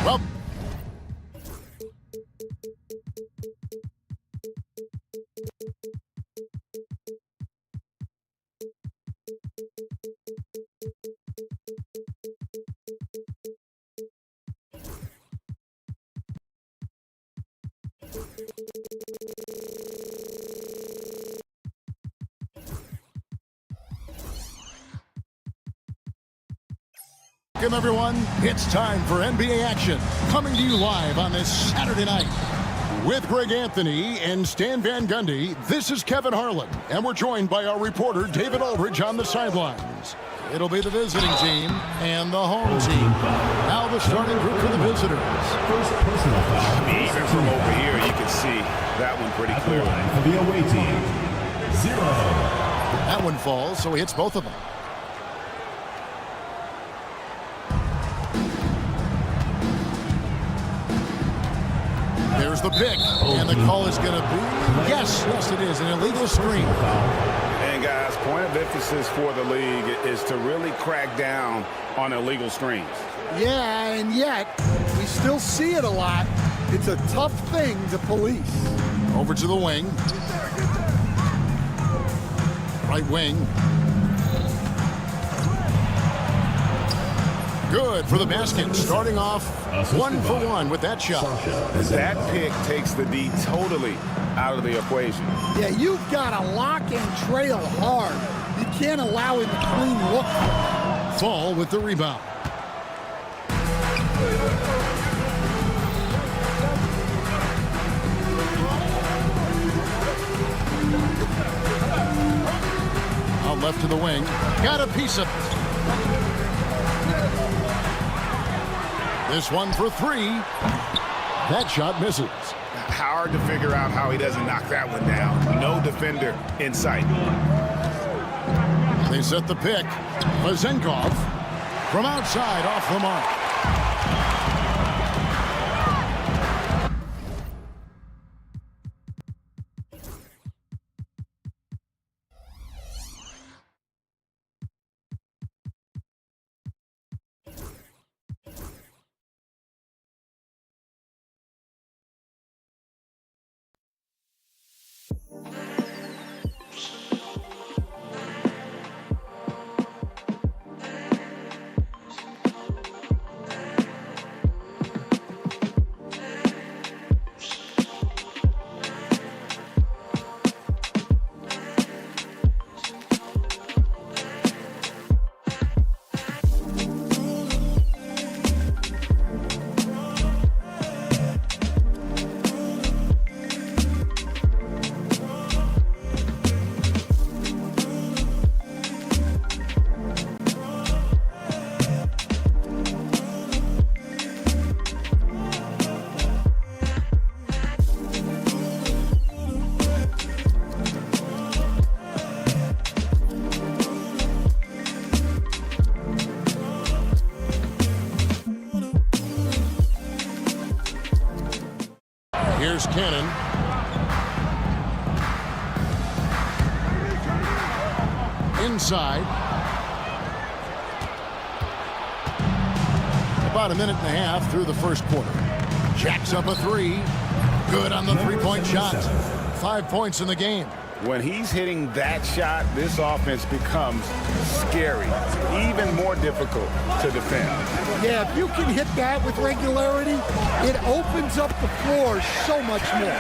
Well, welcome everyone. It's time for NBA action, coming to you live on this Saturday night. With Greg Anthony and Stan Van Gundy, this is Kevin Harlan, and we're joined by our reporter David Aldridge on the sidelines. It'll be the visiting team and the home team. Now the starting group for the visitors. Even from over here, you can see that one pretty clearly. For the away team, 0. That one falls, so he hits both of them. There's the pick, and the call is going to be, yes, it is, an illegal screen. And guys, point of emphasis for the league is to really crack down on illegal screens. Yeah, and yet, we still see it a lot. It's a tough thing to police. Over to the wing. Right wing. Good for the basket, starting off 1 for 1 with that shot. That pick takes the D totally out of the equation. Yeah, you've got to lock and trail hard. You can't allow him to clean look. Fall with the rebound. Out left to the wing. Got a piece of it. This one for 3. That shot misses. Hard to figure out how he doesn't knock that one down. No defender in sight. They set the pick. Vazenkov from outside off the mark. Here's Cannon. Inside. About a minute and a half through the first quarter. Jacks up a 3. Good on the three-point shot. 5 points in the game. When he's hitting that shot, this offense becomes scary, even more difficult to defend. Yeah, if you can hit that with regularity, it opens up the floor so much more.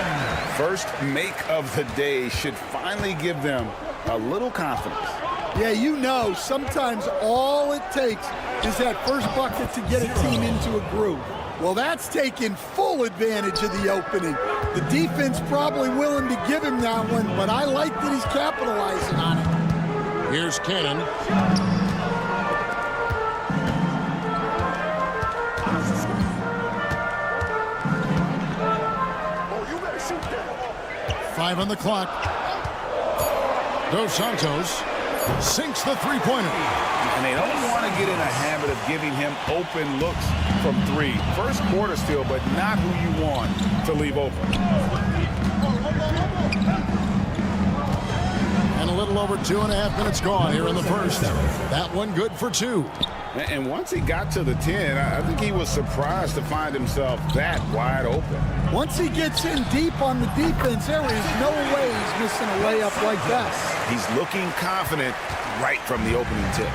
First make of the day should finally give them a little confidence. Yeah, you know, sometimes all it takes is that first bucket to get a team into a groove. Well, that's taking full advantage of the opening. The defense probably willing to give him that one, but I like that he's capitalizing on it. Here's Cannon. Five on the clock. Dos Santos sinks the three-pointer. And they don't want to get in a habit of giving him open looks from three. First quarter still, but not who you want to leave open. And a little over 2.5 minutes gone here in the first. That one good for two. And once he got to the 10, I think he was surprised to find himself that wide open. Once he gets in deep on the defense, there is no way he's missing a layup like that. He's looking confident right from the opening tip.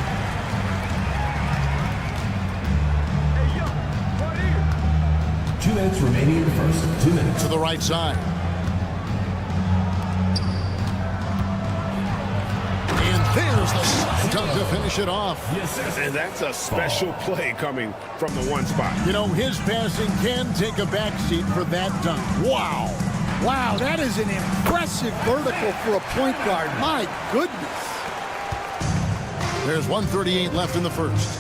2 minutes remaining in the first. 2 minutes. To the right side. And there's the slam dunk to finish it off. Yes, sir. And that's a special play coming from the one spot. You know, his passing can take a backseat for that dunk. Wow. Wow, that is an impressive vertical for a point guard. My goodness. There's 1:38 left in the first.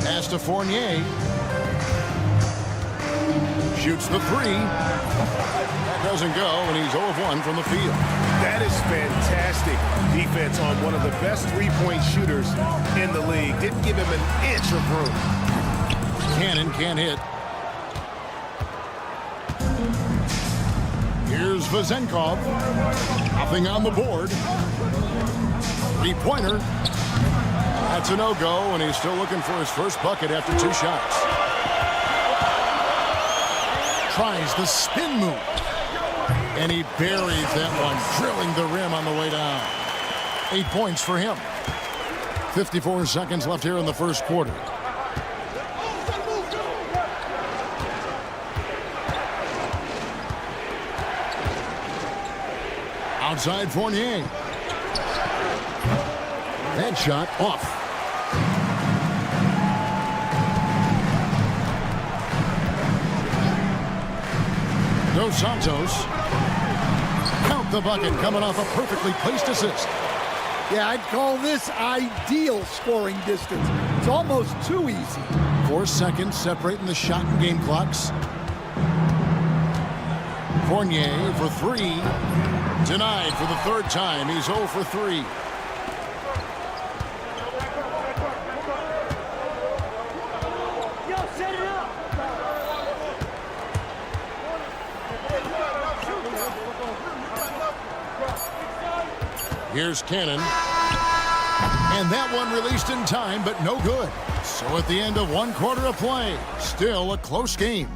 Pass to Fournier. Shoots the three. That doesn't go, and he's 0 of 1 from the field. That is fantastic defense on one of the best three-point shooters in the league. Didn't give him an inch of room. Cannon can't hit. Here's Vazenkov. Nothing on the board. Three-pointer. That's a no-go, and he's still looking for his first bucket after 2 shots. Tries the spin move. And he buries that one, drilling the rim on the way down. 8 points for him. 54 seconds left here in the first quarter. Outside Fournier. That shot off. Dos Santos. Count the bucket coming off a perfectly placed assist. Yeah, I'd call this ideal scoring distance. It's almost too easy. 4 seconds separating the shot and game clocks. Fournier for 3. Denied for the 3rd time. He's 0 for 3. Here's Cannon. And that one released in time, but no good. So at the end of 1 quarter of play, still a close game.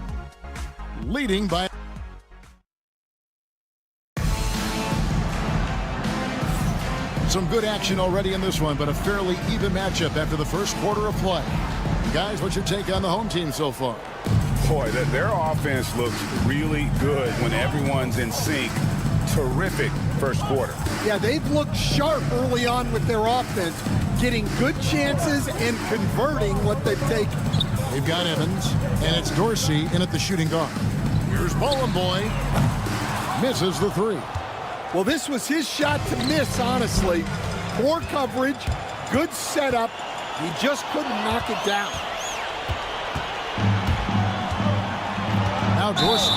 Leading by... Some good action already in this one, but a fairly even matchup after the first quarter of play. Guys, what's your take on the home team so far? Boy, their offense looks really good when everyone's in sync. Terrific first quarter. Yeah, they've looked sharp early on with their offense, getting good chances and converting what they've taken. They've got Evans, and it's Dorsey in at the shooting guard. Here's Bowling Boy. Misses the 3. Well, this was his shot to miss, honestly. Poor coverage, good setup. He just couldn't knock it down. Now Dorsey.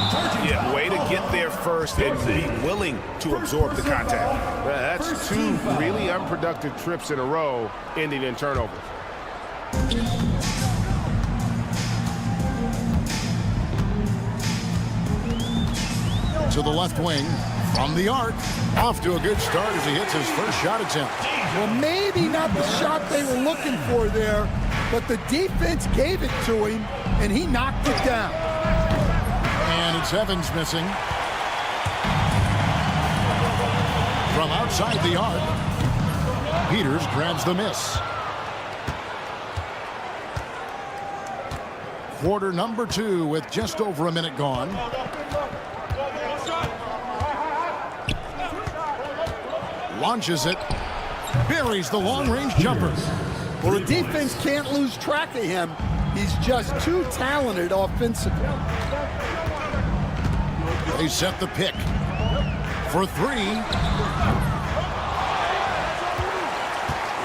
Yeah, way to get there first and be willing to absorb the contact. That's 2 really unproductive trips in a row, ending in turnovers. To the left wing. From the arc, off to a good start as he hits his first shot attempt. Well, maybe not the shot they were looking for there, but the defense gave it to him, and he knocked it down. And it's Evans missing. from outside the arc. Peters grabs the miss. Quarter number 2 with just over a minute gone. Launches it. Buries the long-range jumper. Well, the defense can't lose track of him. He's just too talented offensively. They set the pick for 3.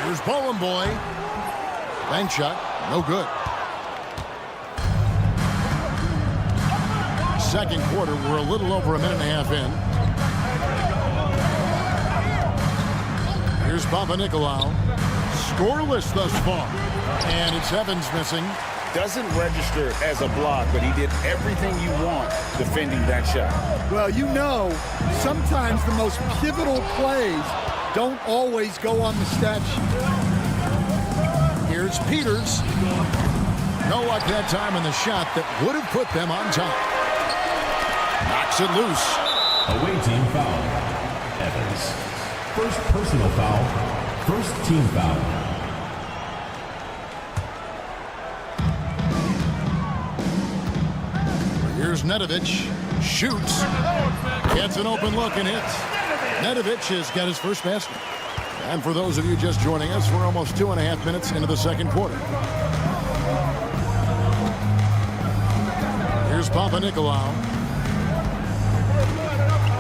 Here's Bowling Boy. Bank shot, no good. Second quarter, we're a little over a minute and a half in. Here's Papanikolaou. Scoreless thus far. And it's Evans missing. Doesn't register as a block, but he did everything you want defending that shot. Well, you know, sometimes the most pivotal plays don't always go on the stat sheet. Here's Peters. No luck that time in the shot that would have put them on top. Knocks it loose. Away team foul. Evans. First personal foul. First team foul. Here's Nedovic. Shoots. Gets an open look and hits. Nedovic has got his first basket. And for those of you just joining us, we're almost 2.5 minutes into the second quarter. Here's Papanikolaou.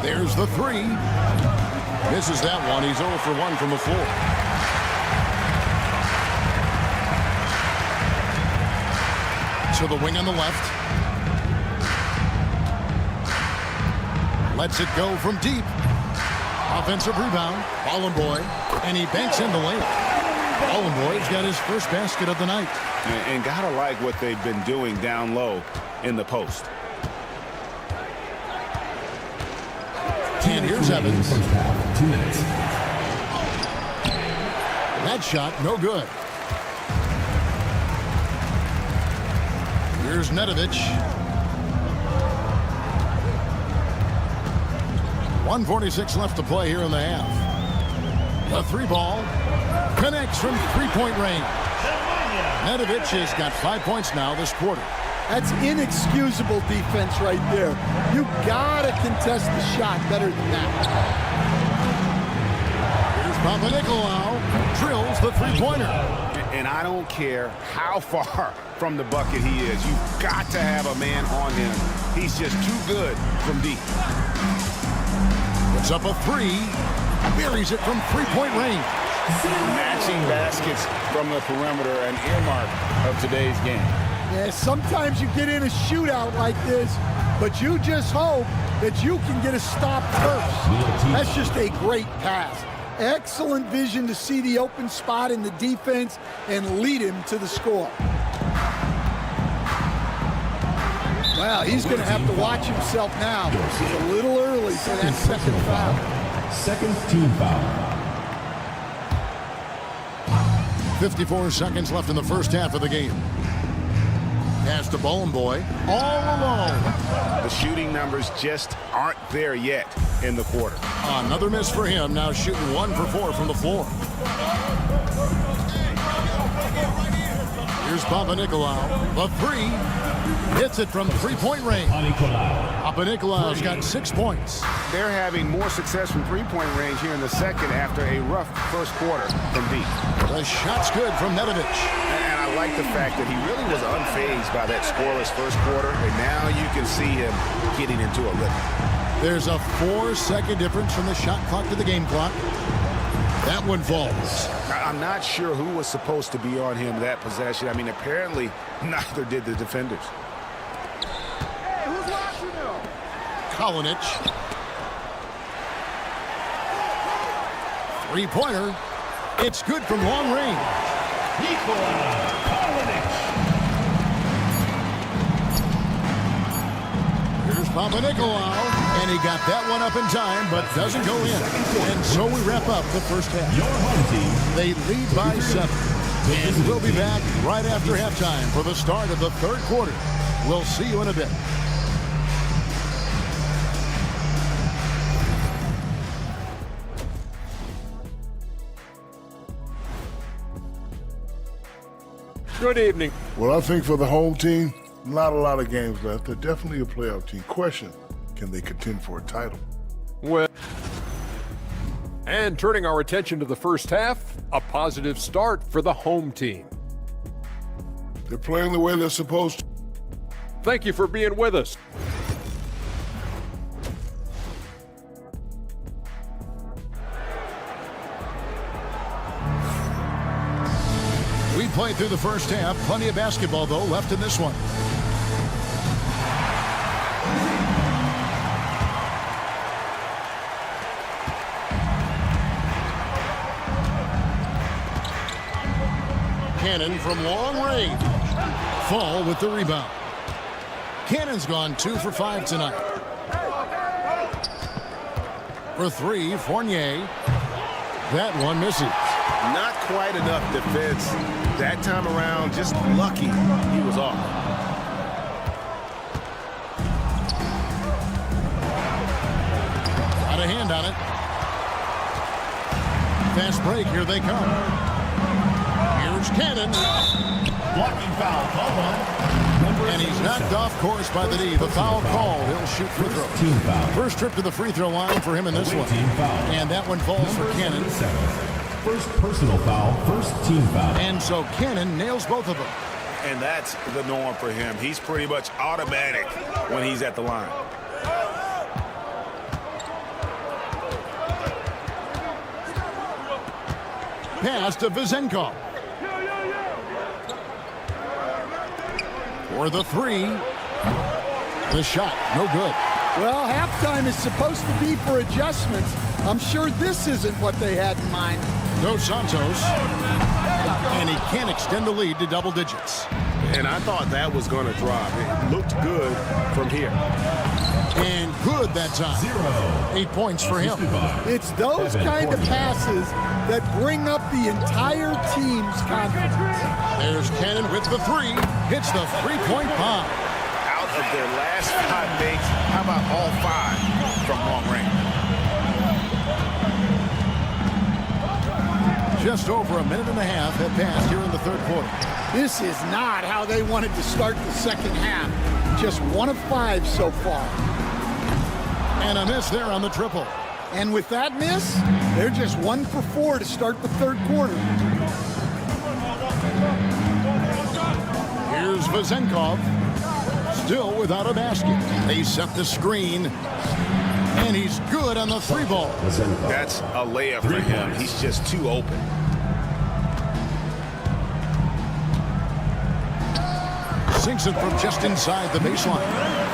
There's the 3. Misses that one. He's 0 for 1 from the floor. To the wing on the left. Lets it go from deep. Offensive rebound. Bowling Boy. And he banks in the lane. Bowling Boy's got his first basket of the night. And gotta like what they've been doing down low in the post. And here's Evans. 2 minutes. That shot, no good. Here's Nedovic. 1:46 left to play here in the half. The 3 ball connects from 3-point range. Nedovic has got 5 points now this quarter. That's inexcusable defense right there. You gotta contest the shot better than that. Here's Papanikolaou. Drills the 3-pointer. And I don't care how far from the bucket he is. You've got to have a man on him. He's just too good from deep. Puts up a 3. Buries it from 3-point range. Matching baskets from the perimeter, an earmark of today's game. Yeah, sometimes you get in a shootout like this, but you just hope that you can get a stop first. That's just a great pass. Excellent vision to see the open spot in the defense and lead him to the score. Well, he's going to have to watch himself now. It's a little early for that second foul. Second team foul. 54 seconds left in the first half of the game. Pass to Bowling Boy. All alone. The shooting numbers just aren't there yet in the quarter. Another miss for him. Now shooting 1 for 4 from the floor. Here's Papanikolaou. The 3. Hits it from 3-point range. Papanikolaou's got 6 points. They're having more success from 3-point range here in the second after a rough first quarter from deep. The shot's good from Nedovic. And I like the fact that he really was unfazed by that scoreless first quarter, and now you can see him getting into a rhythm. There's a 4-second difference from the shot clock to the game clock. That one falls. I'm not sure who was supposed to be on him that possession. I mean, apparently neither did the defenders. Hey, who's watching now? Kalinic. 3-pointer. It's good from long range. Here's Papanikolaou, and he got that one up in time, but doesn't go in. And so we wrap up the first half. Your home team. They lead by 7. And we'll be back right after halftime for the start of the third quarter. We'll see you in a bit. Good evening. Well, I think for the home team, not a lot of games left. They're definitely a playoff team. Question, can they contend for a title? Well, and turning our attention to the first half, a positive start for the home team. They're playing the way they're supposed to. Thank you for being with us. We played through the first half. Plenty of basketball, though, left in this one. Cannon from long range. Fall with the rebound. Cannon's gone 2 for 5 tonight. For 3, Fournier. That one misses. Not quite enough defense that time around. Just lucky he was off. Got a hand on it. Fast break. Here they come. Here's Cannon. Blocking foul, called on. And he's knocked off course by the D. The foul called. He'll shoot free throw. Team foul. First trip to the free throw line for him in this one. Team foul. And that one falls for Cannon. First personal foul, first team foul. And so Cannon nails both of them. And that's the norm for him. He's pretty much automatic when he's at the line. Pass to Vezenkov. For the 3. The shot, no good. Well, halftime is supposed to be for adjustments. I'm sure this isn't what they had in mind. Dos Santos. And he can't extend the lead to double digits. And I thought that was going to drop. It looked good from here. And good that time. 8 points for him. It's those kind of passes that bring up the entire team's confidence. There's Cannon with the 3. Hits the three-point bomb. Out of their last 5 makes, how about all 5 from long range? Just over a minute and a half have passed here in the third quarter. This is not how they wanted to start the second half. Just 1 of 5 so far. And a miss there on the triple. And with that miss, they're just 1 for 4 to start the third quarter. Here's Vezenkov. Still without a basket. They set the screen. And he's good on the 3 ball. That's a layup for him. He's just too open. Sinks it from just inside the baseline.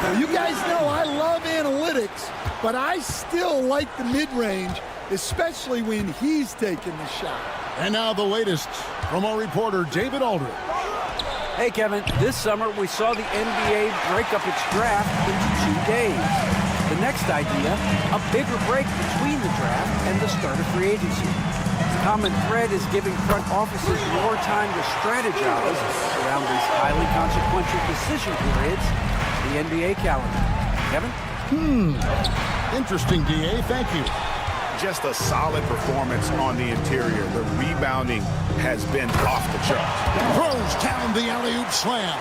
Well, you guys know I love analytics, but I still like the mid-range, especially when he's taking the shot. And now the latest from our reporter, David Aldridge. Hey, Kevin, this summer we saw the NBA break up its draft into 2 days. The next idea, a bigger break between the draft and the start of free agency. The common thread is giving front offices more time to strategize around these highly consequential decision periods, the NBA calendar. Kevin? Interesting, DA. Thank you. Just a solid performance on the interior. The rebounding has been off the charts. Throws down the alley-oop slam.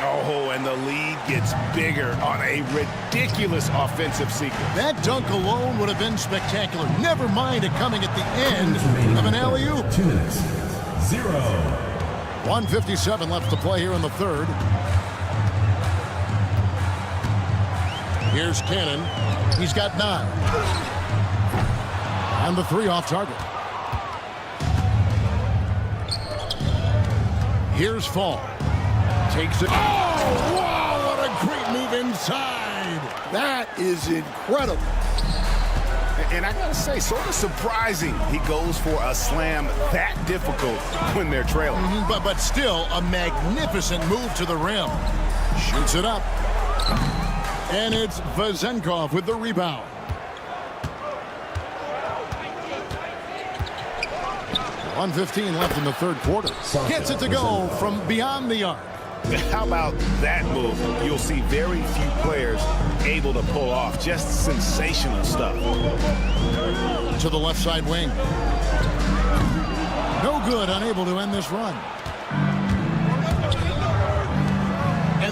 Oh, and the lead gets bigger on a ridiculous offensive sequence. That dunk alone would have been spectacular. Never mind it coming at the end of an alley-oop. 2 minutes. 0. 1:57 left to play here in the third. Here's Cannon. He's got 9. And the 3 off target. Here's Fall. Takes it. Oh, wow, what a great move inside. That is incredible. And I gotta say, sort of surprising he goes for a slam that difficult when they're trailing. But still a magnificent move to the rim. Shoots it up. And it's Vezenkov with the rebound. .115 left in the third quarter. Gets it to go from beyond the arc. How about that move? You'll see very few players able to pull off. Just sensational stuff. To the left side wing. No good, unable to end this run.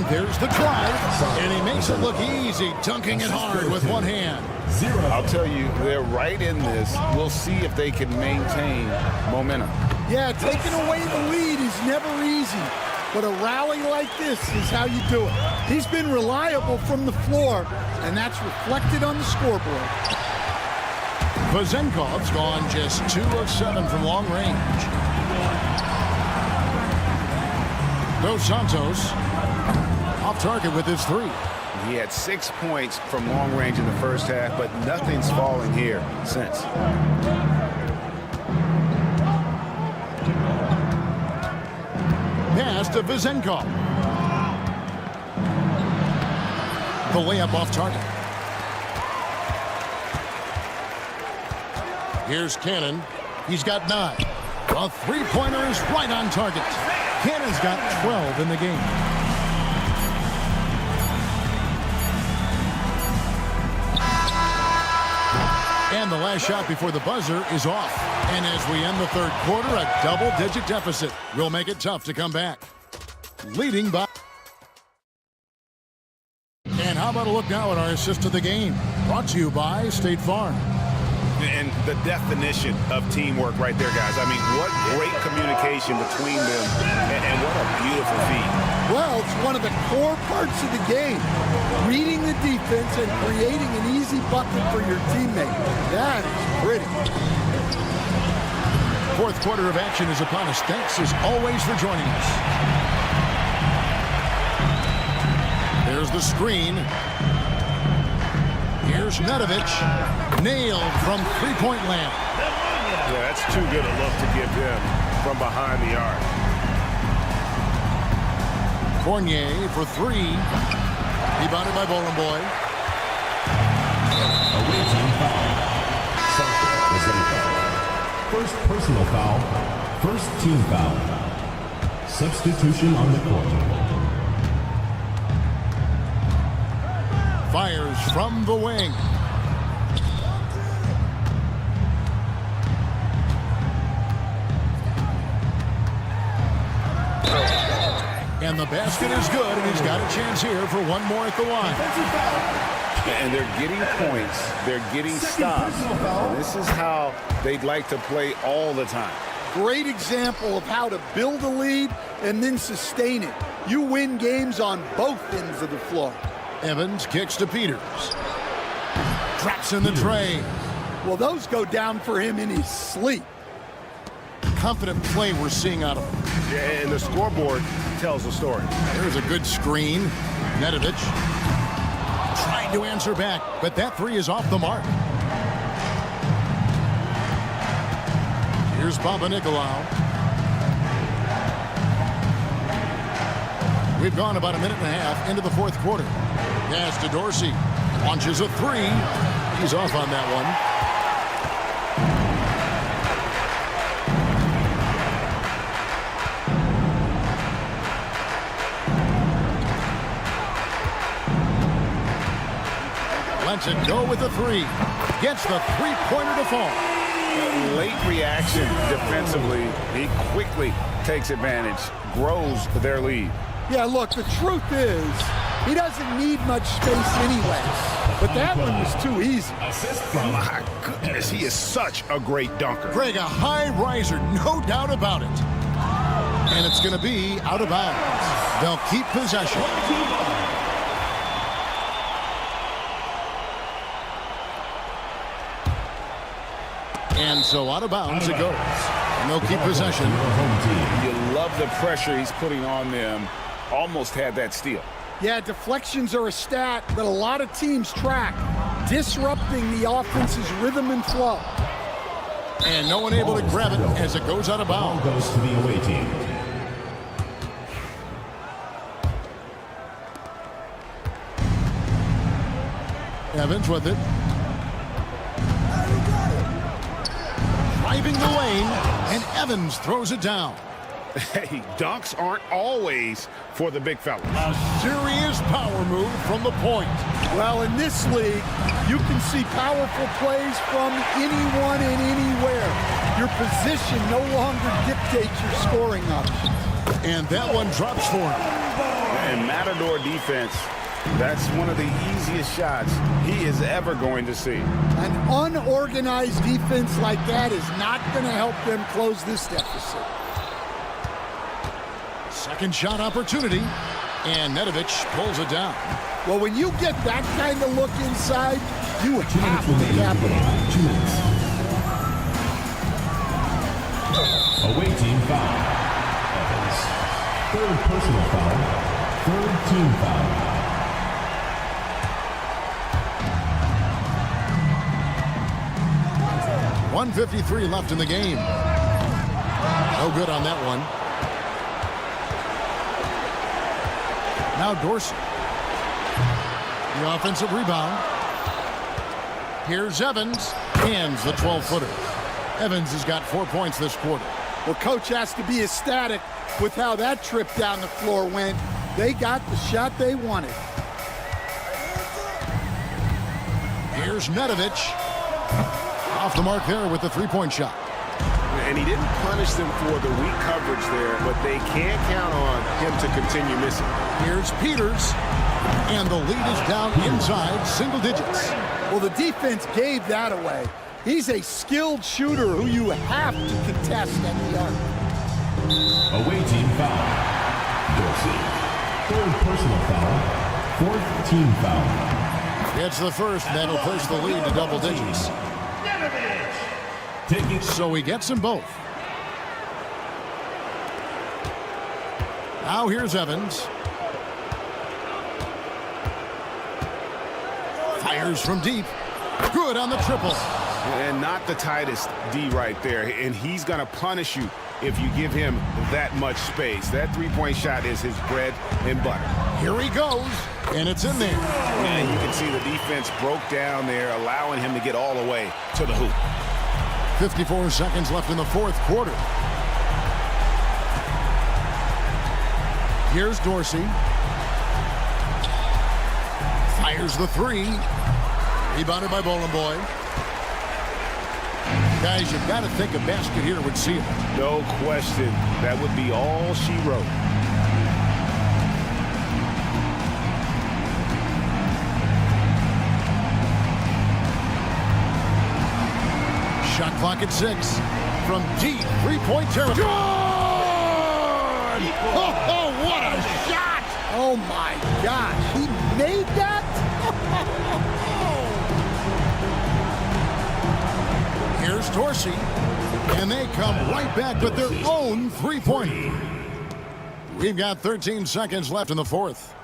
There's the drive, and he makes it look easy, dunking it hard with one hand. I'll tell you, they're right in this. We'll see if they can maintain momentum. Yeah, taking away the lead is never easy, but a rally like this is how you do it. He's been reliable from the floor, and that's reflected on the scoreboard. Vezenkov's gone just 2 of 7 from long range. Dos Santos off target with his 3. He had 6 points from long range in the first half, but nothing's fallen here since. Pass to Vezenkov. The layup off target. Here's Cannon. He's got 9. A three-pointer is right on target. Cannon's got 12 in the game. And the last shot before the buzzer is off. And as we end the third quarter, a double-digit deficit will make it tough to come back. Leading by... And how about a look now at our assist of the game? Brought to you by State Farm. And the definition of teamwork right there, guys. I mean, what great communication between them, and what a beautiful feat. Well, it's one of the core parts of the game. Reading the defense and creating an easy bucket for your teammate. That is pretty. Fourth quarter of action is upon us. Thanks as always for joining us. There's the screen. Here's Nedovic. Nailed from three-point land. Yeah, that's too good a look to give him from behind the arc. Fournier for 3. Rebounded by Bowling Boy. Away team foul. First personal foul. First team foul. Substitution on the court. Fires from the wing. And the basket is good, and he's got a chance here for one more at the line. And they're getting points. They're getting stops. And this is how they'd like to play all the time. Great example of how to build a lead and then sustain it. You win games on both ends of the floor. Evans kicks to Peters. Traps in the tray. Well, those go down for him in his sleep. Confident play we're seeing out of him. Yeah, and the scoreboard tells the story. There's a good screen. Nedovic trying to answer back, but that 3 is off the mark. Here's Papa Nicolau. We've gone about a minute and a half into the fourth quarter. Pass to Dorsey. Launches a 3. He's off on that one. Lets it go with the 3. Gets the three-pointer to fall. Late reaction defensively. He quickly takes advantage, grows their lead. Yeah, look, the truth is, he doesn't need much space anyway. But that one was too easy. My goodness, he is such a great dunker. Greg, a high riser, no doubt about it. And it's going to be out of bounds. They'll keep possession. And so out of bounds it goes. And they'll keep possession. You love the pressure he's putting on them. Almost had that steal. Yeah, deflections are a stat that a lot of teams track, disrupting the offense's rhythm and flow. And no one able to grab it as it goes out of bounds. Ball goes to the away team. Evans with it. Driving the lane, and Evans throws it down. Hey, dunks aren't always for the big fella. A serious power move from the point. Well, in this league, you can see powerful plays from anyone and anywhere. Your position no longer dictates your scoring options. And that one drops for him. And Matador defense, that's one of the easiest shots he is ever going to see. An unorganized defense like that is not going to help them close this deficit. Second shot opportunity, and Nedovic pulls it down. Well, when you get that kind of look inside, you have to capitalize. 2 minutes. Away team foul. Evans. Third personal foul. Third team foul. .153 left in the game. No good on that one. Now Dorsey. The offensive rebound. Here's Evans. Hands the 12-footer. Evans has got 4 points this quarter. Well, coach has to be ecstatic with how that trip down the floor went. They got the shot they wanted. Here's Nedovic. Off the mark there with the three-point shot. And he didn't punish them for the weak coverage there, but they can't count on him to continue missing. Here's Peters. And the lead is down inside single digits. Well, the defense gave that away. He's a skilled shooter who you have to contest at the arc. Away team foul. Dorsey. Third personal foul. Fourth team foul. It's the first, and that'll push the lead to double digits. So he gets them both. Now here's Evans. Fires from deep. Good on the triple. And not the tightest D right there. And he's going to punish you if you give him that much space. That three-point shot is his bread and butter. Here he goes, and it's in there. And you can see the defense broke down there, allowing him to get all the way to the hoop. 54 seconds left in the fourth quarter. Here's Dorsey. Fires the three. Rebounded by Boy. Guys, you've got to think a basket here would seal it. No question. That would be all she wrote. Shot clock at 6. From deep, three-point territory. Good! Oh, what a shot! Oh, my gosh. He made that? Here's Dorsey. And they come right back with their own three-pointer. We've got 13 seconds left in the fourth.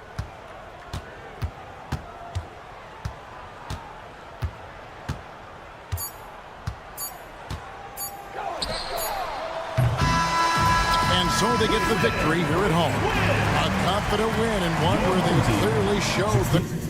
So they get the victory here at home. A confident win and one where they clearly showed the...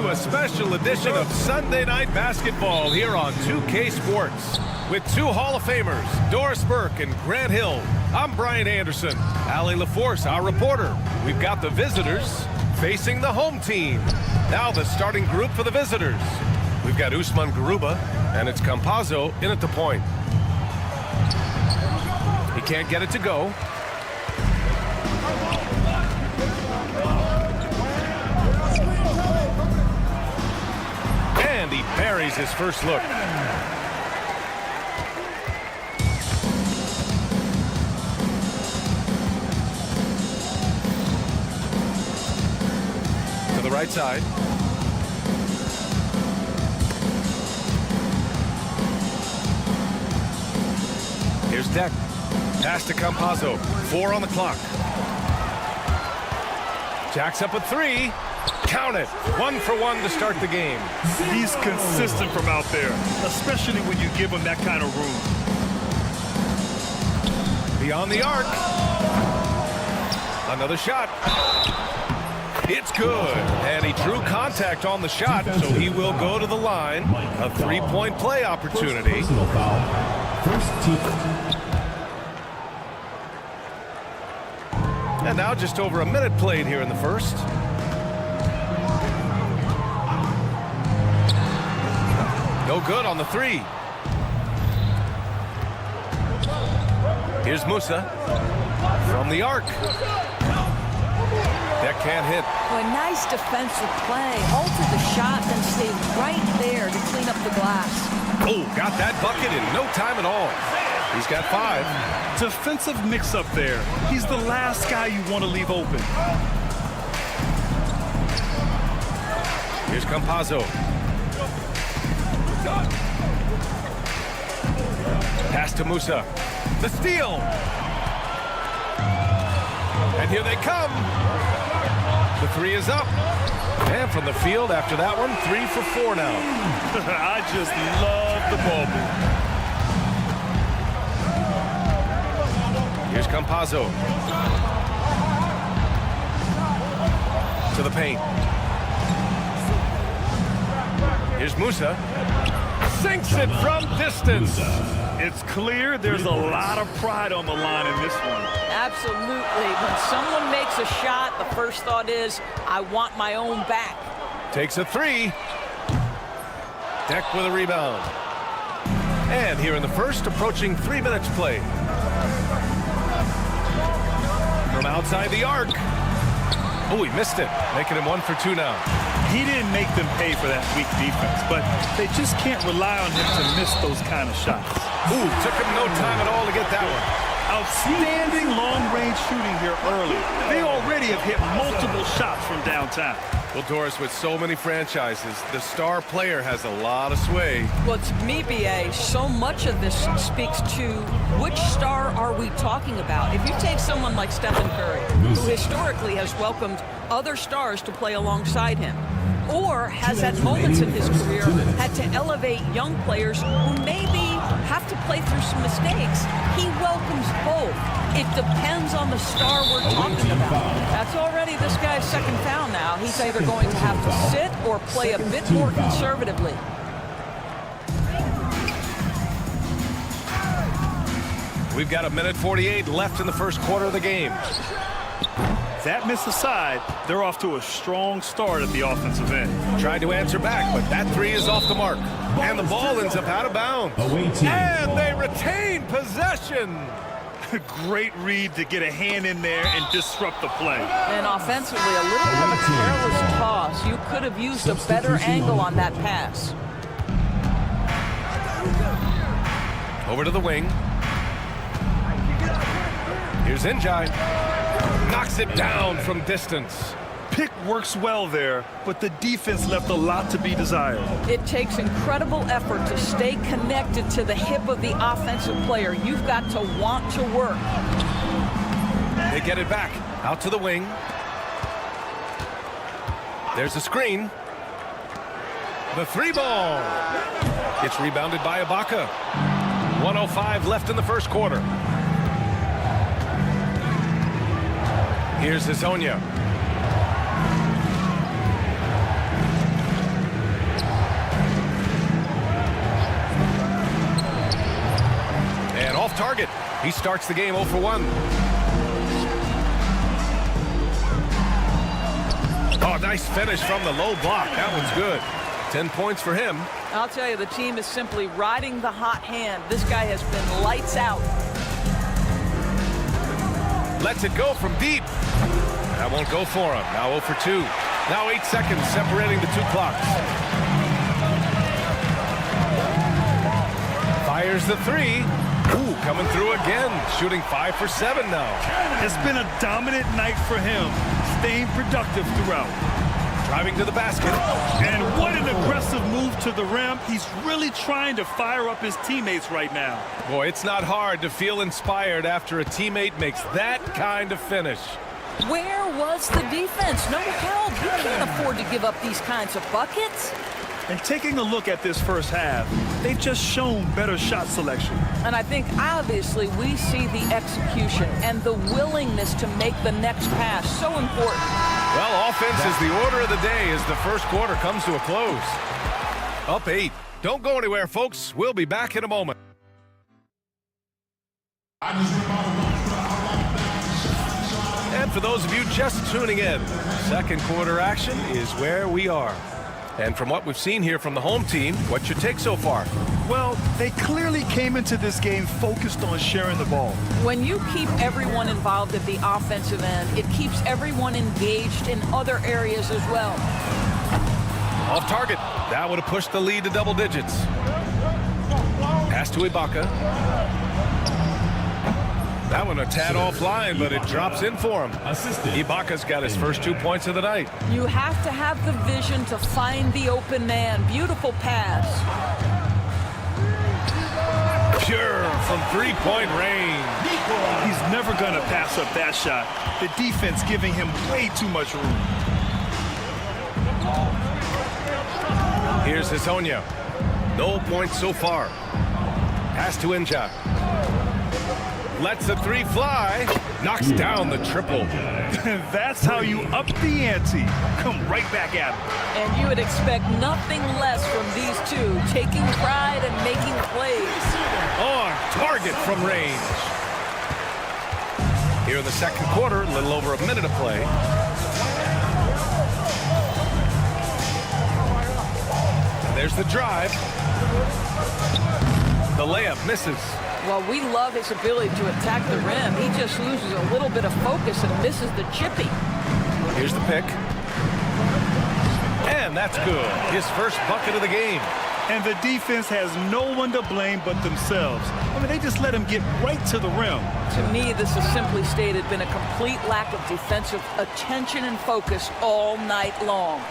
to a special edition of Sunday Night Basketball here on 2K Sports. With two Hall of Famers, Doris Burke and Grant Hill. I'm Brian Anderson. Allie LaForce, our reporter. We've got the visitors facing the home team. Now the starting group for the visitors. We've got Usman Garuba, and it's Campazzo in at the point. He can't get it to go. And he buries his first look. To the right side. Here's Deck. Pass to Campazzo. 4 on the clock. Jacks up a 3. Count it. 1 for 1 to start the game. He's consistent from out there, especially when you give him that kind of room. Beyond the arc. Another shot. It's good. And he drew contact on the shot, so he will go to the line. A 3-point play opportunity. Personal foul. First team. And now just over a minute played here in the first. No good on the 3. Here's Musa from the arc. That can't hit. Boy, nice defensive play. Halted the shot, then stayed right there to clean up the glass. Oh, got that bucket in no time at all. He's got 5. Defensive mix-up there. He's the last guy you want to leave open. Here's Campazzo. Pass to Musa. The steal. And here they come. The 3 is up. And from the field after that one, 3 for 4 now. I just love the ball move. Here's Campazzo. To the paint. Here's Musa. Sinks it from distance. It's clear there's a lot of pride on the line in this one. Absolutely. When someone makes a shot, the first thought is, I want my own back. Takes a 3. Deck with a rebound. And here in the first, approaching 3 minutes played. From outside the arc. Oh, he missed it. Making him 1 for 2 now. He didn't make them pay for that weak defense, but they just can't rely on him to miss those kind of shots. Ooh, took him no time at all to get that one. Outstanding long-range shooting here early. They already have hit multiple shots from downtown. Well, Doris, with so many franchises, the star player has a lot of sway. Well, to me, BA, so much of this speaks to which star are we talking about? If you take someone like Stephen Curry, who historically has welcomed other stars to play alongside him, or has at moments in his career had to elevate young players who maybe have to play through some mistakes, he welcomes both. It depends on the star we're talking about. That's already this guy's second foul now. He's either going to have to sit or play a bit more conservatively. We've got 1:48 left in the first quarter of the game. That miss aside, they're off to a strong start at the offensive end. Tried to answer back, but that 3 is off the mark. And the ball ends up out of bounds. And they retain possession. Great read to get a hand in there and disrupt the play. And offensively, a little bit of a careless toss. You could have used a better angle on that pass. Over to the wing. Here's Njai. Knocks it down from distance. Pick works well there, but the defense left a lot to be desired. It takes incredible effort to stay connected to the hip of the offensive player. You've got to want to work. They get it back. Out to the wing. There's a screen. The 3 ball. It's rebounded by Ibaka. 1:05 left in the first quarter. Here's Hezonja. target. He starts the game 0 for 1. Oh, nice finish from the low block. That one's good. 10 points for him. I'll tell you, the team is simply riding the hot hand. This guy has been lights out. Lets it go from deep. That won't go for him. Now 0 for 2. Now 8 seconds separating the two clocks. Fires the 3. Ooh, coming through again. Shooting 5 for 7 now. It's been a dominant night for him, staying productive throughout. Driving to the basket. And what an aggressive move to the rim. He's really trying to fire up his teammates right now. Boy, it's not hard to feel inspired after a teammate makes that kind of finish. Where was the defense? No help. You can't afford to give up these kinds of buckets. And taking a look at this first half, they've just shown better shot selection. And I think obviously we see the execution and the willingness to make the next pass so important. Well, offense is the order of the day as the first quarter comes to a close. Up 8. Don't go anywhere, folks. We'll be back in a moment. And for those of you just tuning in, second quarter action is where we are. And from what we've seen here from the home team, what's your take so far? Well, they clearly came into this game focused on sharing the ball. When you keep everyone involved at the offensive end, it keeps everyone engaged in other areas as well. Off target. That would have pushed the lead to double digits. Pass to Ibaka. That one a tad offline, but it drops in for him. Ibaka's got his first 2 points of the night. You have to have the vision to find the open man. Beautiful pass. Pure from three-point range. He's never going to pass up that shot. The defense giving him way too much room. Here's Hezonja. No points so far. Pass to Inja. Lets the 3 fly. Knocks down the triple. That's how you up the ante. Come right back at him. And you would expect nothing less from these two, taking pride and making plays. On target from range. Here in the second quarter, a little over a minute of play. And there's the drive. The layup misses. Well, we love his ability to attack the rim. He just loses a little bit of focus and misses the chippy. Here's the pick. And that's good. His first bucket of the game. And the defense has no one to blame but themselves. I mean, they just let him get right to the rim. To me, this has simply stated been a complete lack of defensive attention and focus all night long.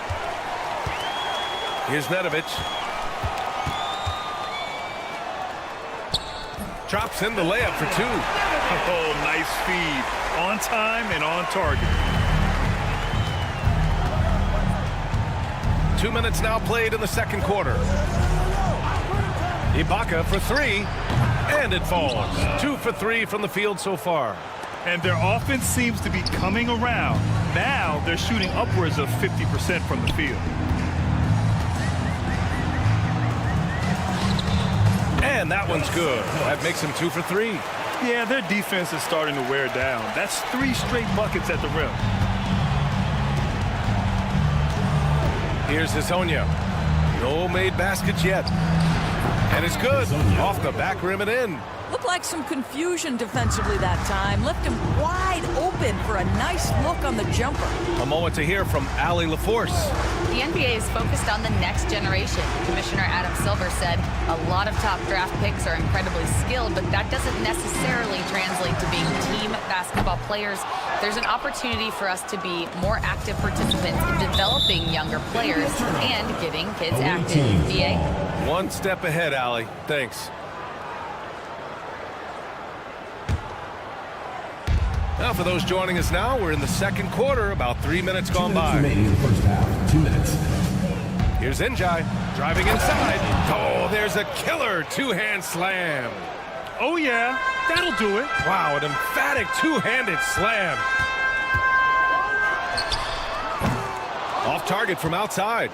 Here's Nedovic. Drops in the layup for 2. Oh, nice feed. On time and on target. 2 minutes now played in the second quarter. Ibaka for 3. And it falls. 2 for 3 from the field so far. And their offense seems to be coming around. Now they're shooting upwards of 50% from the field. And that one's good. That makes him 2 for 3. Yeah, their defense is starting to wear down. That's 3 straight buckets at the rim. Here's Hezonja. No made baskets yet. And it's good. Off the back rim and in. Looked like some confusion defensively that time. Left him wide open for a nice look on the jumper. A moment to hear from Allie LaForce. The NBA is focused on the next generation. Commissioner Adam Silver said a lot of top draft picks are incredibly skilled, but that doesn't necessarily translate to being team basketball players. There's an opportunity for us to be more active participants in developing younger players and getting kids active. DA? One step ahead, Allie. Thanks. Now, for those joining us now, we're in the second quarter, about 3 minutes gone by. Remaining in the first half. 2 minutes. Here's Njai, driving inside. Oh, there's a killer two-hand slam. Oh, yeah, that'll do it. Wow, an emphatic two-handed slam. Off target from outside.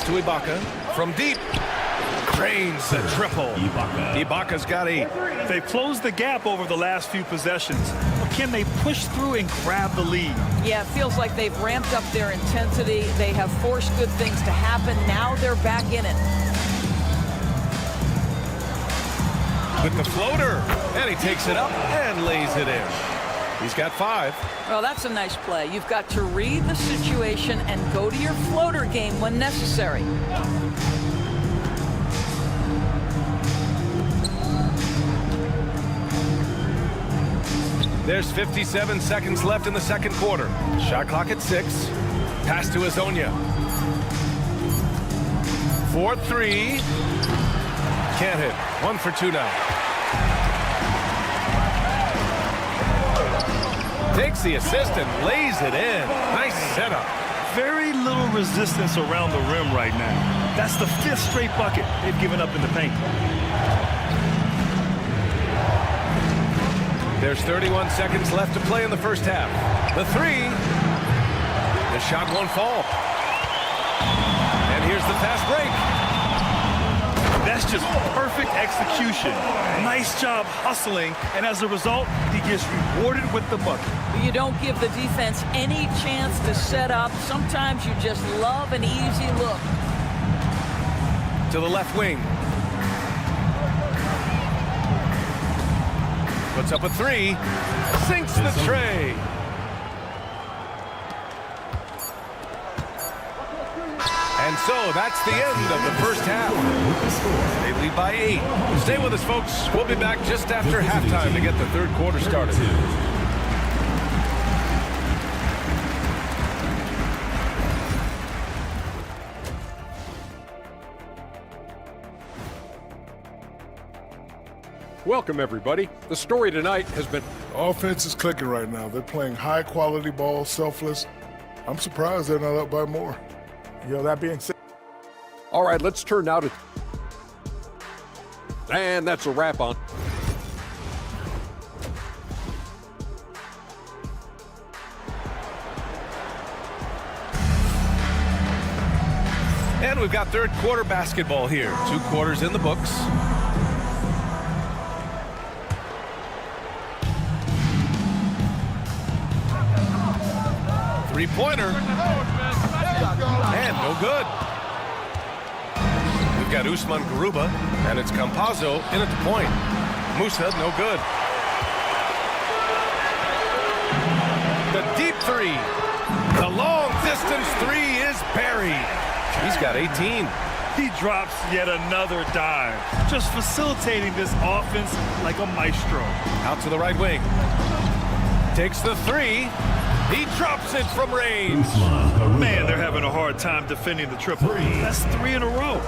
Pass to Ibaka from deep. Cranes the triple. Ibaka's got 8. They've closed the gap over the last few possessions. But can they push through and grab the lead? Yeah, it feels like they've ramped up their intensity. They have forced good things to happen. Now they're back in it. With the floater. And he takes it up and lays it in. He's got 5. Well, that's a nice play. You've got to read the situation and go to your floater game when necessary. There's 57 seconds left in the second quarter. Shot clock at 6. Pass to Azonia. 4-3. Can't hit. 1 for 2 now. Takes the assist and lays it in. Nice setup. Very little resistance around the rim right now. That's the 5th straight bucket they've given up in the paint. There's 31 seconds left to play in the first half. The 3. The shot won't fall. And here's the fast break. That's just perfect execution. Nice job hustling, and as a result, he gets rewarded with the bucket. You don't give the defense any chance to set up. Sometimes you just love an easy look. To the left wing. Puts up a 3. Sinks the tray. And so that's the end of the first half. They lead by 8. Stay with us, folks. We'll be back just after halftime to get the third quarter started. Welcome, everybody. The story tonight has been... Offense is clicking right now. They're playing high-quality ball, selfless. I'm surprised they're not up by more. That being said... All right, let's turn now to... And that's a wrap on... And we've got third quarter basketball here. 2 quarters in the books. Three-pointer. And no good. We've got Usman Garuba, and it's Campazzo in at the point. Musa, no good. The deep 3. The long-distance 3 is buried. He's got 18. He drops yet another dive, just facilitating this offense like a maestro. Out to the right wing. Takes the 3. He drops it from range. Man, they're having a hard time defending the triple. That's 3 in a row.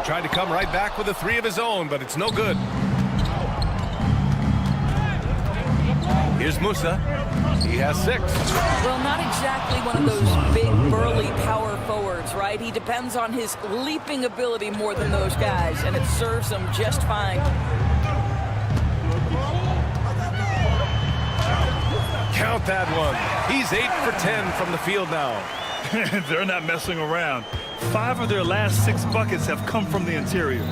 Tried to come right back with a 3 of his own, but it's no good. Here's Musa. He has 6. Well, not exactly one of those big, burly power forwards, right? He depends on his leaping ability more than those guys, and it serves him just fine. Count that one. He's 8 for 10 from the field now. They're not messing around. 5 of their last 6 buckets have come from the interior.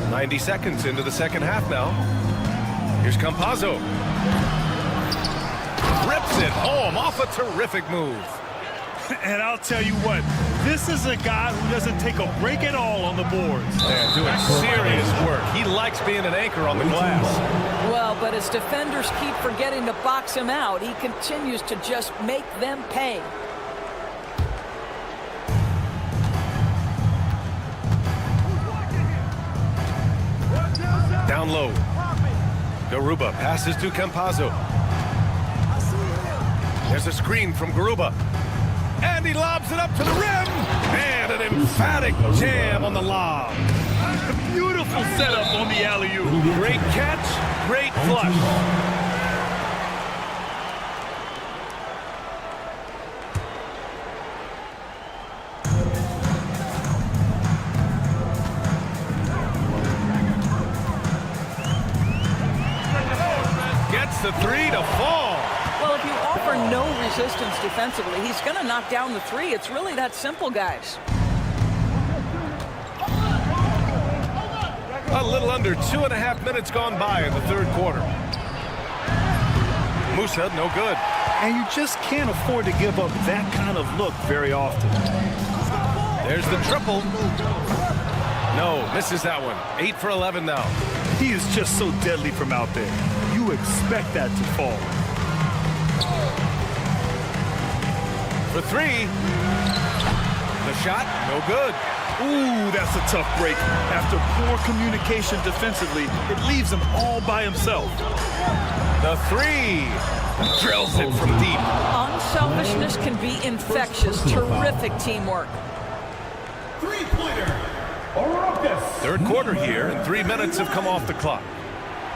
90 seconds into the second half now. Here's Campazzo. Rips it home off a terrific move. And I'll tell you what, this is a guy who doesn't take a break at all on the boards. And doing serious work. He likes being an anchor on the glass. Well, but as defenders keep forgetting to box him out, he continues to just make them pay. Down low. Garuba passes to Campazzo. There's a screen from Garuba. And he lobs it up to the rim. And an emphatic jam on the lob. Beautiful setup on the alley-oop. Great catch, great flush. gets the three to fall. Well, if you offer no resistance defensively, he's going to knock down the three. It's really that simple, guys. A little under 2.5 minutes gone by in the third quarter. Musa, no good. And you just can't afford to give up that kind of look very often. There's the triple. No, misses that one. 8 for 11 now. He is just so deadly from out there. You expect that to fall. For three. The shot, no good. Ooh, that's a tough break. After poor communication defensively, it leaves him all by himself. The three. Drills it from deep. Unselfishness can be infectious. Terrific teamwork. Three-pointer. Third quarter here, and 3 minutes have come off the clock.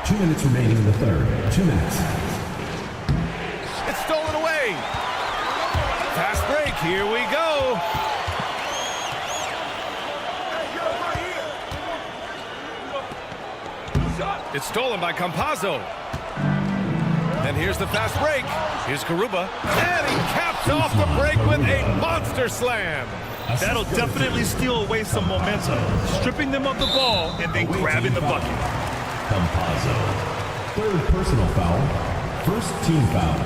2 minutes remaining in the third. 2 minutes. It's stolen away. Fast break. Here we go. It's stolen by Campazzo. And here's the fast break. Here's Garuba. And he caps off the break with a monster slam. That'll definitely steal away some momentum, stripping them of the ball and then grabbing the bucket. Campazzo. Third personal foul. First team foul.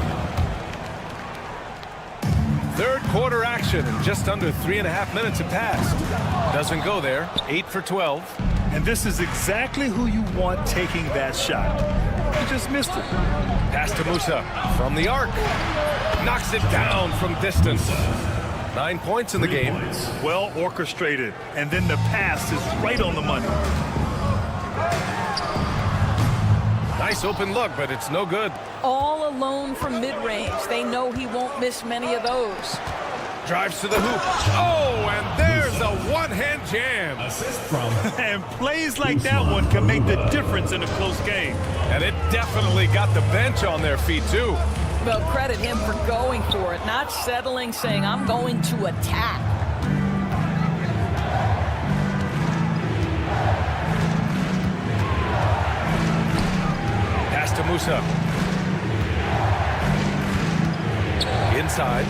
Third quarter action, and just under 3.5 minutes have passed. Doesn't go there. 8 for 12. And this is exactly who you want taking that shot. He just missed it. Pass to Musa from the arc. Knocks it down from distance. 9 points in the game. Well orchestrated. And then the pass is right on the money. Nice open look, but it's no good. All alone from mid-range. They know he won't miss many of those. Drives to the hoop. Oh, and there's a one-hand jam. Assist from. And plays like that one can make the difference in a close game. And it definitely got the bench on their feet, too. Well, credit him for going for it, not settling, saying, I'm going to attack. Pass to Musa. Inside.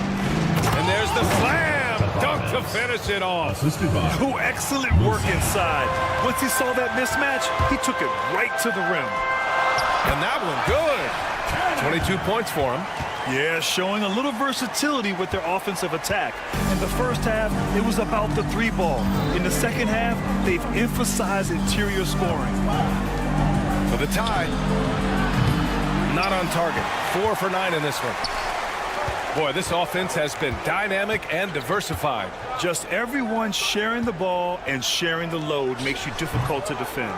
And there's the slam. Dunk to finish it off. Oh, excellent work inside. Once he saw that mismatch, he took it right to the rim. And that one good. 22 points for him. Yeah, showing a little versatility with their offensive attack. In the first half, it was about the three ball. In the second half, they've emphasized interior scoring. For the tie. Not on target. 4 for 9 in this one. Boy, this offense has been dynamic and diversified. Just everyone sharing the ball and sharing the load makes you difficult to defend.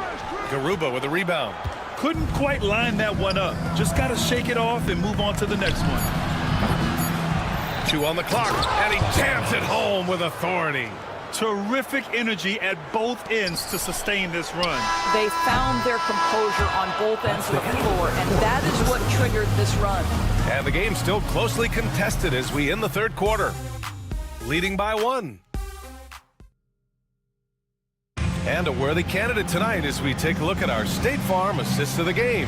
Garuba with a rebound. Couldn't quite line that one up. Just got to shake it off and move on to the next one. 2 on the clock, and he jams it home with authority. Terrific energy at both ends to sustain this run. They found their composure on both ends of the floor, and that is what triggered this run. And the game's still closely contested as we end the third quarter. Leading by 1. And a worthy candidate tonight as we take a look at our State Farm assist of the game.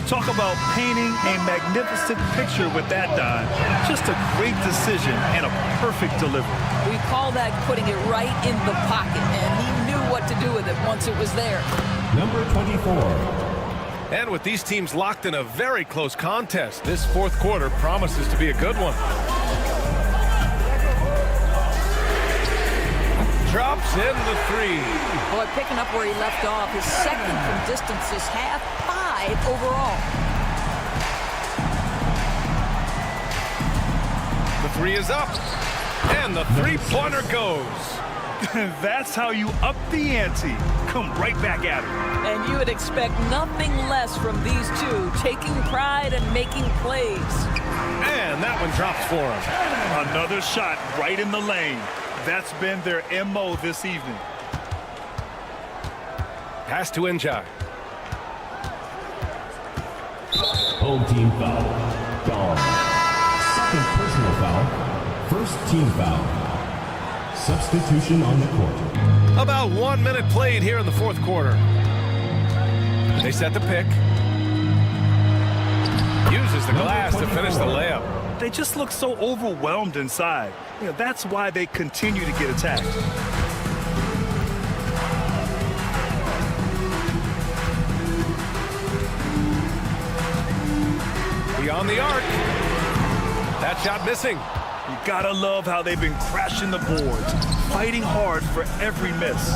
Talk about painting a magnificent picture with that dime. Just a great decision and a perfect delivery. We call that putting it right in the pocket, and he knew what to do with it once it was there. Number 24. And with these teams locked in a very close contest, this fourth quarter promises to be a good one. Drops in the 3. Boy, picking up where he left off. His second from distance this half, 5 overall. The 3 is up, and the three-pointer goes. That's how you up the ante. Come right back at it. And you would expect nothing less from these two, taking pride and making plays. And that one drops for him. Another shot right in the lane. That's been their MO this evening. Pass to Njai. Home team foul. Gone. Second personal foul. First team foul. Substitution on the court. About 1 minute played here in the fourth quarter. They set the pick. Uses the glass to finish the layup. They just look so overwhelmed inside. That's why they continue to get attacked. Beyond the arc. That shot missing. You gotta love how they've been crashing the boards, fighting hard for every miss.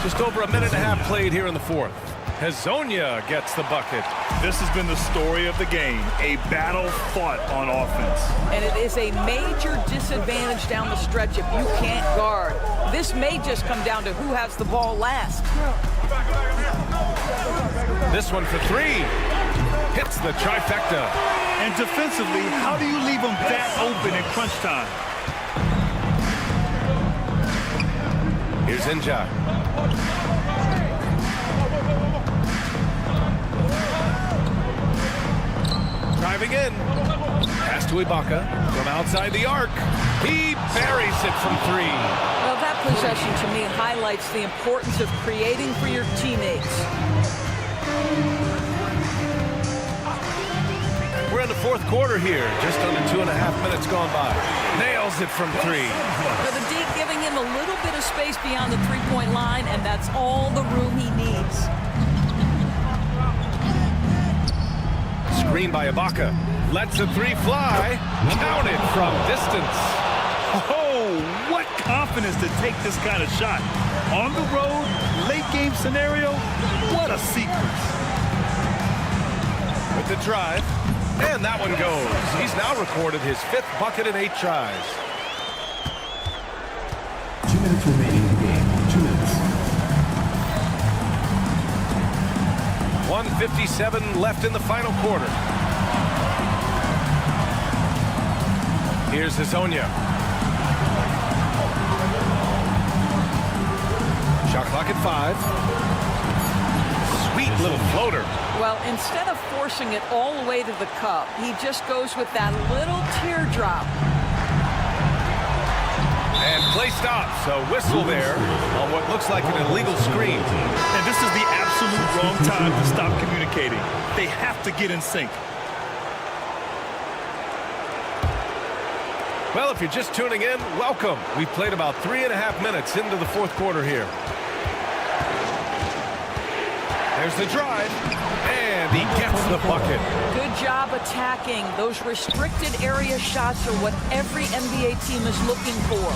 Just over a minute and a half played here in the fourth. Hezonja gets the bucket. This has been the story of the game, a battle fought on offense. And it is a major disadvantage down the stretch if you can't guard. This may just come down to who has the ball last. This one for three. Hits the trifecta. And defensively, how do you leave them that open in crunch time? Here's Inja. Driving in. Pass to Ibaka from outside the arc. He buries it from three. Well, that possession to me highlights the importance of creating for your teammates. We're in the fourth quarter here. Just under 2.5 minutes gone by. Nails it from three. So the D giving him a little bit of space beyond the three-point line, and that's all the room he needs. Screen by Ibaka. Lets the three fly. Counted from distance. Oh, what confidence to take this kind of shot. On the road, late game scenario, what a sequence. With the drive. And that one goes. He's now recorded his 5th bucket in 8 tries. 2 minutes remaining in the game. 2 minutes. 1:57 left in the final quarter. Here's Hezonja. Shot clock at 5. Sweet little floater. Well, instead of forcing it all the way to the cup, he just goes with that little teardrop. And play stops. A whistle there on what looks like an illegal screen. And this is the absolute wrong time to stop communicating. They have to get in sync. Well, if you're just tuning in, welcome. We've played about 3.5 minutes into the fourth quarter here. There's the drive, and he gets the bucket. Good job attacking. Those restricted area shots are what every NBA team is looking for.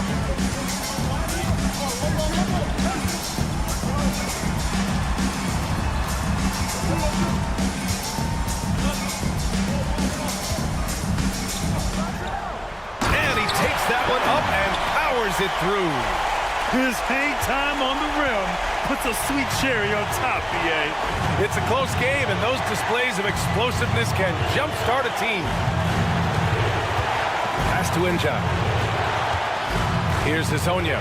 And he takes that one up and powers it through. His hang time on the rim puts a sweet cherry on top, BA. It's a close game, and those displays of explosiveness can jumpstart a team. Pass to Inja. Here's Hezonja.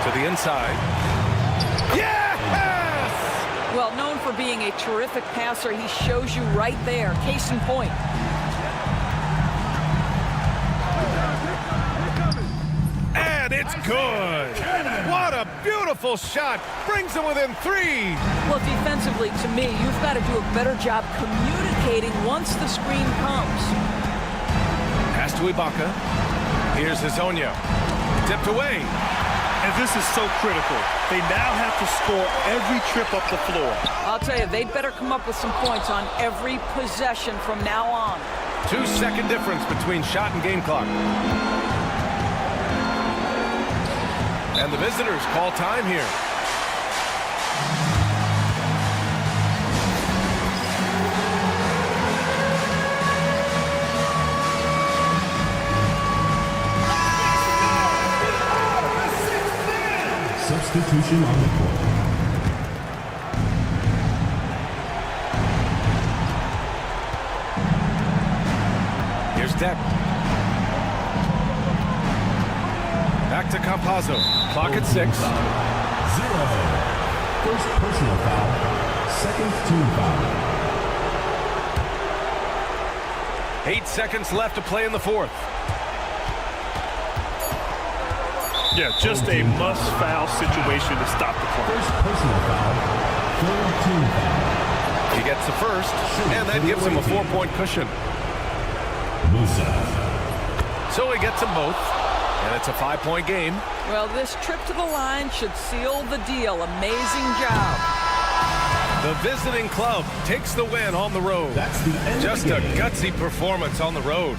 To the inside. Yes! Well, known for being a terrific passer, he shows you right there. Case in point. And it's good. What a beautiful shot. Brings them within 3. Well, defensively, to me, you've got to do a better job communicating once the screen comes. Pass to Ibaka. Here's Hezonja. Tipped away. And this is so critical. They now have to score every trip up the floor. I'll tell you, they'd better come up with some points on every possession from now on. 2-second difference between shot and game clock. And the visitors call time here. Substitution on the court. Here's Deck. Back to Campazzo. Clock at 6. 0. First personal foul. Second team foul. 8 seconds left to play in the fourth. Yeah, just a must-foul situation to stop the clock. First personal foul, third team foul. He gets the first, and that gives him a 4-point cushion. Musa. So he gets them both, and it's a 5-point game. Well, this trip to the line should seal the deal. Amazing job. The visiting club takes the win on the road. That's the end Just of the a game. gutsy performance on the road.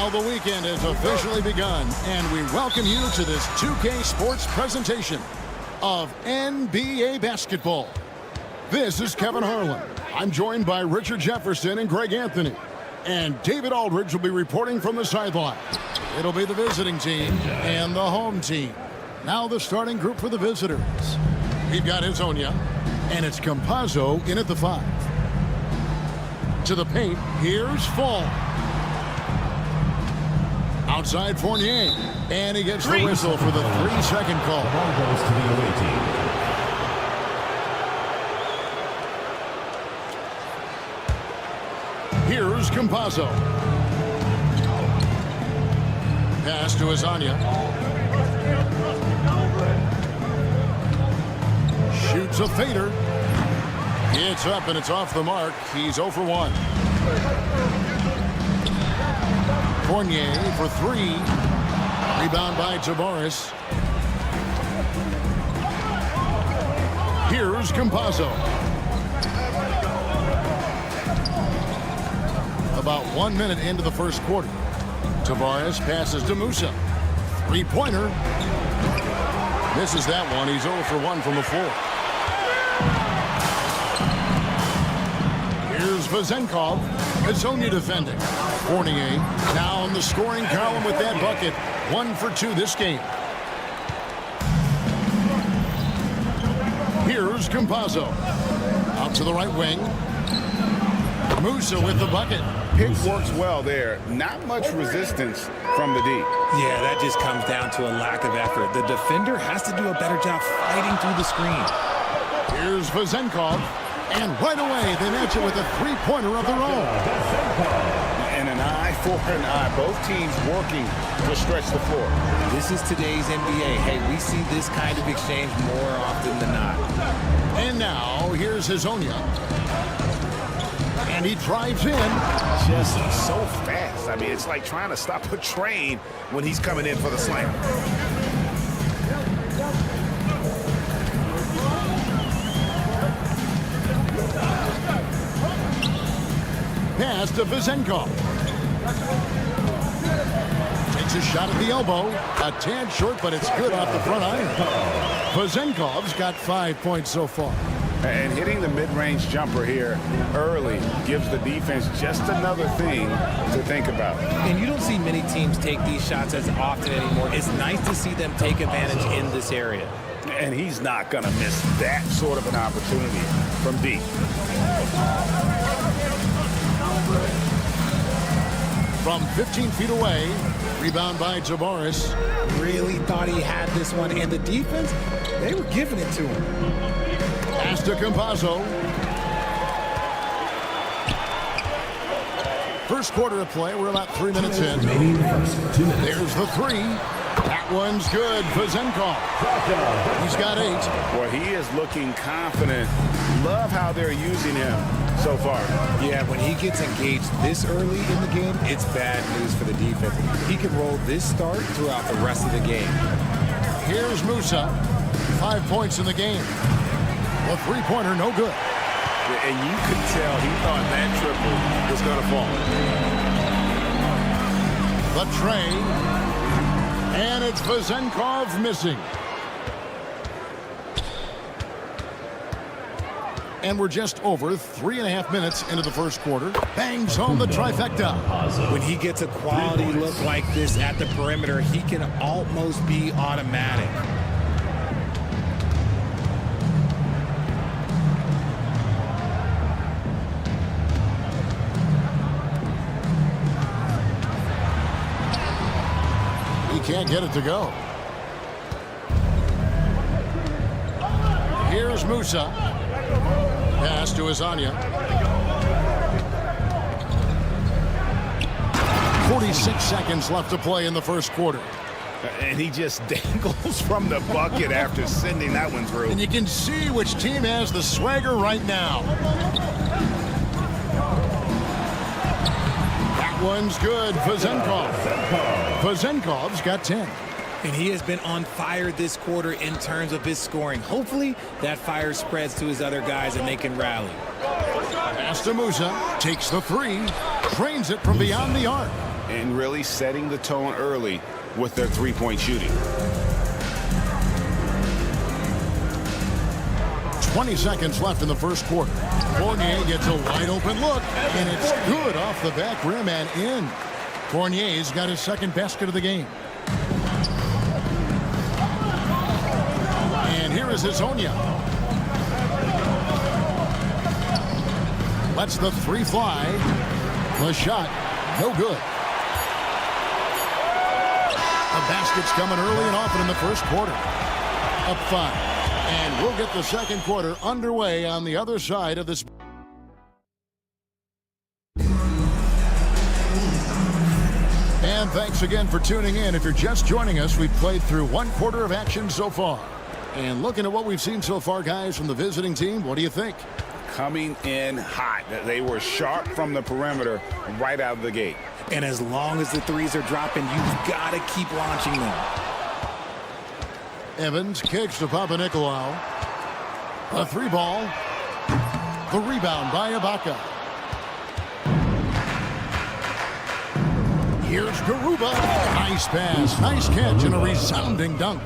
Well, the weekend has officially begun, and we welcome you to this 2K Sports presentation of NBA basketball. This is Kevin Harlan. I'm joined by Richard Jefferson and Greg Anthony. And David Aldridge will be reporting from the sideline. It'll be the visiting team and the home team. Now the starting group for the visitors. We've got Hezonja, and it's Campazzo in at the 5. To the paint, here's Fall. Outside Fournier, and he gets the whistle for the 3-second call. The ball goes to the away team. Here's Campazzo. Pass to Hezonja. Shoots a fader. It's up and it's off the mark. He's 0 for 1. Fournier for 3. Rebound by Tavares. Here's Campazzo. About 1 minute into the first quarter. Tavares passes to Musa. 3-pointer. Misses that one. He's 0 for 1 from the floor. Here's Vezenkov. Hezonja defending. Fournier now in the scoring column with that bucket. 1 for 2 this game. Here's Campazzo. Out to the right wing. Musa with the bucket. Pick works well there. Not much resistance from the D. Yeah, that just comes down to a lack of effort. The defender has to do a better job fighting through the screen. Here's Vezenkov. And right away, they match it with a 3-pointer of their own. And an eye for an eye. Both teams working to stretch the floor. This is today's NBA. Hey, we see this kind of exchange more often than not. And now, here's Hezonja. And he drives in. Just so fast. I mean, it's like trying to stop a train when he's coming in for the slam. Pass to Vezenkov. Takes a shot at the elbow. A tad short, but it's good off the front iron. Vezenkov's got 5 points so far. And hitting the mid-range jumper here early gives the defense just another thing to think about. And you don't see many teams take these shots as often anymore. It's nice to see them take advantage in this area. And he's not going to miss that sort of an opportunity from deep. From 15 feet away, rebound by Tavares. Really thought he had this one, and the defense, they were giving it to him. Pass to Campazzo. First quarter of play, we're about 3 minutes in. There's the 3. That one's good. Vezenkov. He's got 8. Well, he is looking confident. Love how they're using him so far. Yeah, when he gets engaged this early in the game, it's bad news for the defense. He can roll this start throughout the rest of the game. Here's Musa. 5 points in the game. A 3-pointer, no good. And you could tell he thought that triple was going to fall. The tray. And it's Vezenkov missing. And we're just over 3.5 minutes into the first quarter. Bangs home the trifecta. When he gets a quality look like this at the perimeter, he can almost be automatic. He can't get it to go. Here's Musa. Pass to Hezonja. 46 seconds left to play in the first quarter. And he just dangles from the bucket after sending that one through. And you can see which team has the swagger right now. That one's good. Vezenkov. Vezenkov's got 10. And he has been on fire this quarter in terms of his scoring. Hopefully, that fire spreads to his other guys and they can rally. Pass to Musa. Takes the 3. Trains it from beyond the arc. And really setting the tone early with their three-point shooting. 20 seconds left in the first quarter. Fournier gets a wide open look, and it's good off the back rim and in. Fournier's got his second basket of the game. And here is Hezonja. Lets the three fly. The shot, no good. The basket's coming early and often in the first quarter. Up 5. And we'll get the second quarter underway on the other side of this. And thanks again for tuning in. If you're just joining us, we've played through one quarter of action so far. And looking at what we've seen so far, guys, from the visiting team, what do you think? Coming in hot. They were sharp from the perimeter right out of the gate. And as long as the threes are dropping, you've got to keep launching them. Evans kicks to Papanikolaou. A three ball. The rebound by Ibaka. Here's Garuba. Nice pass, nice catch, and a resounding dunk.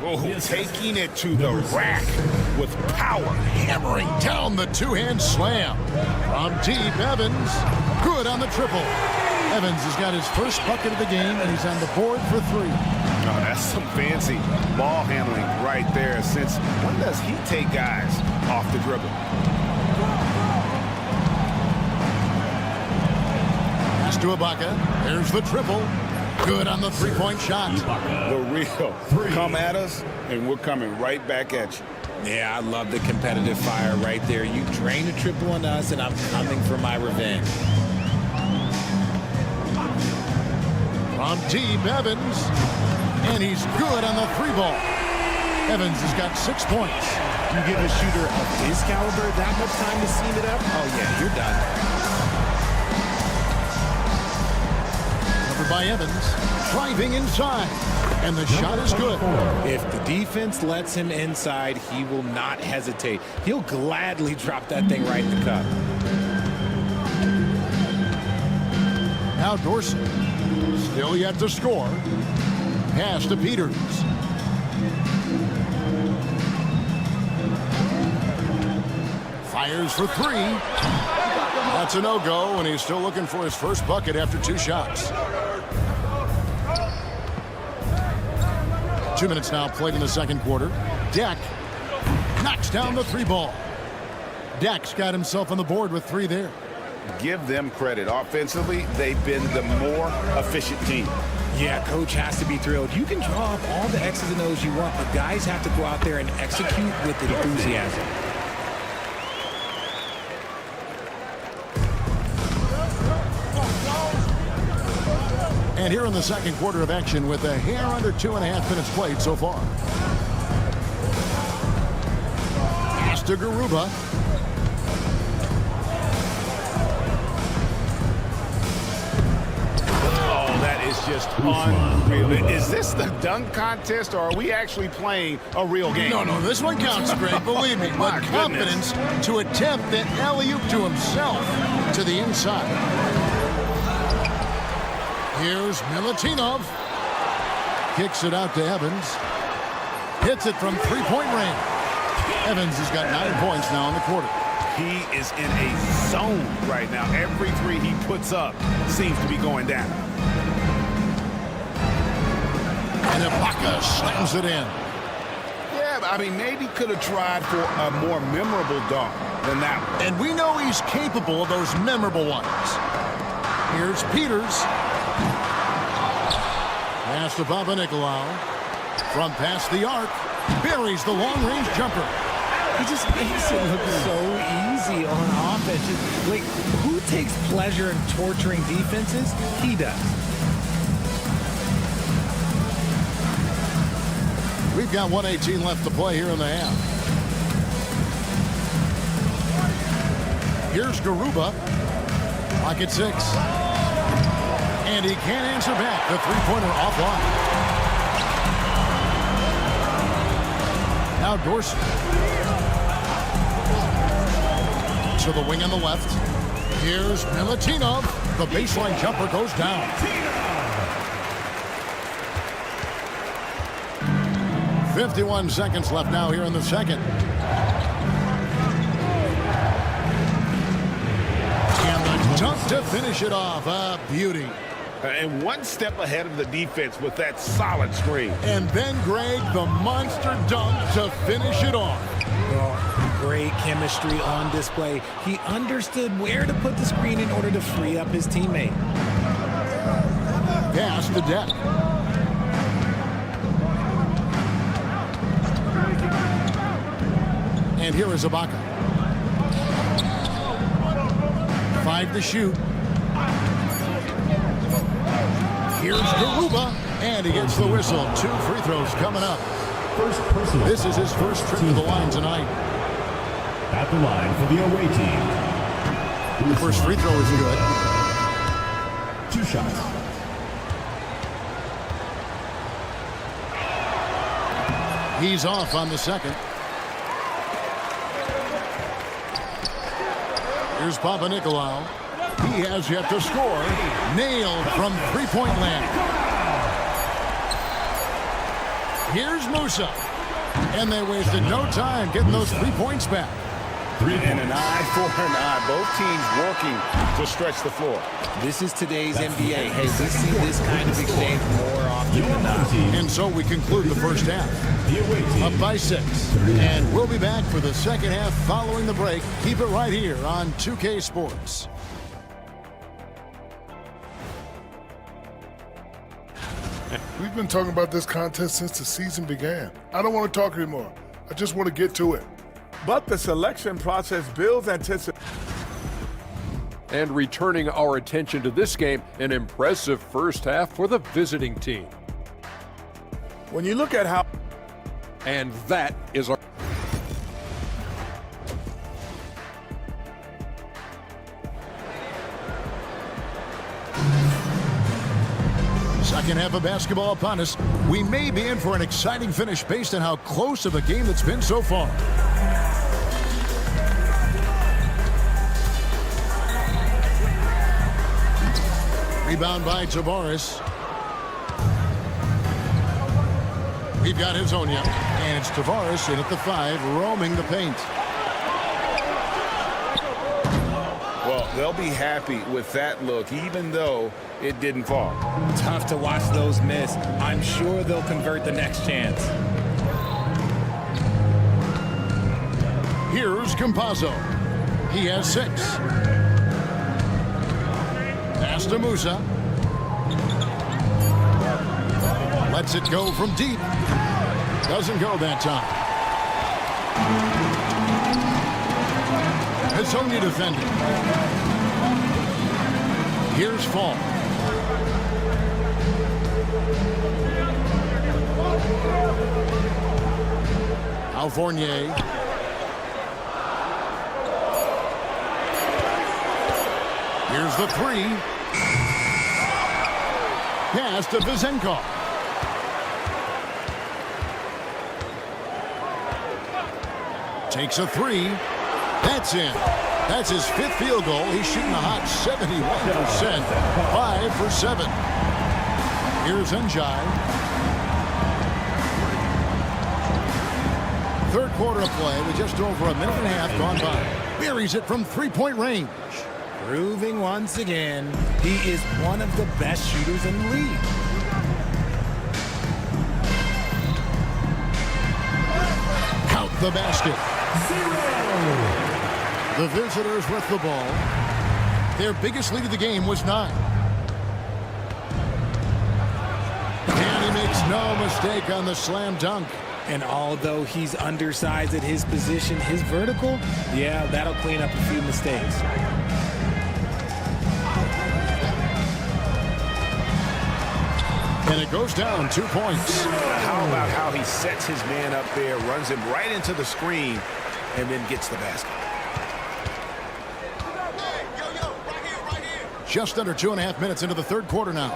Oh, taking it to the rack with power. Hammering down the two-hand slam. From deep, Evans. Good on the triple. Evans has got his first bucket of the game, and he's on the board for 3. Oh, that's some fancy ball handling right there. Since when does he take guys off the dribble? Pass to Ibaka. There's the triple. Good on the three-point shot. The real. Come at us, and we're coming right back at you. Yeah, I love the competitive fire right there. You drain a triple on us, and I'm coming for my revenge. From deep, Evans. And he's good on the three ball. Evans has got 6 points. You give a shooter of his caliber that much time to seam it up? Oh, yeah, you're done. Covered by Evans. Driving inside. And the shot is good. If the defense lets him inside, he will not hesitate. He'll gladly drop that thing right in the cup. Now Dorsey. Still yet to score. Pass to Peters. Fires for 3. That's a no-go, and he's still looking for his first bucket after 2 shots. 2 minutes now played in the second quarter. Deck knocks down the 3 ball. Deck's got himself on the board with 3 there. Give them credit. Offensively, they've been the more efficient team. Yeah, coach has to be thrilled. You can draw up all the X's and O's you want, but guys have to go out there and execute with enthusiasm. And here in the second quarter of action with a hair under 2.5 minutes played so far. Pass to Garuba. Just unreal. Is this the dunk contest, or are we actually playing a real game? No, this one counts, Greg. Believe me. With confidence to attempt that alley-oop to himself to the inside. Here's Milutinov. Kicks it out to Evans. Hits it from three-point range. Evans has got 9 points now in the quarter. He is in a zone right now. Every three he puts up seems to be going down. And Ibaka slams it in. Yeah, but I mean, maybe could have tried for a more memorable dunk than that one. And we know he's capable of those memorable ones. Here's Peters. Pass to Papanikolaou. From past the arc. Buries the long-range jumper. He just makes it look so easy on offense. Like, who takes pleasure in torturing defenses? He does. We've got 1:18 left to play here in the half. Here's Garuba. Lock at 6. And he can't answer back. The three-pointer offline. Now Dorsey. To the wing on the left. Here's Milutinov. The baseline jumper goes down. 51 seconds left now here in the second. Dunk to finish it off. A beauty. And one step ahead of the defense with that solid screen. And then Greg, the monster dunk to finish it off. Well, great chemistry on display. He understood where to put the screen in order to free up his teammate. Pass the deck. And here is Ibaka. 5 to shoot. Here's Garuba, and he gets the whistle. 2 free throws coming up. First personal This is his first trip to the line tonight. At the line for the away team. The first free throw is good. 2 shots. He's off on the second. Here's Papanikolaou. He has yet to score. Nailed from three-point land. Here's Musa. And they wasted no time getting those 3 points back. And an eye for an eye. Both teams working to stretch the floor. This is today's NBA. Hey, we see this kind of exchange more often than not. And so we conclude the first half. Up by 6. And we'll be back for the second half following the break. Keep it right here on 2K Sports. We've been talking about this contest since the season began. I don't want to talk anymore. I just want to get to it. But the selection process builds anticipation. And returning our attention to this game, an impressive first half for the visiting team. When you look at how... And that is our... Second half of basketball upon us. We may be in for an exciting finish based on how close of a game it's been so far. Rebound by Tavares. We've got Hezonja, and it's Tavares in at the 5, roaming the paint. Well, they'll be happy with that look, even though it didn't fall. Tough to watch those miss. I'm sure they'll convert the next chance. Here's Campazzo. He has 6. Pass to Musa. Lets it go from deep. Doesn't go that time. Hezonja defending. Here's Fall. Fournier. Here's the 3. Pass to Vizenkov. Takes a 3. That's in. That's his 5th field goal. He's shooting a hot 71%. 5 for 7. Here's Njai. Third quarter of play with just over a minute and a half gone by. Buries it from 3-point range. Proving once again, he is one of the best shooters in the league. Count the basket. 0. The visitors with the ball. Their biggest lead of the game was 9. And he makes no mistake on the slam dunk. And although he's undersized at his position, his vertical, yeah, that'll clean up a few mistakes. And it goes down 2 points. How about how he sets his man up there, runs him right into the screen, and then gets the basket. Just under 2.5 minutes into the third quarter now.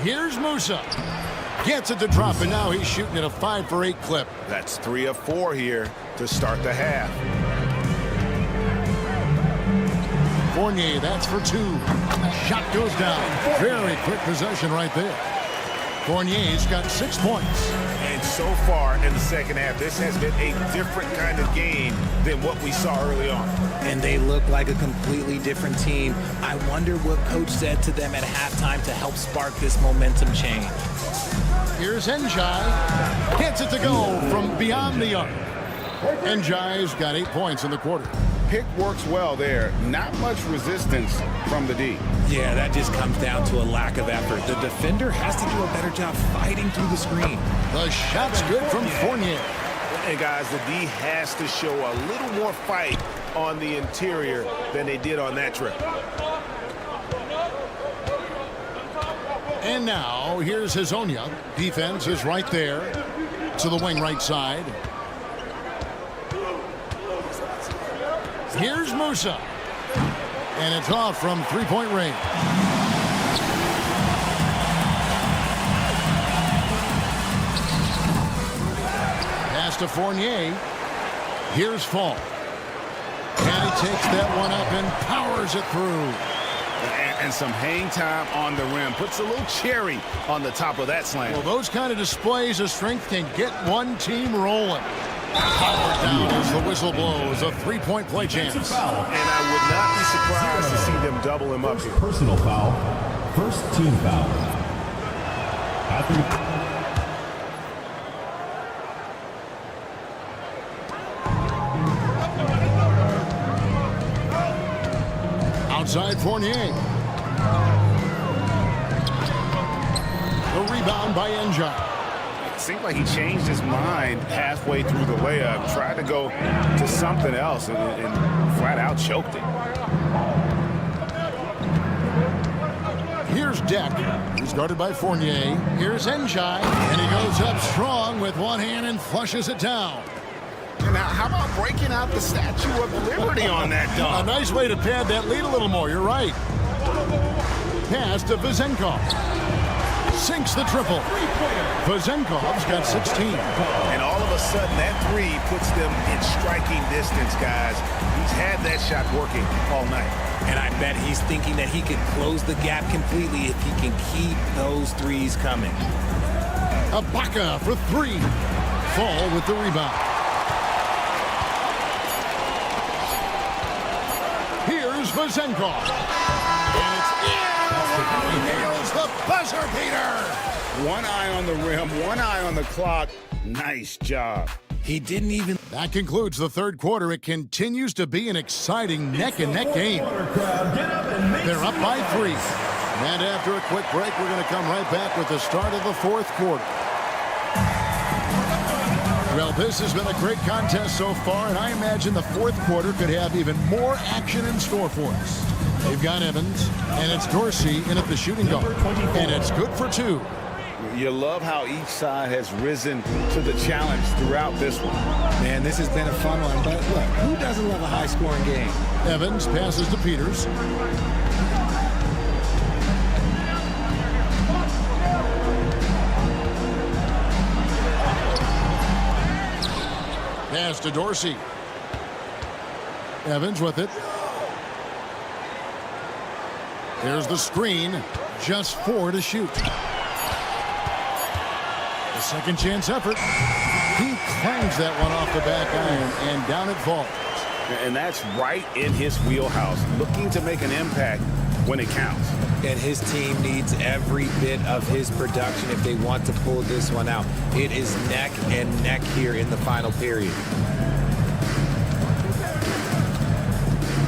Here's Musa. Gets it to drop, and now he's shooting at a 5 for 8 clip. That's 3 of 4 here to start the half. Fournier, that's for 2. Shot goes down. Very quick possession right there. Fournier's got 6 points. And so far in the second half. This has been a different kind of game than what we saw early on. And they look like a completely different team. I wonder what coach said to them at halftime to help spark this momentum change. Here's Njai. Gets it to go from beyond the arc. Njai's got 8 points in the quarter. Pick works well there. Not much resistance from the D. Yeah, that just comes down to a lack of effort. The defender has to do a better job fighting through the screen. The shot's good from Fournier. And guys, the D has to show a little more fight on the interior than they did on that trip. And now, here's Hazonia. Defense is right there to the wing right side. Here's Musa. And it's off from three-point range. Pass to Fournier. Here's Fall. And he takes that one up and powers it through. And some hang time on the rim. Puts a little cherry on the top of that slam. Well, those kind of displays of strength can get one team rolling. Powered down as the whistle blows. A three-point play chance. And I would not be surprised to see them double him up here. Personal foul. First team foul. Outside Fournier. The rebound by Njai. It seemed like he changed his mind halfway through the layup, tried to go to something else, and flat out choked it. Here's Deck. He's guarded by Fournier. Here's Njai. And he goes up strong with one hand and flushes it down. Now, how about breaking out the Statue of Liberty on that dunk? A nice way to pad that lead a little more. You're right. Pass to Vezenkov. Sinks the triple. Vezenkov's got 16. And all of a sudden, that three puts them in striking distance, guys. He's had that shot working all night. And I bet he's thinking that he can close the gap completely if he can keep those threes coming. Ibaka for three. Fall with the rebound. Here's Vezenkov. And it's in. He nails the buzzer beater. One eye on the rim, one eye on the clock. Nice job. He didn't even... That concludes the third quarter. It continues to be an exciting neck-and-neck game. They're up by 3. And after a quick break, we're going to come right back with the start of the fourth quarter. Well, this has been a great contest so far, and I imagine the fourth quarter could have even more action in store for us. They've got Evans, and it's Dorsey in at the shooting guard, and it's good for 2. You love how each side has risen to the challenge throughout this one. Man, this has been a fun one, but look, who doesn't love a high-scoring game? Evans passes to Peters. Pass to Dorsey. Evans with it. There's the screen. Just 4 to shoot. The second chance effort. He clangs that one off the back iron, and down it falls. And that's right in his wheelhouse. Looking to make an impact when it counts. And his team needs every bit of his production if they want to pull this one out. It is neck and neck here in the final period.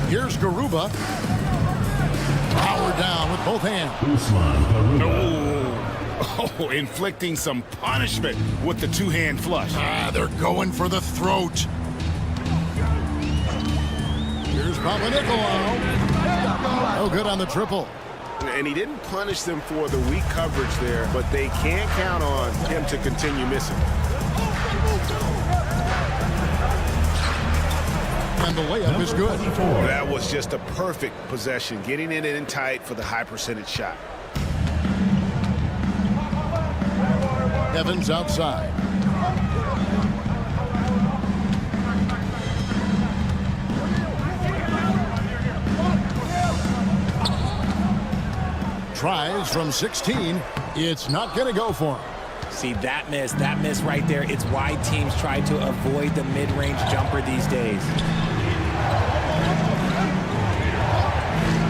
Here's Garuba. Power down with both hands. Oh, inflicting some punishment with the two-hand flush. They're going for the throat. Here's Papanicolaou. Oh, good on the triple. And he didn't punish them for the weak coverage there, but they can't count on him to continue missing. And the layup is good. That was just a perfect possession, getting it in tight for the high percentage shot. Evans outside. Tries from 16. It's not going to go for him. See, that miss right there, it's why teams try to avoid the mid-range jumper these days.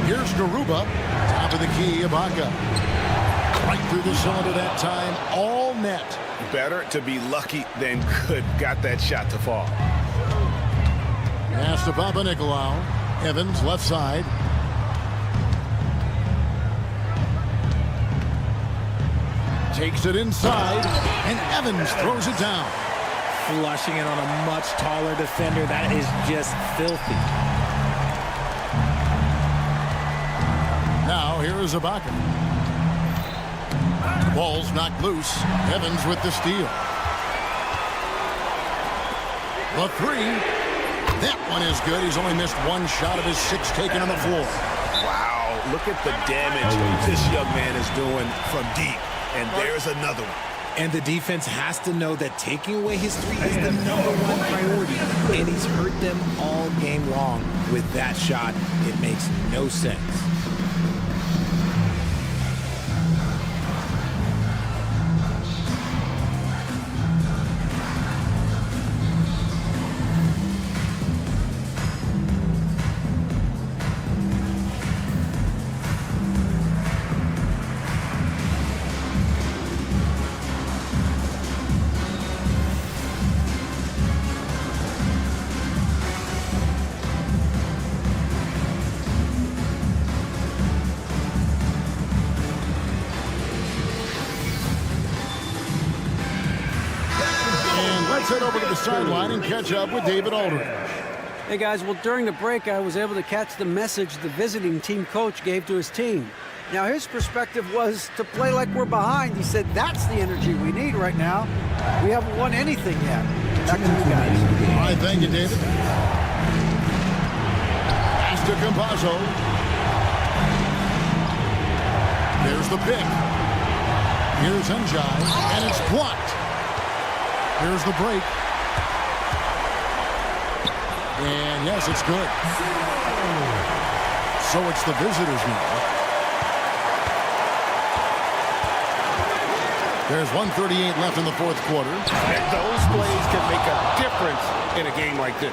Here's Garuba, top of the key, Ibaka. Right through the cylinder that time, all net. Better to be lucky than good. Got that shot to fall. Pass to Papa Nicolau. Evans, left side. Takes it inside, and Evans throws it down. Flushing it on a much taller defender. That is just filthy. Now, here is Ibaka. The ball's knocked loose. Evans with the steal. The three. That one is good. He's only missed one shot of his 6 taken on the floor. Wow, look at the damage this young man is doing from deep. And there's another one. And the defense has to know that taking away his 3 is the #1 priority. And he's hurt them all game long with that shot. It makes no sense. Head over to the sideline and catch up with David Aldridge. Hey guys, well during the break I was able to catch the message the visiting team coach gave to his team. Now his perspective was to play like we're behind. He said that's the energy we need right now. We haven't won anything yet. Back to you guys. All right, thank you, David. Pass to Campazzo. There's the pick. Here's Njai, and it's blocked. Here's the break. And yes, it's good. So it's the visitors now. There's 1:38 left in the fourth quarter. And those plays can make a difference in a game like this.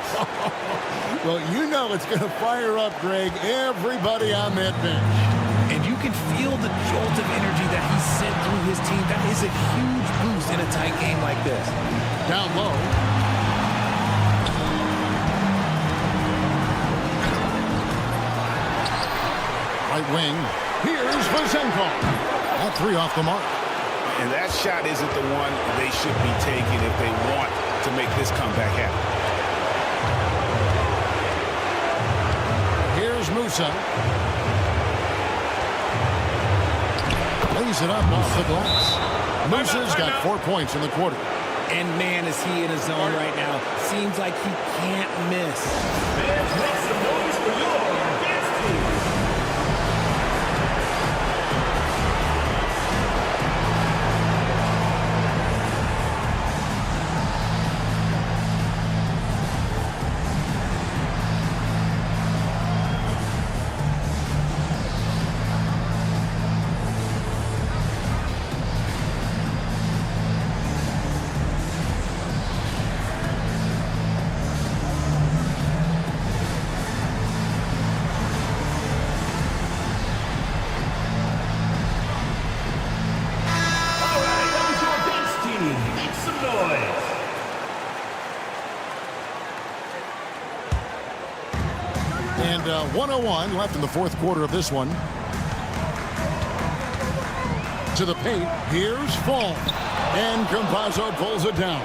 Well, you know it's going to fire up, Greg, everybody on that bench. And you can feel the jolt of energy that he sent through his team. That is a huge boost in a tight game like this. Down low. Right wing. Here's Vazenko. That 3 off the mark. And that shot isn't the one they should be taking if they want to make this comeback happen. Here's Musa. Lays it up off the glass. Musa's got 4 points in the quarter. And man, is he in a zone right now. Seems like he can't miss. Fans, make some noise for your dance team. And 1:01 left in the fourth quarter of this one. To the paint. Here's Fall. And Campazzo pulls it down.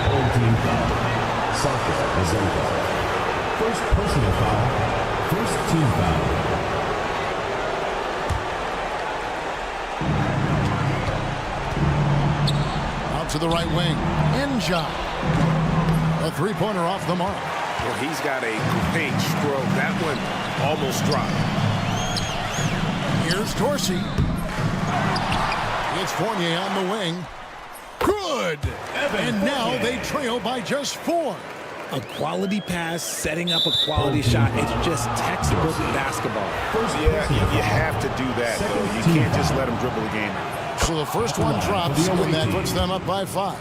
Home team foul. Soccer is over. First personal foul. First team foul. To the right wing. Njai. A 3-pointer off the mark. Well, he's got a great stroke. That one almost dropped. Here's Dorsey. It's Fournier on the wing. Good! And now they trail by just 4. A quality pass, setting up a quality shot. It's just textbook basketball. Yeah, you have to do that, though. You can't just let them dribble the game. So the first one drops, and that puts them up by 5.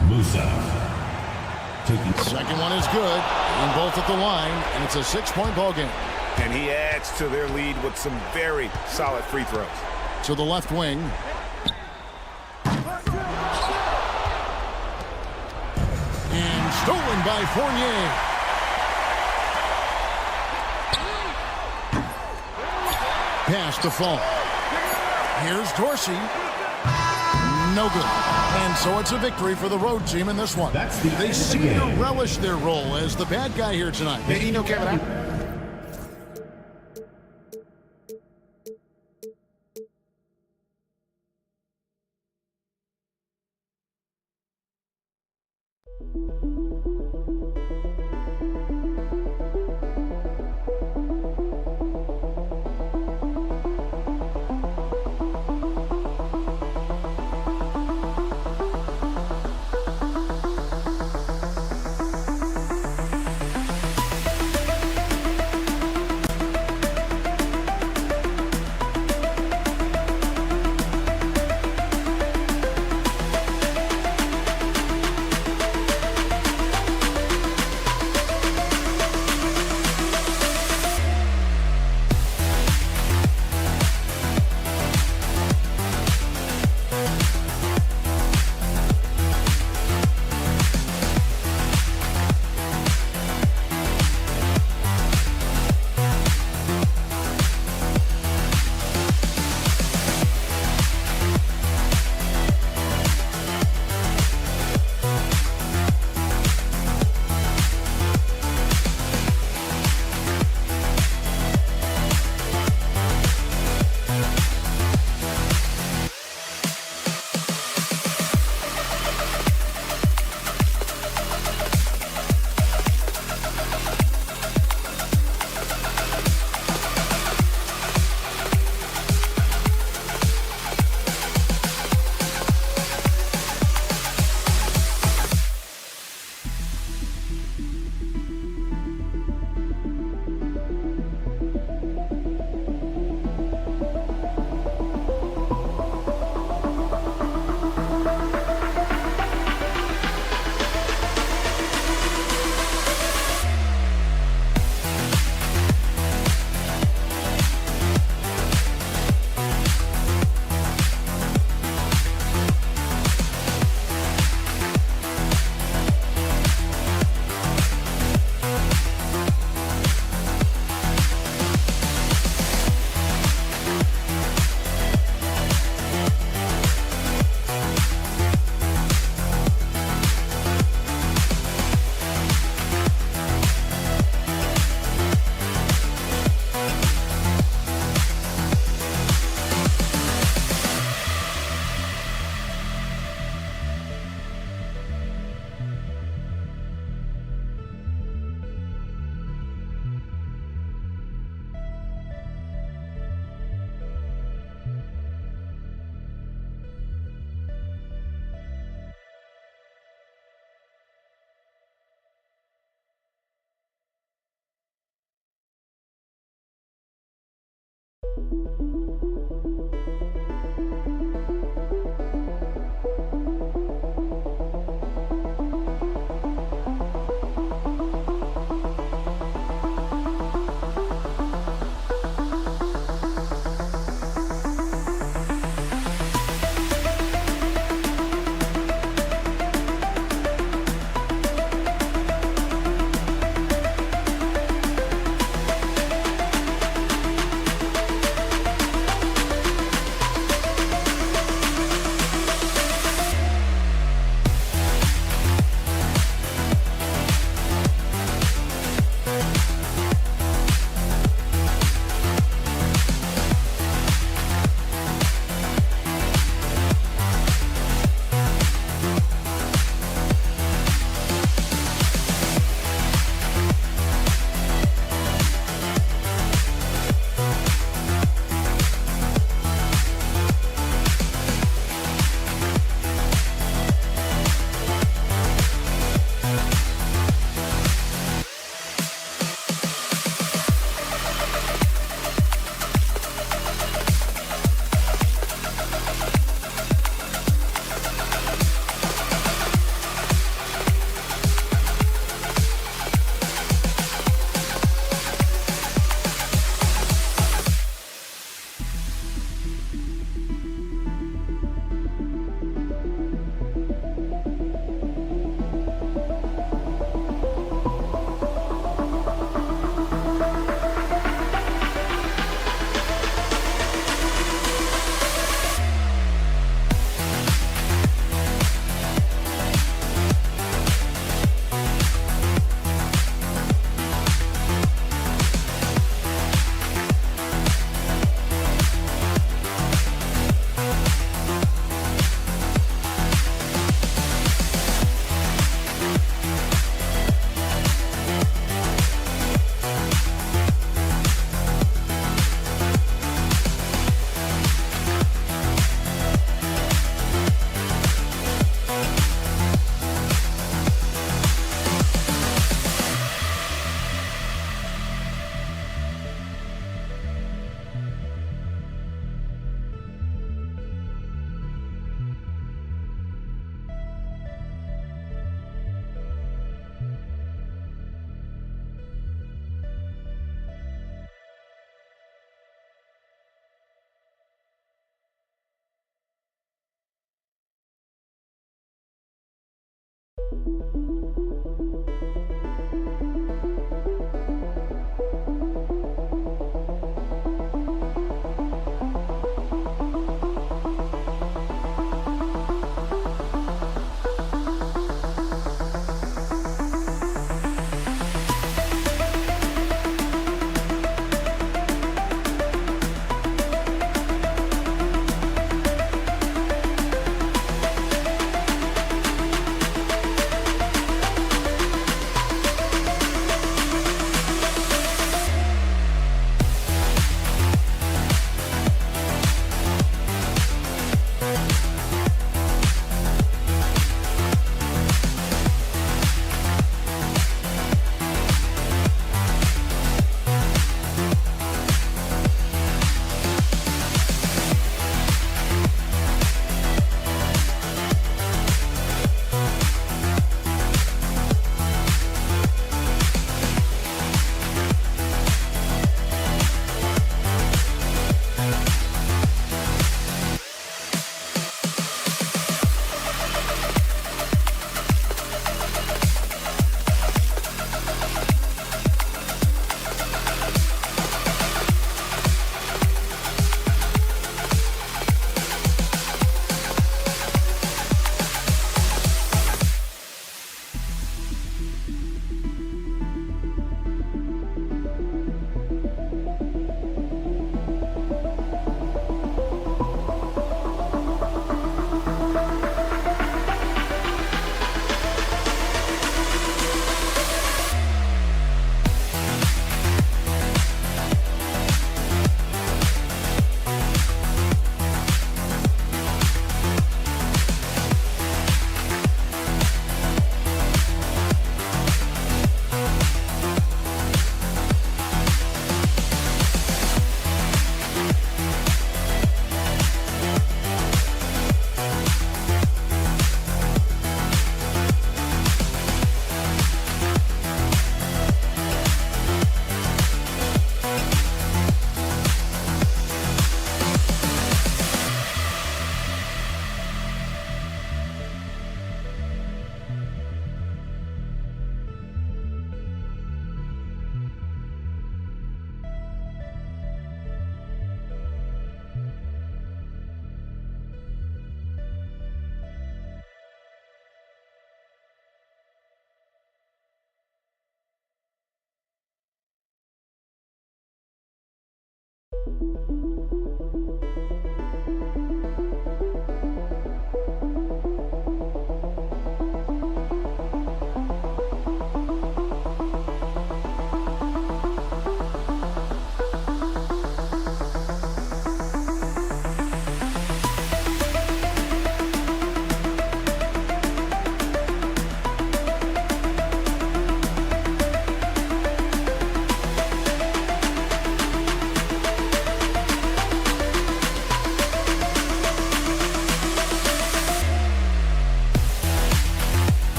Second one is good, and both at the line, and it's a 6-point ball game. And he adds to their lead with some very solid free throws. To the left wing. And stolen by Fournier. Pass to Fall. Here's Dorsey. No good. And so it's a victory for the road team in this one. They seem to relish their role as the bad guy here tonight. You know, Kevin,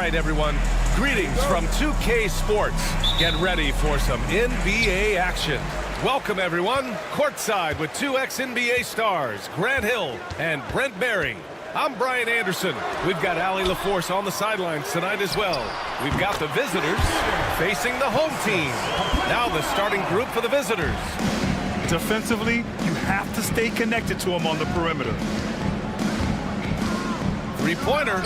right, everyone. Greetings from 2K Sports. Get ready for some NBA action. Welcome, everyone. Courtside with two ex-NBA stars, Grant Hill and Brent Barry. I'm Brian Anderson. We've got Allie LaForce on the sidelines tonight as well. We've got the visitors facing the home team. Now the starting group for the visitors. Defensively, you have to stay connected to him on the perimeter. Three-pointer.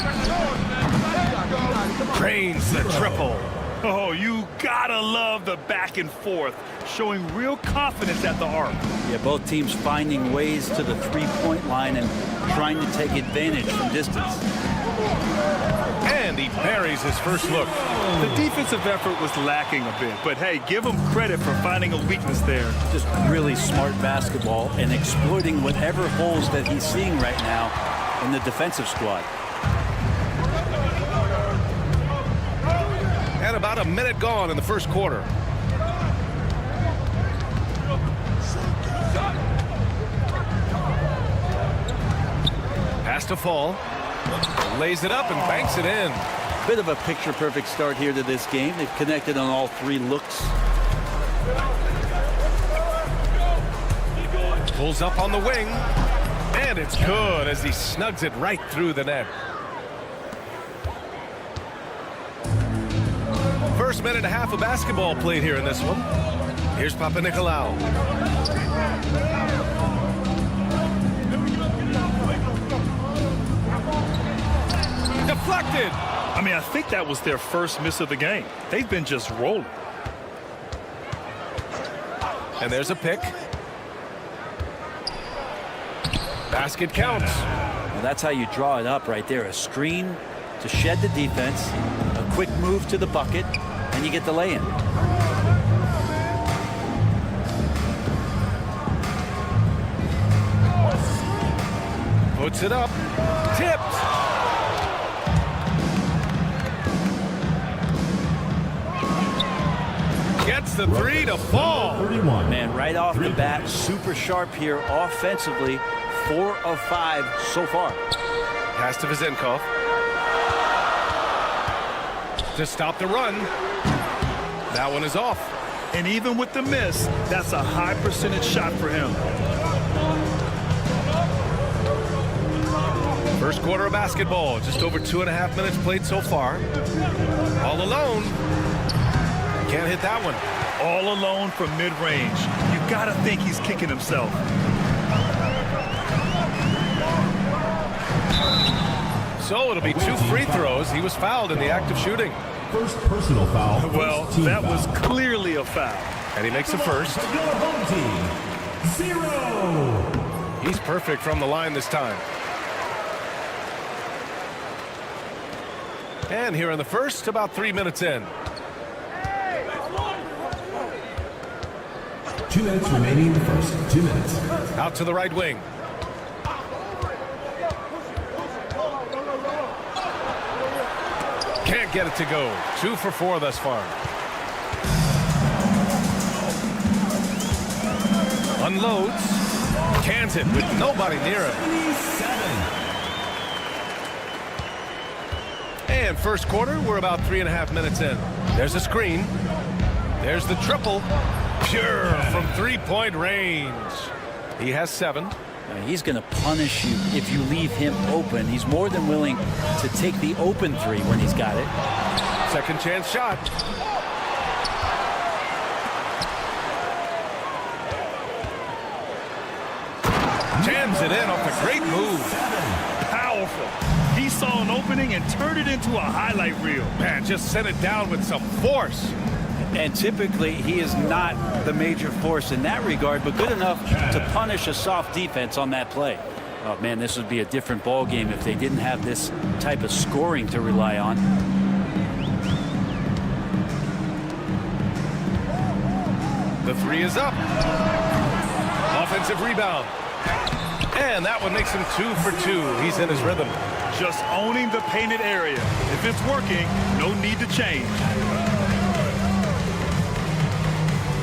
Cranes the triple. Oh, you gotta love the back and forth, showing real confidence at the arc. Yeah, both teams finding ways to the three-point line and trying to take advantage from distance. And he buries his first look. The defensive effort was lacking a bit, but hey, give him credit for finding a weakness there. Just really smart basketball and exploiting whatever holes that he's seeing right now in the defensive squad. And about a minute gone in the first quarter. Has to fall. Lays it up and banks it in. Bit of a picture-perfect start here to this game. They've connected on all 3 looks. Pulls up on the wing. And it's good as he snugs it right through the net. First minute and a half of basketball played here in this one. Here's Papanikolaou. Deflected. I mean, I think that was their first miss of the game. They've been just rolling. And there's a pick. Basket counts. Well, that's how you draw it up right there. A screen to shed the defense, a quick move to the bucket, and you get the lay-in. Puts it up. Tipped. Gets the 3 to fall. 31. Man, right off the bat, super sharp here offensively. 4 of 5 so far. Pass to Vezenkov. To stop the run. That one is off. And even with the miss, that's a high percentage shot for him. First quarter of basketball. Just over 2.5 minutes played so far. All alone. Can't hit that one. All alone from mid-range. You got to think he's kicking himself. So it'll be 2 free throws. He was fouled in the act of shooting. First personal foul. Well, that was clearly a foul. And he makes the first. Your home team, 0. He's perfect from the line this time. And here in the first, about 3 minutes in. 2 minutes remaining in the first. 2 minutes. Out to the right wing. Can't get it to go. 2 for 4 thus far. Unloads. Cans it with nobody near him. And first quarter, we're about 3.5 minutes in. There's a screen. There's the triple. Pure from 3-point range. He has 7. He's going to punish you if you leave him open. He's more than willing to take the open 3 when he's got it. Second chance shot. Jams it in off a great move. Powerful. He saw an opening and turned it into a highlight reel. Man, just sent it down with some force. And typically, he is not the major force in that regard, but good enough to punish a soft defense on that play. Oh, man, this would be a different ball game if they didn't have this type of scoring to rely on. The 3 is up. Offensive rebound. And that one makes him 2 for 2. He's in his rhythm. Just owning the painted area. If it's working, no need to change.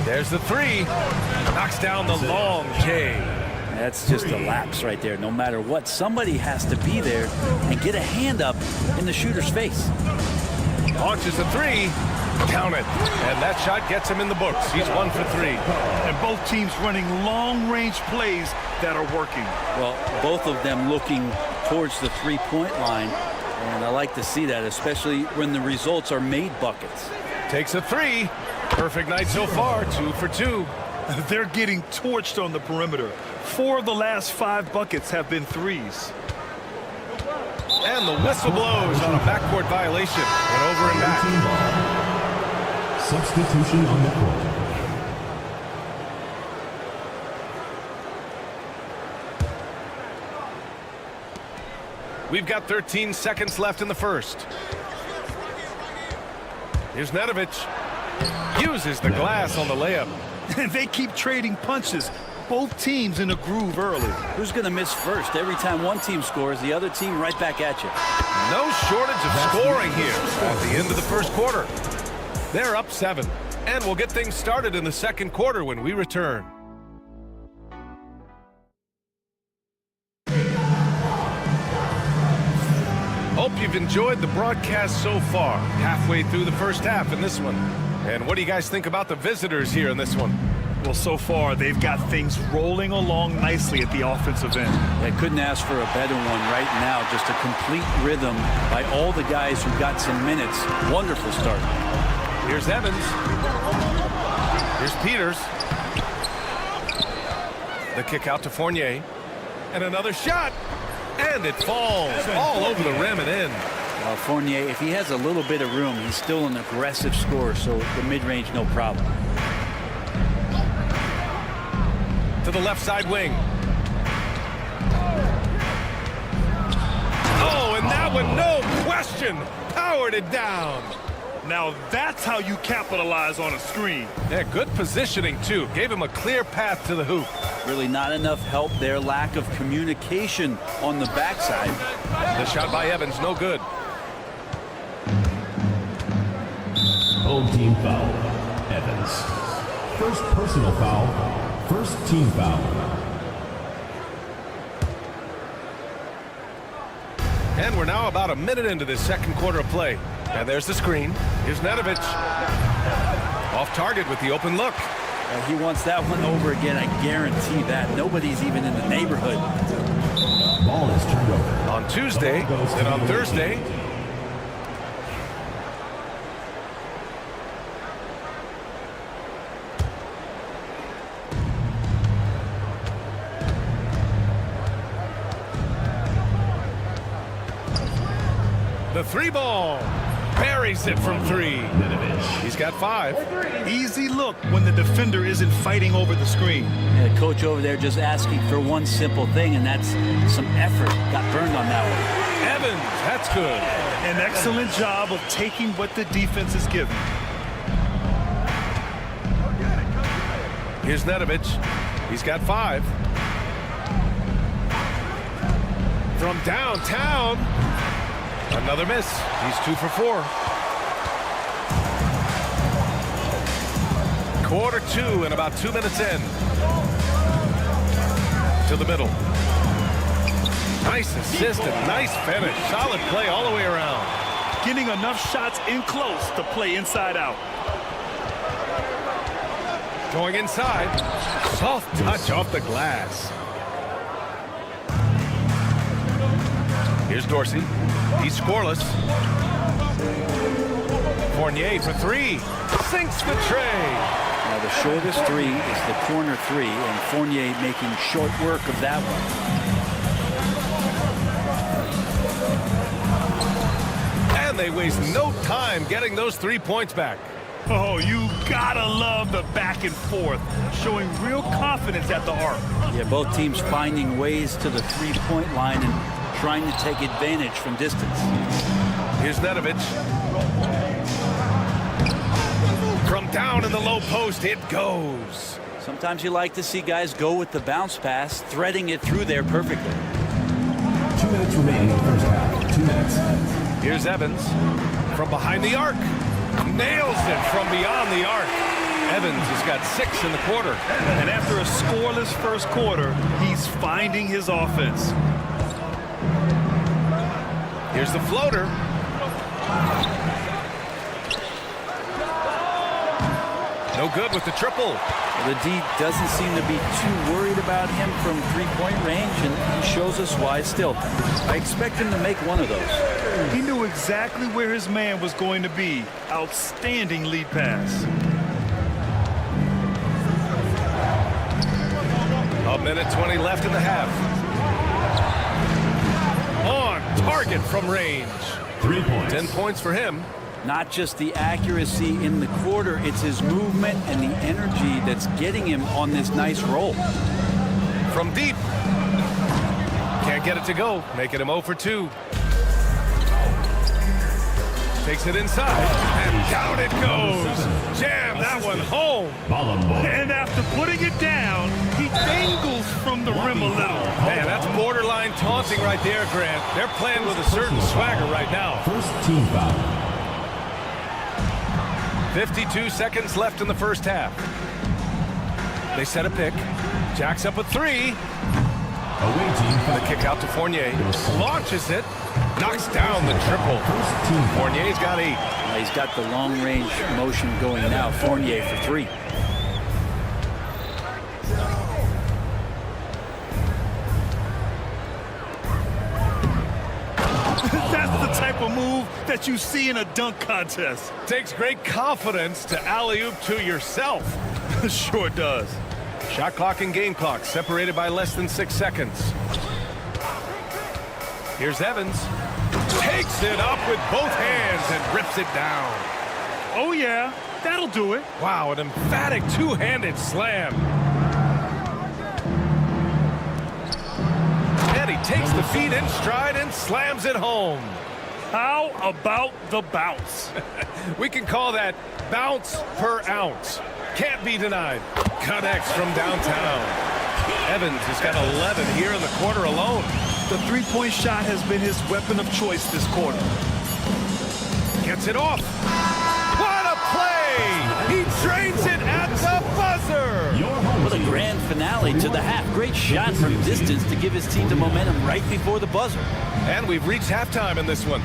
There's the 3. Knocks down the long J. That's just a lapse right there. No matter what, somebody has to be there and get a hand up in the shooter's face. Launches the 3. Count it. And that shot gets him in the books. He's 1 for 3. And both teams running long-range plays that are working. Well, both of them looking towards the 3-point line. And I like to see that, especially when the results are made buckets. Takes a 3. Perfect night so far. 2 for 2. They're getting torched on the perimeter. 4 of the last 5 buckets have been 3s. And the whistle blows on a backcourt violation. And over and back. Substitution on the court. We've got 13 seconds left in the first. Here's Nedovic. Uses the glass on the layup. And they keep trading punches. Both teams in a groove early. Who's going to miss first? Every time one team scores, the other team right back at you. No shortage of scoring here at the end of the first quarter. They're up 7. And we'll get things started in the second quarter when we return. we've enjoyed the broadcast so far, halfway through the first half in this one. And what do you guys think about the visitors here in this one? Well, so far, they've got things rolling along nicely at the offensive end. I couldn't ask for a better one right now. Just a complete rhythm by all the guys who got some minutes. Wonderful start. Here's Evans. Here's Peters. The kick out to Fournier. And another shot. And it falls all over the rim and in. Fournier, if he has a little bit of room, he's still an aggressive scorer, so the mid-range, no problem. To the left side wing. Oh, and that one, no question, powered it down. Now that's how you capitalize on a screen. Yeah, good positioning, too. Gave him a clear path to the hoop. Really not enough help there. Lack of communication on the backside. The shot by Evans, no good. Home team foul. Evans. First personal foul. First team foul. And we're now about a minute into this second quarter of play. And there's the screen. Here's Nedovic. Off target with the open look. He wants that one over again, I guarantee that. Nobody's even in the neighborhood. Ball is turned over. On Tuesday, then on Thursday. The three ball. Buries it from three. He's got 5. Easy look when the defender isn't fighting over the screen. And the coach over there just asking for one simple thing, and that's some effort. Got burned on that one. Evans, that's good. An excellent job of taking what the defense is given. Here's Nedovic. He's got 5. From downtown. Another miss. He's 2 for 4. Quarter 2 and about 2 minutes in. To the middle. Nice assist and nice finish. Solid play all the way around. Getting enough shots in close to play inside out. Going inside. Soft touch off the glass. Here's Dorsey. He's scoreless. Fournier for 3. Sinks the tray. Now the shortest 3 is the corner 3, and Fournier making short work of that one. And they waste no time getting those 3 points back. Oh, you gotta love the back and forth, showing real confidence at the arc. Yeah, both teams finding ways to the three-point line and trying to take advantage from distance. Here's Nedovic. From down in the low post, it goes. Sometimes you like to see guys go with the bounce pass, threading it through there perfectly. 2 minutes remaining in the first half. 2 minutes. Here's Evans. From behind the arc. Nails it from beyond the arc. Evans has got 6 in the quarter. And after a scoreless first quarter, he's finding his offense. Here's the floater. No good with the triple. The D doesn't seem to be too worried about him from three-point range, and he shows us why still. I expect him to make one of those. He knew exactly where his man was going to be. Outstanding lead pass. A minute 20 left in the half. On target from range. 3 points. 10 points for him. Not just the accuracy in the quarter, it's his movement and the energy that's getting him on this nice roll. From deep. Can't get it to go, making him 0 for 2. Takes it inside, and down it goes. Jam that one home. And after putting it down, he dangles from the rim a little. Man, that's borderline taunting right there, Grant. They're playing with a certain swagger right now. First team foul. 52 seconds left in the first half. They set a pick. Jacks up a 3. Away team foul. The kick out to Fournier. Launches it. Knocks down the triple. Fournier's got 8. He's got the long-range motion going now. Fournier for 3. That's the type of move that you see in a dunk contest. Takes great confidence to alley-oop to yourself. Sure does. Shot clock and game clock separated by less than 6 seconds. Here's Evans. Takes it up with both hands and rips it down. Oh, yeah. That'll do it. Wow, an emphatic two-handed slam. And he takes the feet in stride and slams it home. How about the bounce? We can call that bounce per ounce. Can't be denied. Connects from downtown. Evans has got 11 here in the quarter alone. The three-point shot has been his weapon of choice this quarter. Gets it off. What a play! He drains it at the buzzer. What a grand finale to the half. Great shot from distance to give his team the momentum right before the buzzer. And we've reached halftime in this one.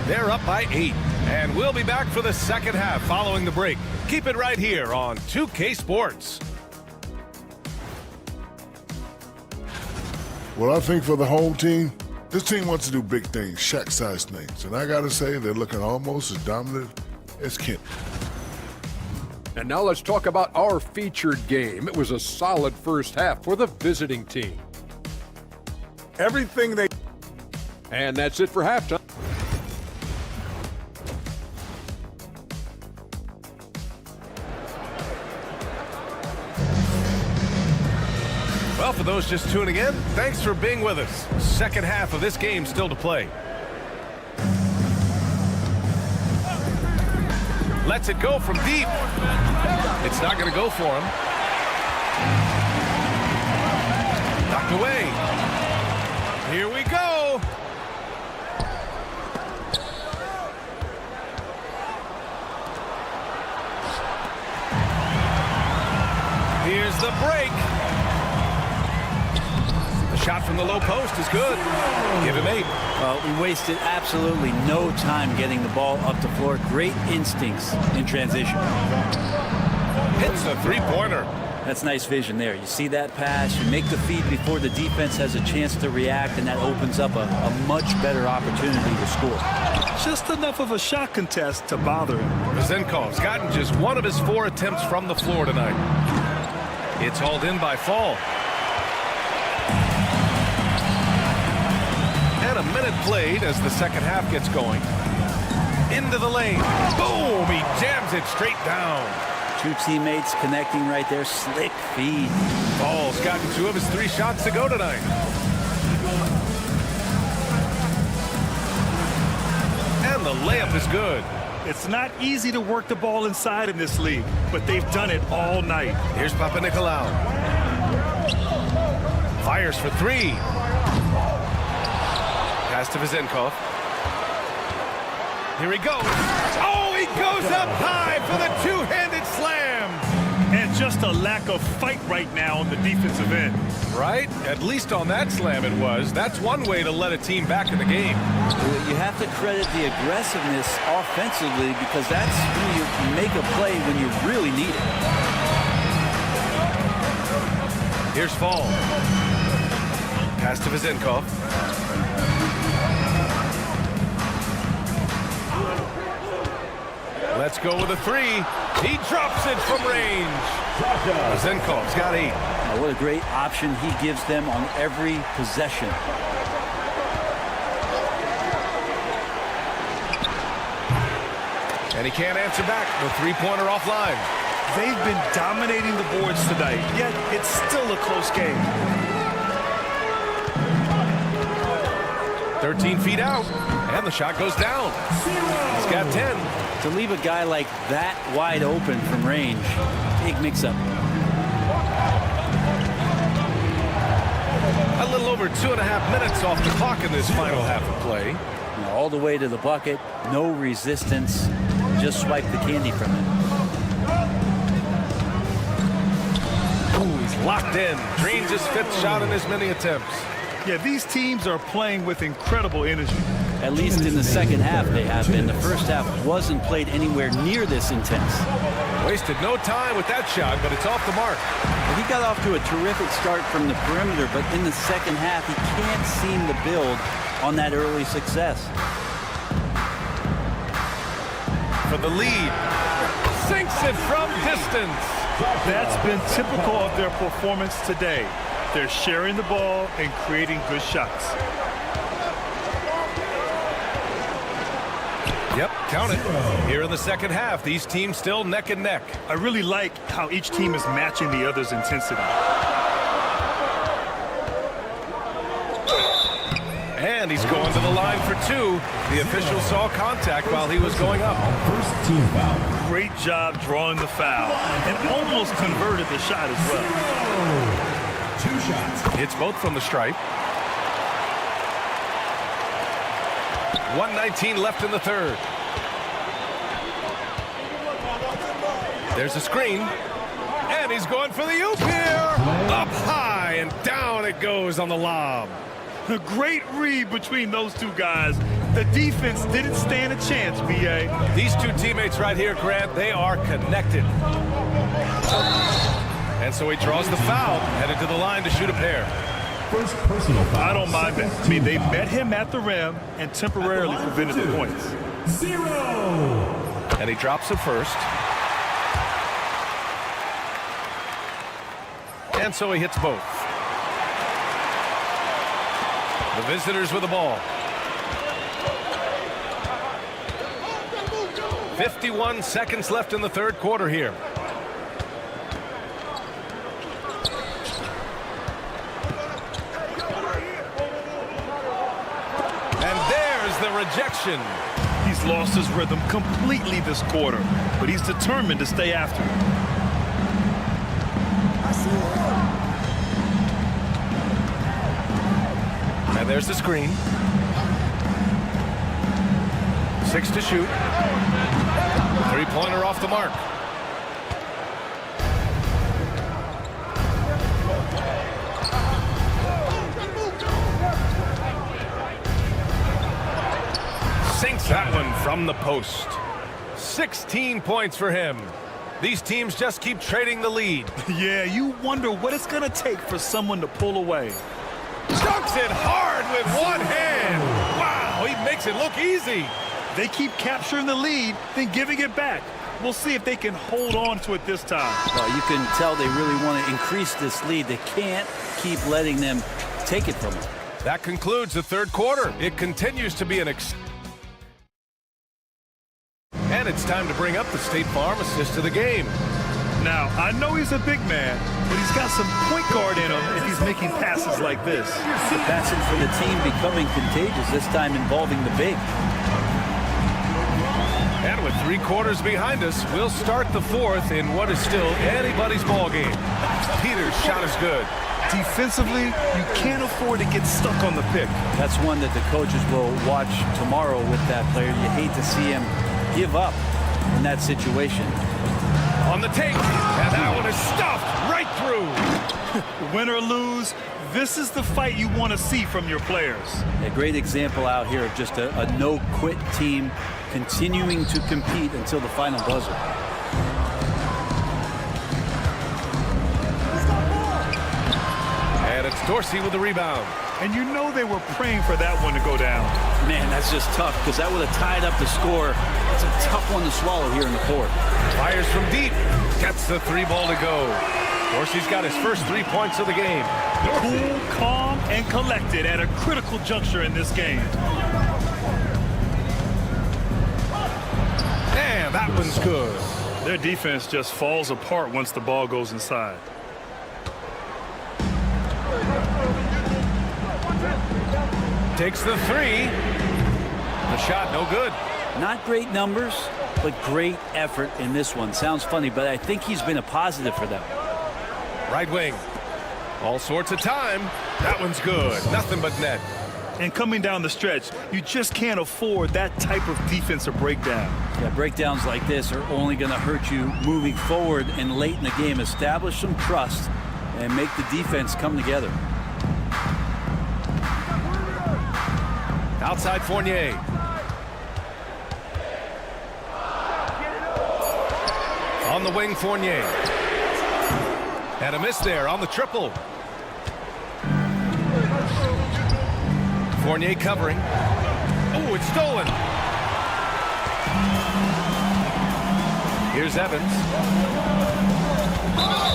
They're up by 8. And we'll be back for the second half following the break. Keep it right here on 2K Sports. Well, I think for the home team, this team wants to do big things, Shaq-sized things. And I got to say, they're looking almost as dominant as Kent. And now let's talk about our featured game. It was a solid first half for the visiting team. Everything they... And that's it for halftime. Well, for those just tuning in, thanks for being with us. Second half of this game still to play. Lets it go from deep. It's not going to go for him. Knocked away. Here we go. Here's the break. The shot from the low post is good. Give him 8. Well, we wasted absolutely no time getting the ball up the floor. Great instincts in transition. Hits a three-pointer. That's nice vision there. You see that pass, you make the feed before the defense has a chance to react, and that opens up a much better opportunity to score. Just enough of a shot contest to bother him. Zenkov's gotten just 1 of his 4 attempts from the floor tonight. It's hauled in by Fall. And a minute played as the second half gets going. Into the lane. Boom! He jams it straight down. 2 teammates connecting right there. Slick feed. Fall's gotten 2 of his 3 shots to go tonight. And the layup is good. It's not easy to work the ball inside in this league, but they've done it all night. Here's Papanikolaou. Fires for 3. Pass to Vezenkov. Here he goes. Oh, he goes up high for the two-handed slam. And just a lack of fight right now on the defensive end. Right? At least on that slam it was. That's one way to let a team back in the game. You have to credit the aggressiveness offensively, because that's when you make a play when you really need it. Here's Fall. Pass to Vezenkov. Let's go with a 3. He drops it from range. Zenkov's got 8. Now, what a great option he gives them on every possession. And he can't answer back. The three-pointer offline. They've been dominating the boards tonight, yet it's still a close game. 13 feet out, and the shot goes down. He's got 10. To leave a guy like that wide open from range, big mix-up. A little over 2.5 minutes off the clock in this final half of play. All the way to the bucket, no resistance, just swipe the candy from it. Ooh, he's locked in. Drains his 5th shot in as many attempts. Yeah, these teams are playing with incredible energy. At least in the second half they have been. The first half wasn't played anywhere near this intense. Wasted no time with that shot, but it's off the mark. He got off to a terrific start from the perimeter, but in the second half, he can't seem to build on that early success. For the lead. Sinks it from distance. That's been typical of their performance today. They're sharing the ball and creating good shots. Yep, count it. Here in the second half, these teams still neck and neck. I really like how each team is matching the other's intensity. And he's going to the line for two. The official saw contact while he was going up. First team foul. Great job drawing the foul and almost converted the shot as well. 2 shots. Hits both from the stripe. 1:19 left in the third. There's a screen. And he's going for the oop here. Up high and down it goes on the lob. A great read between those two guys. The defense didn't stand a chance, B.A. These two teammates right here, Grant, they are connected. And so he draws the foul, headed to the line to shoot a pair. First personal foul. I don't mind that. I mean, they met him at the rim and temporarily prevented the points. 0. And he drops it first. And so he hits both. The visitors with the ball. 51 seconds left in the third quarter here. And there's the rejection. He's lost his rhythm completely this quarter, but he's determined to stay after it. And there's the screen. 6 to shoot. Three-pointer off the mark. Sinks that one from the post. 16 points for him. These teams just keep trading the lead. Yeah, you wonder what it's going to take for someone to pull away. Dunks it hard with one hand. Wow, he makes it look easy. They keep capturing the lead, then giving it back. We'll see if they can hold on to it this time. Well, you can tell they really want to increase this lead. They can't keep letting them take it from them. That concludes the third quarter. It continues to be an and it's time to bring up the State Farm assist of the game. Now, I know he's a big man, but he's got some point guard in him if he's making passes like this. The passing for the team becoming contagious, this time involving the big. And with 3 quarters behind us, we'll start the fourth in what is still anybody's ball game. Peters' shot is good. Defensively, you can't afford to get stuck on the pick. That's one that the coaches will watch tomorrow with that player. You hate to see him give up in that situation. On the take, and that one is stuffed right through. Win or lose, this is the fight you want to see from your players. A great example out here of just a no-quit team continuing to compete until the final buzzer. And it's Dorsey with the rebound. And you know they were praying for that one to go down. Man, that's just tough because that would have tied up the score. It's a tough one to swallow here in the fourth. Fires from deep. Gets the 3 ball to go. Dorsey's got his first 3 points of the game. Cool, calm, and collected at a critical juncture in this game. And that one's good. Their defense just falls apart once the ball goes inside. Takes the 3. The shot no good. Not great numbers, but great effort in this one. Sounds funny, but I think he's been a positive for them. Right wing. All sorts of time. That one's good. Nothing but net. And coming down the stretch, you just can't afford that type of defensive breakdown. Yeah, breakdowns like this are only going to hurt you moving forward and late in the game. Establish some trust and make the defense come together. Outside Fournier. On the wing, Fournier. And a miss there on the triple. Fournier covering. Oh, it's stolen. Here's Evans.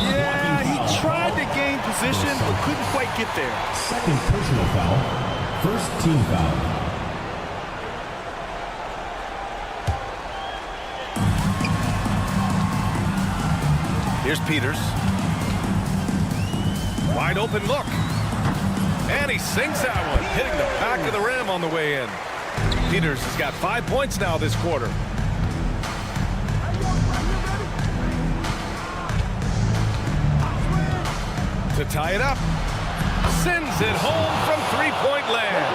Yeah, he tried to gain position, but couldn't quite get there. Second personal foul. First team foul. Here's Peters. Wide open look. And he sinks that one, hitting the back of the rim on the way in. Peters has got 5 points now this quarter. To tie it up. Sends it home from three-point land.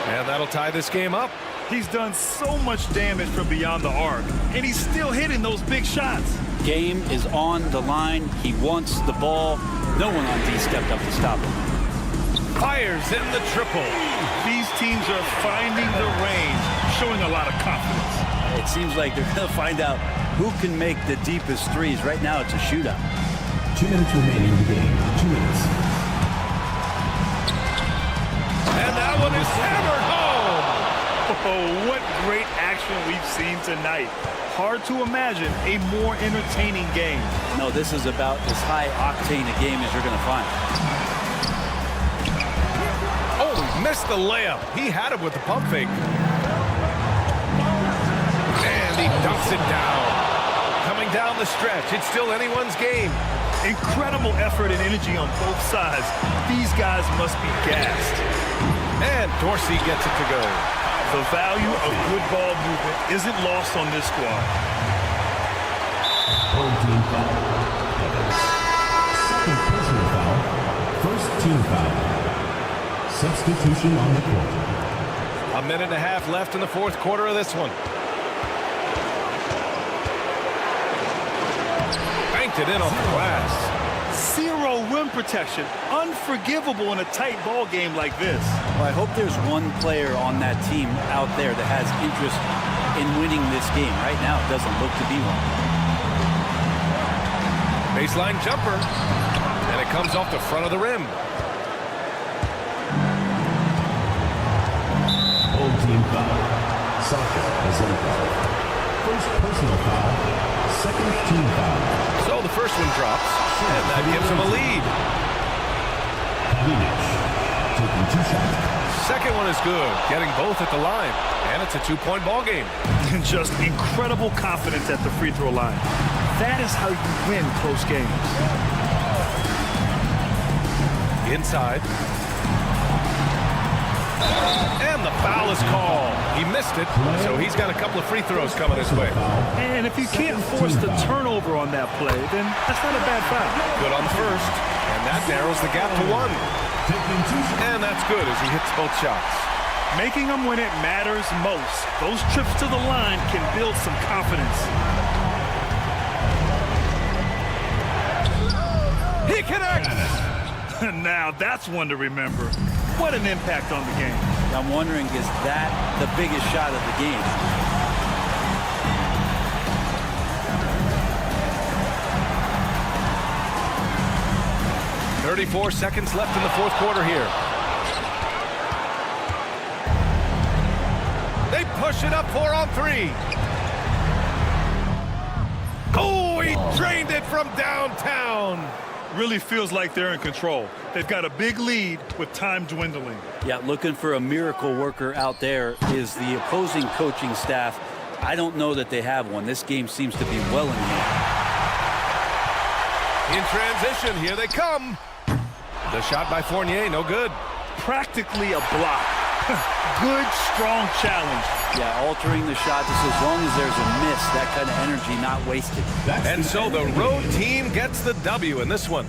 And that'll tie this game up. He's done so much damage from beyond the arc, and he's still hitting those big shots. Game is on the line. He wants the ball. No one on D stepped up to stop him. Fires in the triple. These teams are finding the range, showing a lot of confidence. It seems like they're going to find out who can make the deepest threes. Right now, it's a shootout. 2 minutes remaining in the game. 2 minutes. And that one is hammered home. Oh, what great action we've seen tonight. Hard to imagine a more entertaining game. No, this is about as high-octane a game as you're going to find. Oh, he missed the layup. He had it with the pump fake. And he dumps it down. Coming down the stretch, it's still anyone's game. Incredible effort and energy on both sides. These guys must be gassed. And Dorsey gets it to go. The value of good ball movement isn't lost on this squad. Home team foul. Second personal foul. First team foul. Substitution on the court. A minute and a half left in the fourth quarter of this one. Banked it in off the glass. Zero rim protection. Unforgivable in a tight ball game like this. Well, I hope there's one player on that team out there that has interest in winning this game. Right now, it doesn't look to be one. Baseline jumper. And it comes off the front of the rim. Home team foul. Sasha Azenko. First personal foul. Second team foul. So the first one drops, and that gives him a lead. Taking 2 shots. Second one is good, getting both at the line, and it's a 2-point ball game. And just incredible confidence at the free throw line. That is how you win close games. Inside. And the foul is called. He missed it, so he's got a couple of free throws coming his way. And if you can't force the turnover on that play, then that's not a bad foul. Good on the first, and that narrows the gap to 1. And that's good as he hits both shots. Making them when it matters most. Those trips to the line can build some confidence. He connects! Now that's one to remember. What an impact on the game. I'm wondering, is that the biggest shot of the game? .34 seconds left in the fourth quarter here. They push it up 4 on 3. Oh, he drained it from downtown. Really feels like they're in control. They've got a big lead with time dwindling. Yeah, looking for a miracle worker out there is the opposing coaching staff. I don't know that they have one. This game seems to be well in hand. In transition, here they come. The shot by Fournier, no good. Practically a block. Good, strong challenge. Yeah, altering the shot just as long as there's a miss, that kind of energy not wasted. And so the road team gets the W in this one.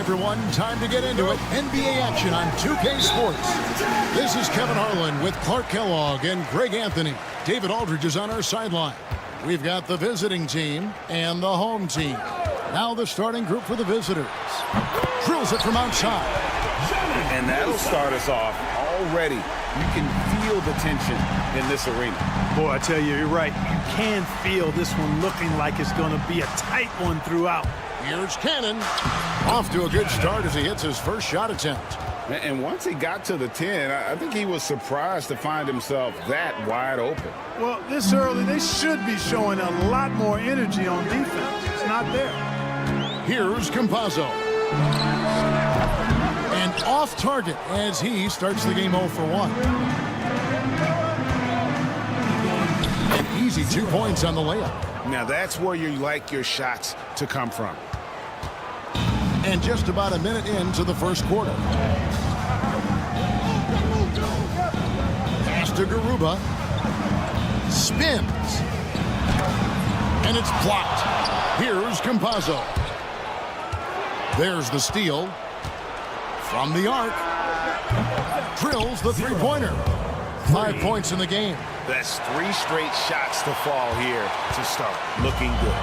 everyone. Time to get into it. NBA action on 2K Sports. This is Kevin Harlan with Clark Kellogg and Greg Anthony. David Aldridge is on our sideline. We've got the visiting team and the home team. Now the starting group for the visitors. Drills it from outside. And that'll start us off already. You can feel the tension in this arena. Boy, I tell you, you're right. You can feel this one looking like it's going to be a tight one throughout. Here's Cannon. Off to a good start as he hits his first shot attempt. And once he got to the 10, I think he was surprised to find himself that wide open. Well, this early, they should be showing a lot more energy on defense. not there. Here's Campazzo. And off target as he starts the game 0 for 1. An easy 2 points on the layup. Now that's where you like your shots to come from. And just about a minute into the first quarter. Pass to Garuba. Spins. And it's blocked. Here's Campazzo. There's the steal. From the arc. Drills the three-pointer. 5 points in the game. That's 3 straight shots to fall here to start. Looking good.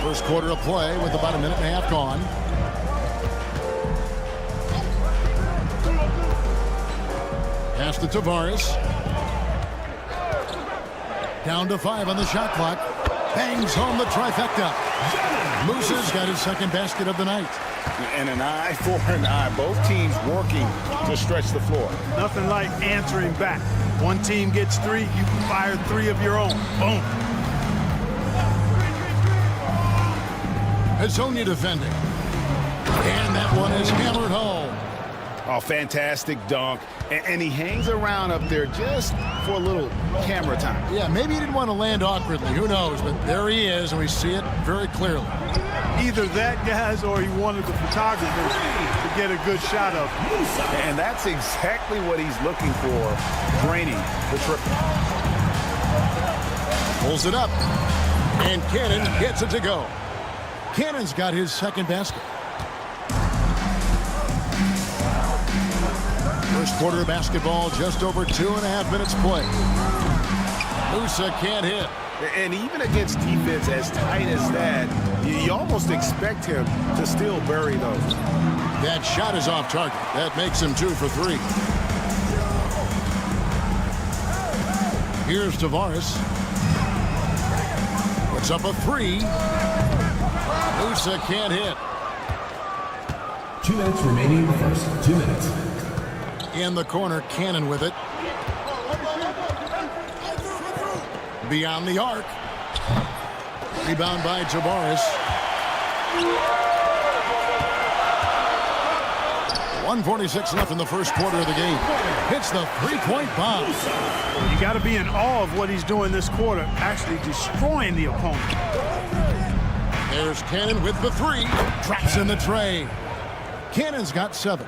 First quarter of play with about a minute and a half gone. Pass to Tavares. Down to 5 on the shot clock. Bangs home the trifecta. Musa's got his second basket of the night. And an eye for an eye. Both teams working to stretch the floor. Nothing like answering back. One team gets 3, you can fire 3 of your own. Boom. Hazonia defending. And that one is hammered home. Oh, fantastic dunk. And he hangs around up there just for a little camera time. Yeah, maybe he didn't want to land awkwardly. Who knows? But there he is, and we see it very clearly. Either that, guys, or he wanted the photographers to get a good shot of him. And that's exactly what he's looking for, draining the triple. Pulls it up. And Cannon gets it to go. Cannon's got his second basket. First quarter of basketball, just over 2.5 minutes play. Musa can't hit. And even against defense as tight as that, you almost expect him to still bury those. That shot is off target. That makes him 2 for 3. Here's Tavares. Puts up a 3. Musa can't hit. 2 minutes remaining in the first. 2 minutes. In the corner, Cannon with it. Beyond the arc. Rebound by Tavares. 1:46 left in the first quarter of the game. Hits the three-point bomb. You got to be in awe of what he's doing this quarter, actually destroying the opponent. There's Cannon with the 3. Traps in the tray. Cannon's got 7.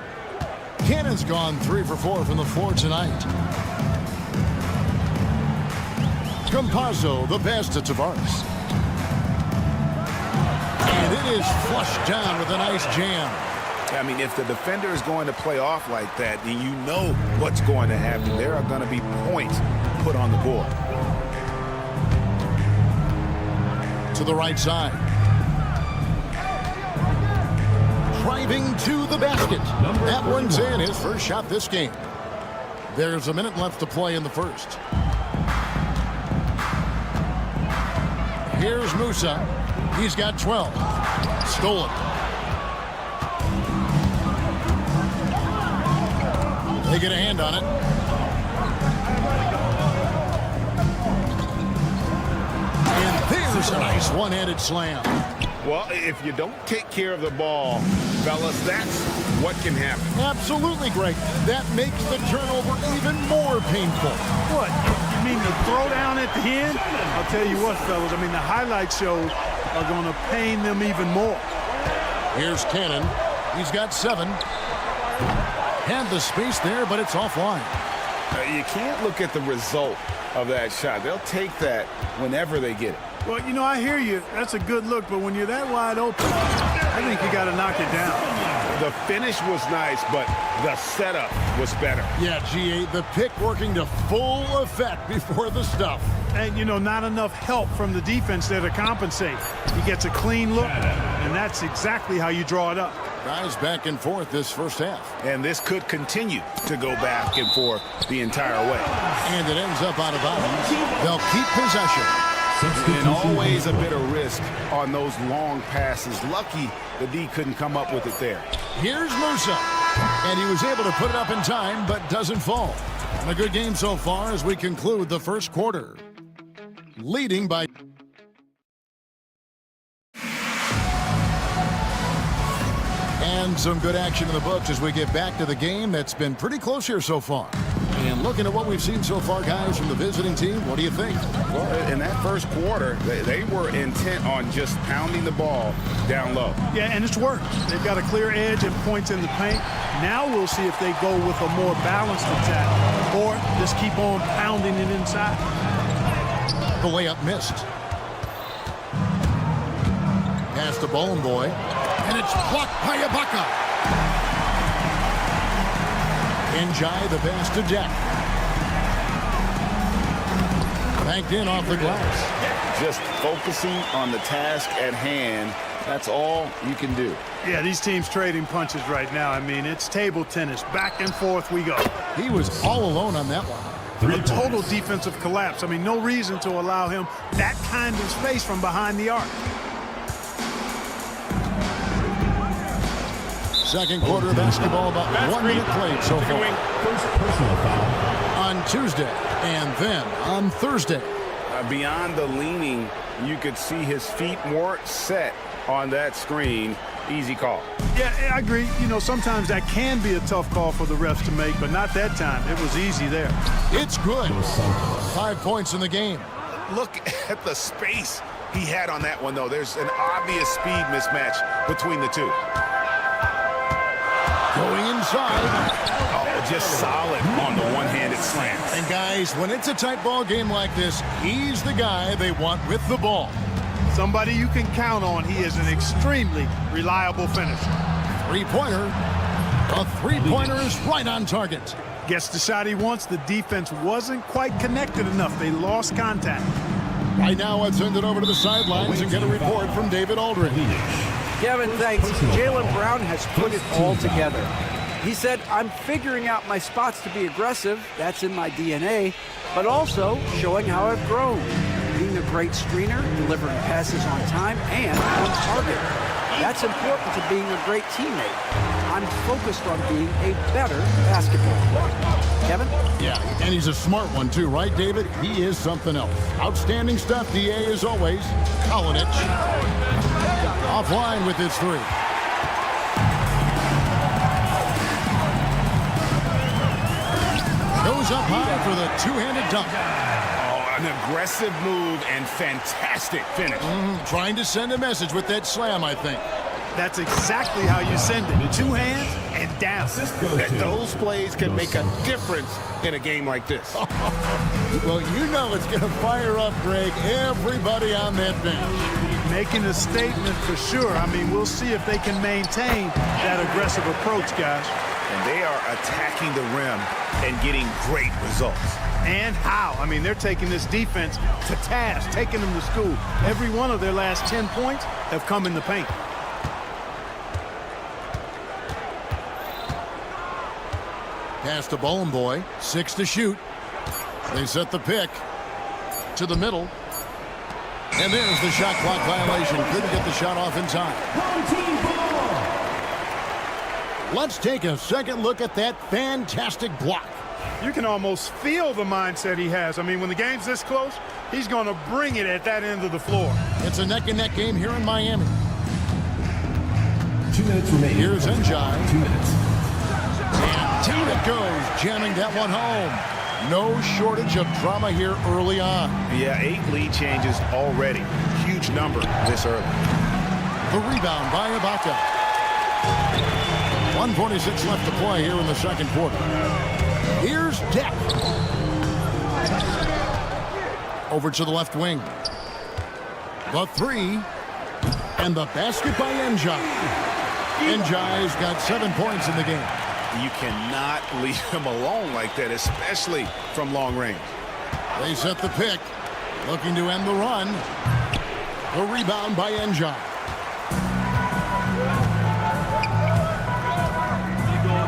Cannon's gone 3 for 4 from the floor tonight. Campazzo, the pass to Tavares. And it is flushed down with a nice jam. I mean, if the defender is going to play off like that, then you know what's going to happen. There are going to be points put on the board. To the right side. Driving to the basket. That one's in, his first shot this game. There's a minute left to play in the first. Here's Musa. He's got 12. Stolen. They get a hand on it. And there's a nice one-handed slam. Well, if you don't take care of the ball, fellas, that's what can happen. Absolutely, Greg. That makes the turnover even more painful. What? You mean the throwdown at the end? I'll tell you what, fellas. I mean, the highlight shows are going to pain them even more. Here's Cannon. He's got 7. Had the space there, but it's offline. You can't look at the result of that shot. They'll take that whenever they get it. Well, you know, I hear you. That's a good look, but when you're that wide open, I think you got to knock it down. The finish was nice, but the setup was better. Yeah, GA, the pick working to full effect before the stuff. And, you know, not enough help from the defense there to compensate. He gets a clean look, and that's exactly how you draw it up. Guys back and forth this first half. And this could continue to go back and forth the entire way. And it ends up out of bounds. They'll keep possession. And always a bit of risk on those long passes. Lucky the D couldn't come up with it there. Here's Musa. And he was able to put it up in time, but doesn't fall. And a good game so far as we conclude the first quarter. leading by... And some good action in the books as we get back to the game that's been pretty close here so far. And looking at what we've seen so far, guys, from the visiting team, what do you think? Well, in that first quarter, they were intent on just pounding the ball down low. Yeah, and it's worked. They've got a clear edge and points in the paint. Now we'll see if they go with a more balanced attack or just keep on pounding it inside. The layup missed. Pass to Bowling Boy, and it's blocked by Ibaka. Njai the pass to Jack. Banked in off the glass. Just focusing on the task at hand. That's all you can do. Yeah, these teams trading punches right now. I mean, it's table tennis. Back and forth we go. He was all alone on that one. A total defensive collapse. I mean, no reason to allow him that kind of space from behind the arc. Second quarter of basketball, about 1 minute played so far. First personal foul. On Tuesday and then on Thursday. Beyond the leaning, you could see his feet weren't set on that screen. Easy call. Yeah, I agree. You know, sometimes that can be a tough call for the refs to make, but not that time. It was easy there. It's good. 5 points in the game. Look at the space he had on that one, though. There's an obvious speed mismatch between the two. Going inside. Oh, just solid on the one-handed slam. And guys, when it's a tight ball game like this, he's the guy they want with the ball. Somebody you can count on. He is an extremely reliable finisher. Three-pointer. A three-pointer is right on target. Gets the shot he wants. The defense wasn't quite connected enough. They lost contact. Right now, let's send it over to the sidelines and get a report from David Aldridge. Kevin, thanks. Jaylen Brown has put it all together. He said, I'm figuring out my spots to be aggressive. That's in my DNA. But also showing how I've grown. Being a great screener, delivering passes on time, and on target. That's important to being a great teammate. I'm focused on being a better basketball player. Kevin? Yeah, and he's a smart one too, right, David? He is something else. Outstanding stuff, DA, as always. Kalinic. Offline with his three. Goes up high for the two-handed dunk. Oh, an aggressive move and fantastic finish. Trying to send a message with that slam, I think. That's exactly how you send it. Two hands and down. Those plays can make a difference in a game like this. Well, you know it's going to fire up, Greg, everybody on that bench. Making a statement for sure. I mean, we'll see if they can maintain that aggressive approach, guys. And they are attacking the rim and getting great results. And how? I mean, they're taking this defense to task, taking them to school. Every one of their last 10 points have come in the paint. Pass to Bowling Boy, 6 to shoot. They set the pick to the middle. And there's the shot clock violation. Couldn't get the shot off in time. Let's take a second look at that fantastic block. You can almost feel the mindset he has. I mean, when the game's this close, he's going to bring it at that end of the floor. It's a neck-and-neck game here in Miami. 2 minutes remaining. Here's Njai. 2 minutes. And down it goes, jamming that one home. No shortage of drama here early on. Yeah, 8 lead changes already. Huge number this early. The rebound by Ibaka. 1:46 left to play here in the second quarter. Here's Deck. Over to the left wing. The three. And the basket by Njai. Njai's got 7 points in the game. You cannot leave him alone like that, especially from long range. They set the pick. Looking to end the run. The rebound by Njai.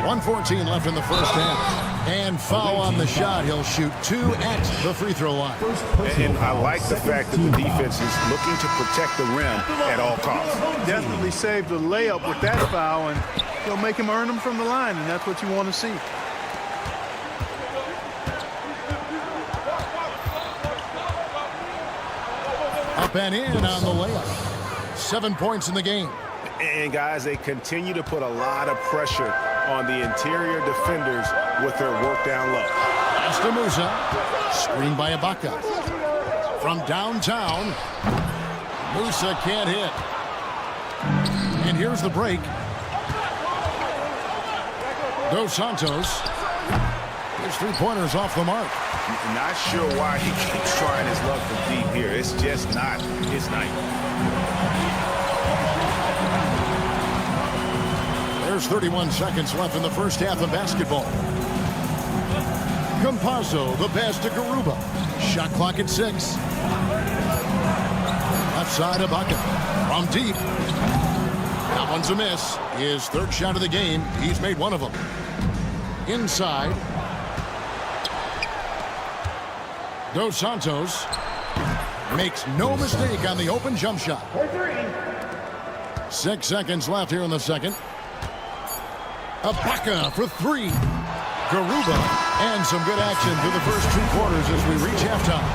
1:14 left in the first half. And foul on the shot. He'll shoot 2 at the free throw line. And I like the fact that the defense is looking to protect the rim at all costs. Definitely saved the layup with that foul, and he'll make him earn them from the line, and that's what you want to see. Up and in on the layup. 7 points in the game. And guys, they continue to put a lot of pressure on the interior defenders with their work down low. Pass to Musa. Screened by Ibaka. From downtown, Musa can't hit. And here's the break. Dos Santos. His three-pointers off the mark. Not sure why he keeps trying his luck from deep here. It's just not his night. There's 31 seconds left in the first half of basketball. Campazzo, the pass to Garuba. Shot clock at 6. Left side of Ibaka. From deep. That one's a miss. His third shot of the game. He's made one of them. Inside. Dos Santos makes no mistake on the open jump shot. 6 seconds left here in the second. Ibaka for 3. Garuba, and some good action through the first 2 quarters as we reach halftime.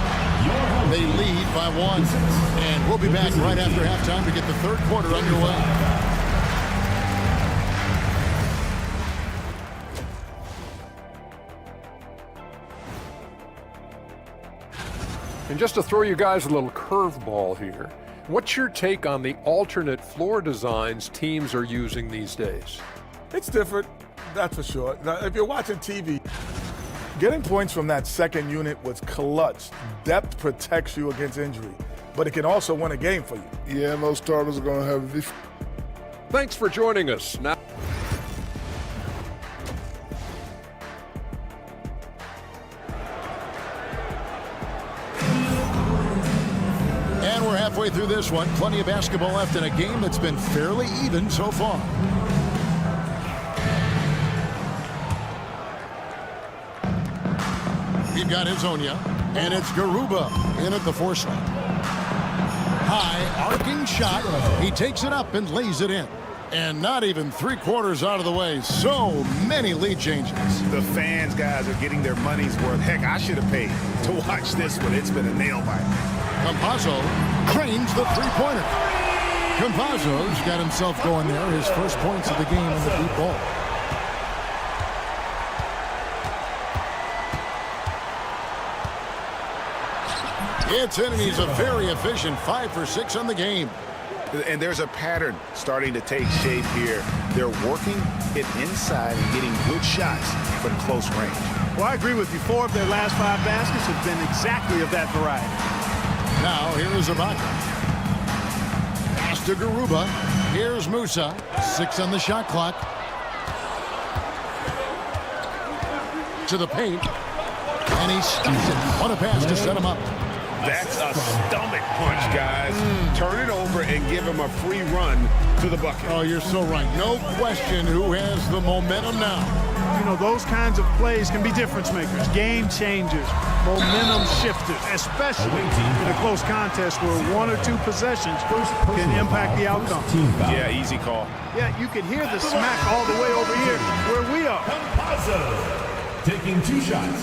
They lead by 1, and we'll be back right after halftime to get the third quarter underway. And just to throw you guys a little curveball here, what's your take on the alternate floor designs teams are using these days? It's different, that's for sure. Now, if you're watching TV, getting points from that second unit was clutch. Depth protects you against injury, but it can also win a game for you. Yeah, most starters are going to have this. Thanks for joining us. Now, And we're halfway through this one. Plenty of basketball left in a game that's been fairly even so far. We've got Hezonja, and it's Garuba in at the 4 slot. High arcing shot. He takes it up and lays it in. And not even 3/4 out of the way. So many lead changes. The fans, guys, are getting their money's worth. Heck, I should have paid to watch this one. It's been a nail biter. Campazzo trains the three-pointer. Campazzo's got himself going there. His first points of the game in the deep ball. It's in, and he's a very efficient 5 for 6 on the game. And there's a pattern starting to take shape here. They're working it inside and getting good shots from close range. Well, I agree with you. 4 of their last 5 baskets have been exactly of that variety. Now, here is Ibaka. Pass to Garuba. Here's Musa. 6 on the shot clock. To the paint. And he stuffs it. What a pass to set him up. That's a stomach punch, guys. Turn it over and give him a free run to the bucket. Oh, you're so right. No question who has the momentum now. You know, those kinds of plays can be difference makers, game changers, momentum shifters, especially in a close contest where 1 or 2 possessions can impact the outcome. Yeah, easy call. Yeah, you can hear the smack all the way over here where we are. Taking 2 shots.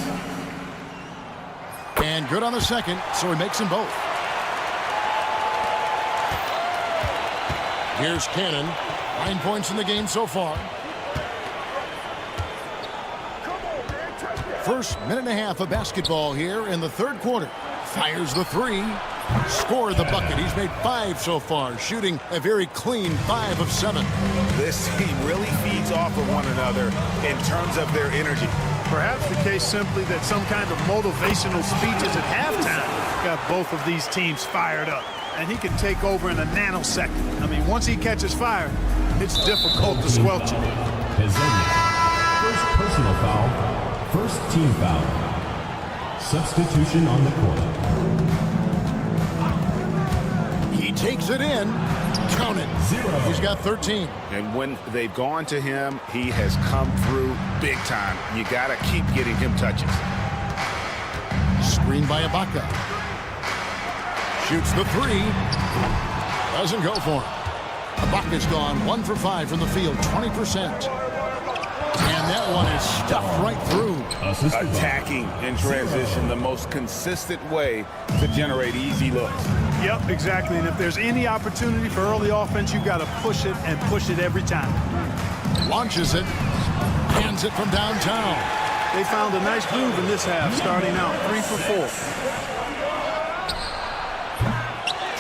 And good on the second, so he makes them both. Here's Cannon. 9 points in the game so far. First minute and a half of basketball here in the third quarter. Fires the 3. Scored the bucket. He's made 5 so far, shooting a very clean 5 of 7. This team really feeds off of one another in terms of their energy. Perhaps the case simply that some kind of motivational speeches at halftime got both of these teams fired up. And he can take over in a nanosecond. I mean, once he catches fire, it's difficult to squelch it. First personal foul. First team foul. Substitution on the court. He takes it in. Count it. 0. He's got 13. And when they've gone to him, he has come through big time. You got to keep getting him touches. Screen by Ibaka. Shoots the 3. Doesn't go for him. Ibaka's gone 1 for 5 from the field, 20%. And that that one is stuffed right through. Attacking in transition, the most consistent way to generate easy looks. Yep, exactly. And if there's any opportunity for early offense, you got to push it and push it every time. Launches it, hands it from downtown. They found a nice groove in this half, starting out 3 for 4.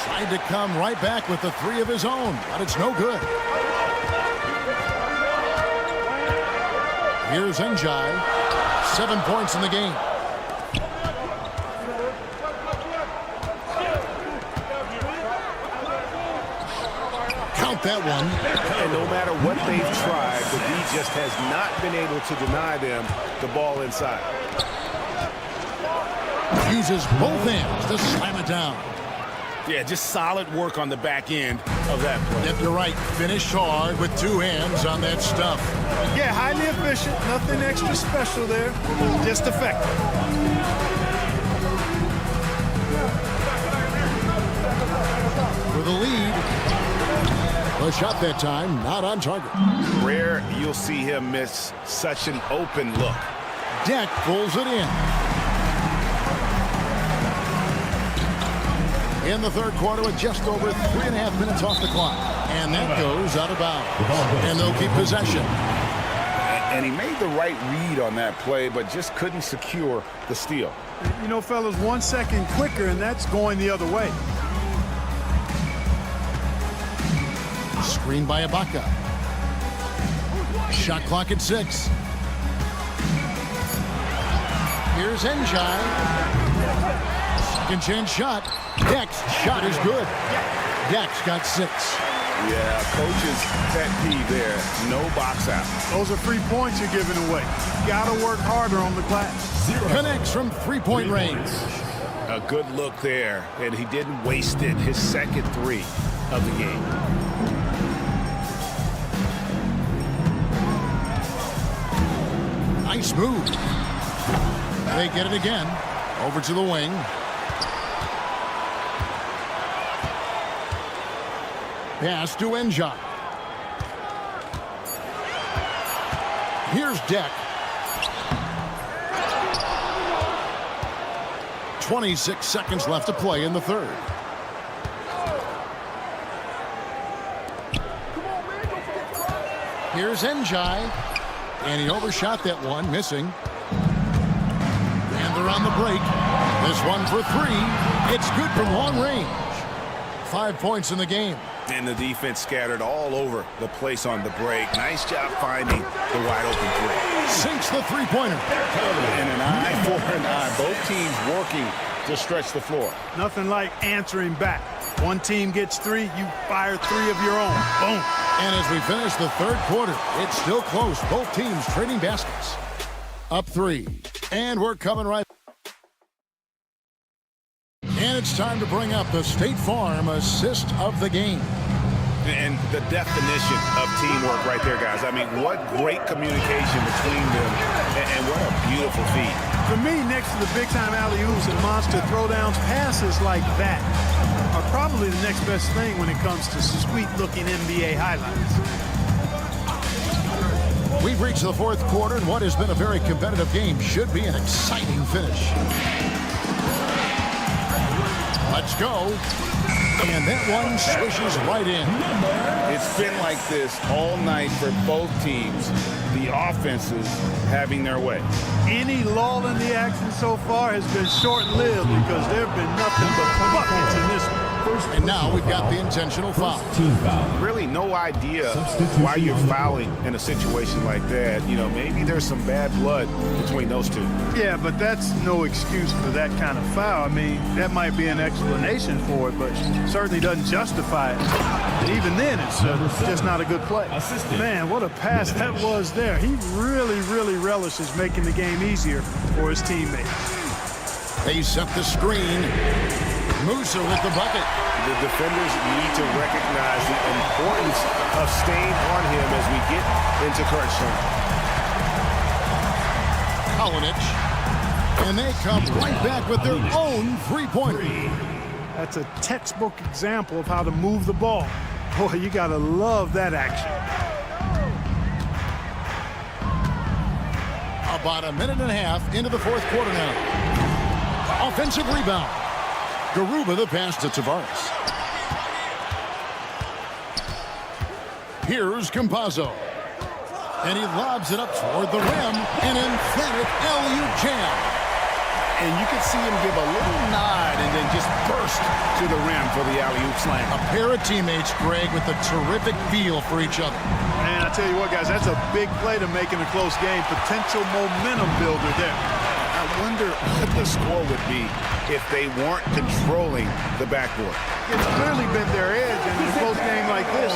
Tried to come right back with the 3 of his own, but it's no good. Here's Njai, 7 points in the game. Count that one. And no matter what they've tried, the D just has not been able to deny them the ball inside. Uses both hands to slam it down. Yeah, just solid work on the back end of that play. Yep, you're right. Finished hard with 2 hands on that stuff. Yeah, highly efficient. Nothing extra special there. Just effective. For the lead. A shot that time, not on target. Rare you'll see him miss such an open look. Deck pulls it in. In the third quarter with just over 3.5 minutes off the clock. And that goes out of bounds. And they'll keep possession. And he made the right read on that play, but just couldn't secure the steal. You know, fellas, 1 second quicker, and that's going the other way. Screen by Ibaka. Shot clock at 6. Here's Njai. Second chance shot. Deck's shot is good. Deck's got 6. Yeah, coach's pet peeve there. No box out. Those are 3 points you're giving away. Got to work harder on the glass. Connects from 3-point range. A good look there, and he didn't waste it. His second 3 of the game. Nice move. They get it again. Over to the wing. Pass to Njai. Here's Deck. 26 seconds left to play in the third. Here's Njai. And he overshot that one, missing. And they're on the break. This one for 3. It's good from long range. 5 points in the game. And the defense scattered all over the place on the break. Nice job finding the wide open 3. Sinks the 3-pointer. And an eye for an eye. Both teams working to stretch the floor. Nothing like answering back. One team gets 3, you fire 3 of your own. Boom. And as we finish the third quarter, it's still close. Both teams trading baskets. Up 3. And we're coming right. And it's time to bring up the State Farm assist of the game. And the definition of teamwork right there, guys. I mean, what great communication between them, and what a beautiful feat. For me, next to the big-time alley-oops and monster throwdowns, passes like that are probably the next best thing when it comes to sweet-looking NBA highlights. We've reached the fourth quarter, and what has been a very competitive game should be an exciting finish. Let's go. And that one swishes right in. It's been like this all night for both teams. The offenses having their way. Any lull in the action so far has been short-lived because there have been nothing but buckets in this one. And now we've got the intentional foul. Team foul. Really no idea why you're fouling in a situation like that. You know, maybe there's some bad blood between those two. Yeah, but that's no excuse for that kind of foul. I mean, that might be an explanation for it, but certainly doesn't justify it. And even then, it's just not a good play. Man, what a pass that was there. He really relishes making the game easier for his teammates. They set the screen. Musa with the bucket. The defenders need to recognize the importance of staying on him as we get into crunch time. Kalinic. And they come right back with their own three-pointer. That's a textbook example of how to move the ball. Boy, you got to love that action. About a minute and a half into the fourth quarter now. Offensive rebound. Garuba the pass to Tavares. Here's Campazzo. And he lobs it up toward the rim. An emphatic alley-oop jam. And you can see him give a little nod and then just burst to the rim for the alley-oop slam. A pair of teammates, Greg, with a terrific feel for each other. Man, I tell you what, guys, that's a big play to make in a close game. Potential momentum builder there. I wonder what the score would be if they weren't controlling the backboard. It's clearly been their edge, and in a close game like this,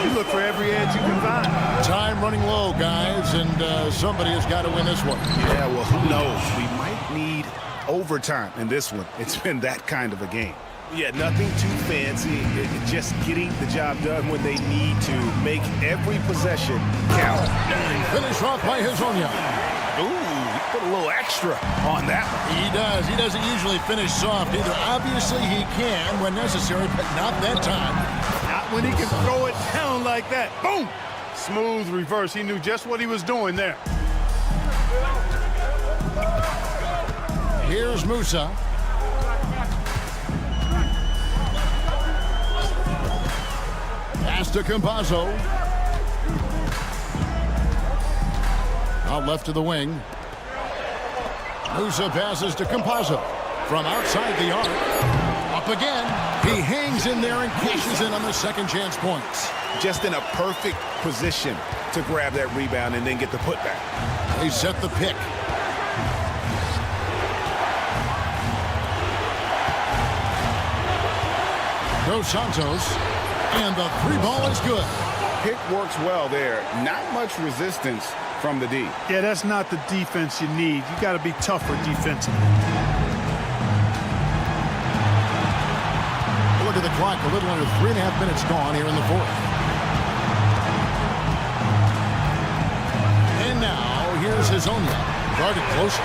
you look for every edge you can find. Time running low, guys, and somebody has got to win this one. Yeah, well, who knows? We might need overtime in this one. It's been that kind of a game. Yeah, nothing too fancy. Just getting the job done when they need to. Make every possession count. Finish off by Hezonja. Ooh, he put a little extra on that one. He does. He doesn't usually finish soft either. Obviously, he can when necessary, but not that time. Not when he can throw it down like that. Boom! Smooth reverse. He knew just what he was doing there. Here's Musa. Pass to Campazzo. Out left to the wing. Musa passes to Campazzo. From outside the arc. Up again. He hangs in there and cashes in on the second chance points. Just in a perfect position to grab that rebound and then get the putback. They set the pick. Dos Santos, and the three ball is good. Pick works well there. Not much resistance from the D. Yeah, that's not the defense you need. You got to be tougher defensively. Look at the clock. A little under 3.5 minutes gone here in the fourth. And now here's Hezonja. Guarded closer.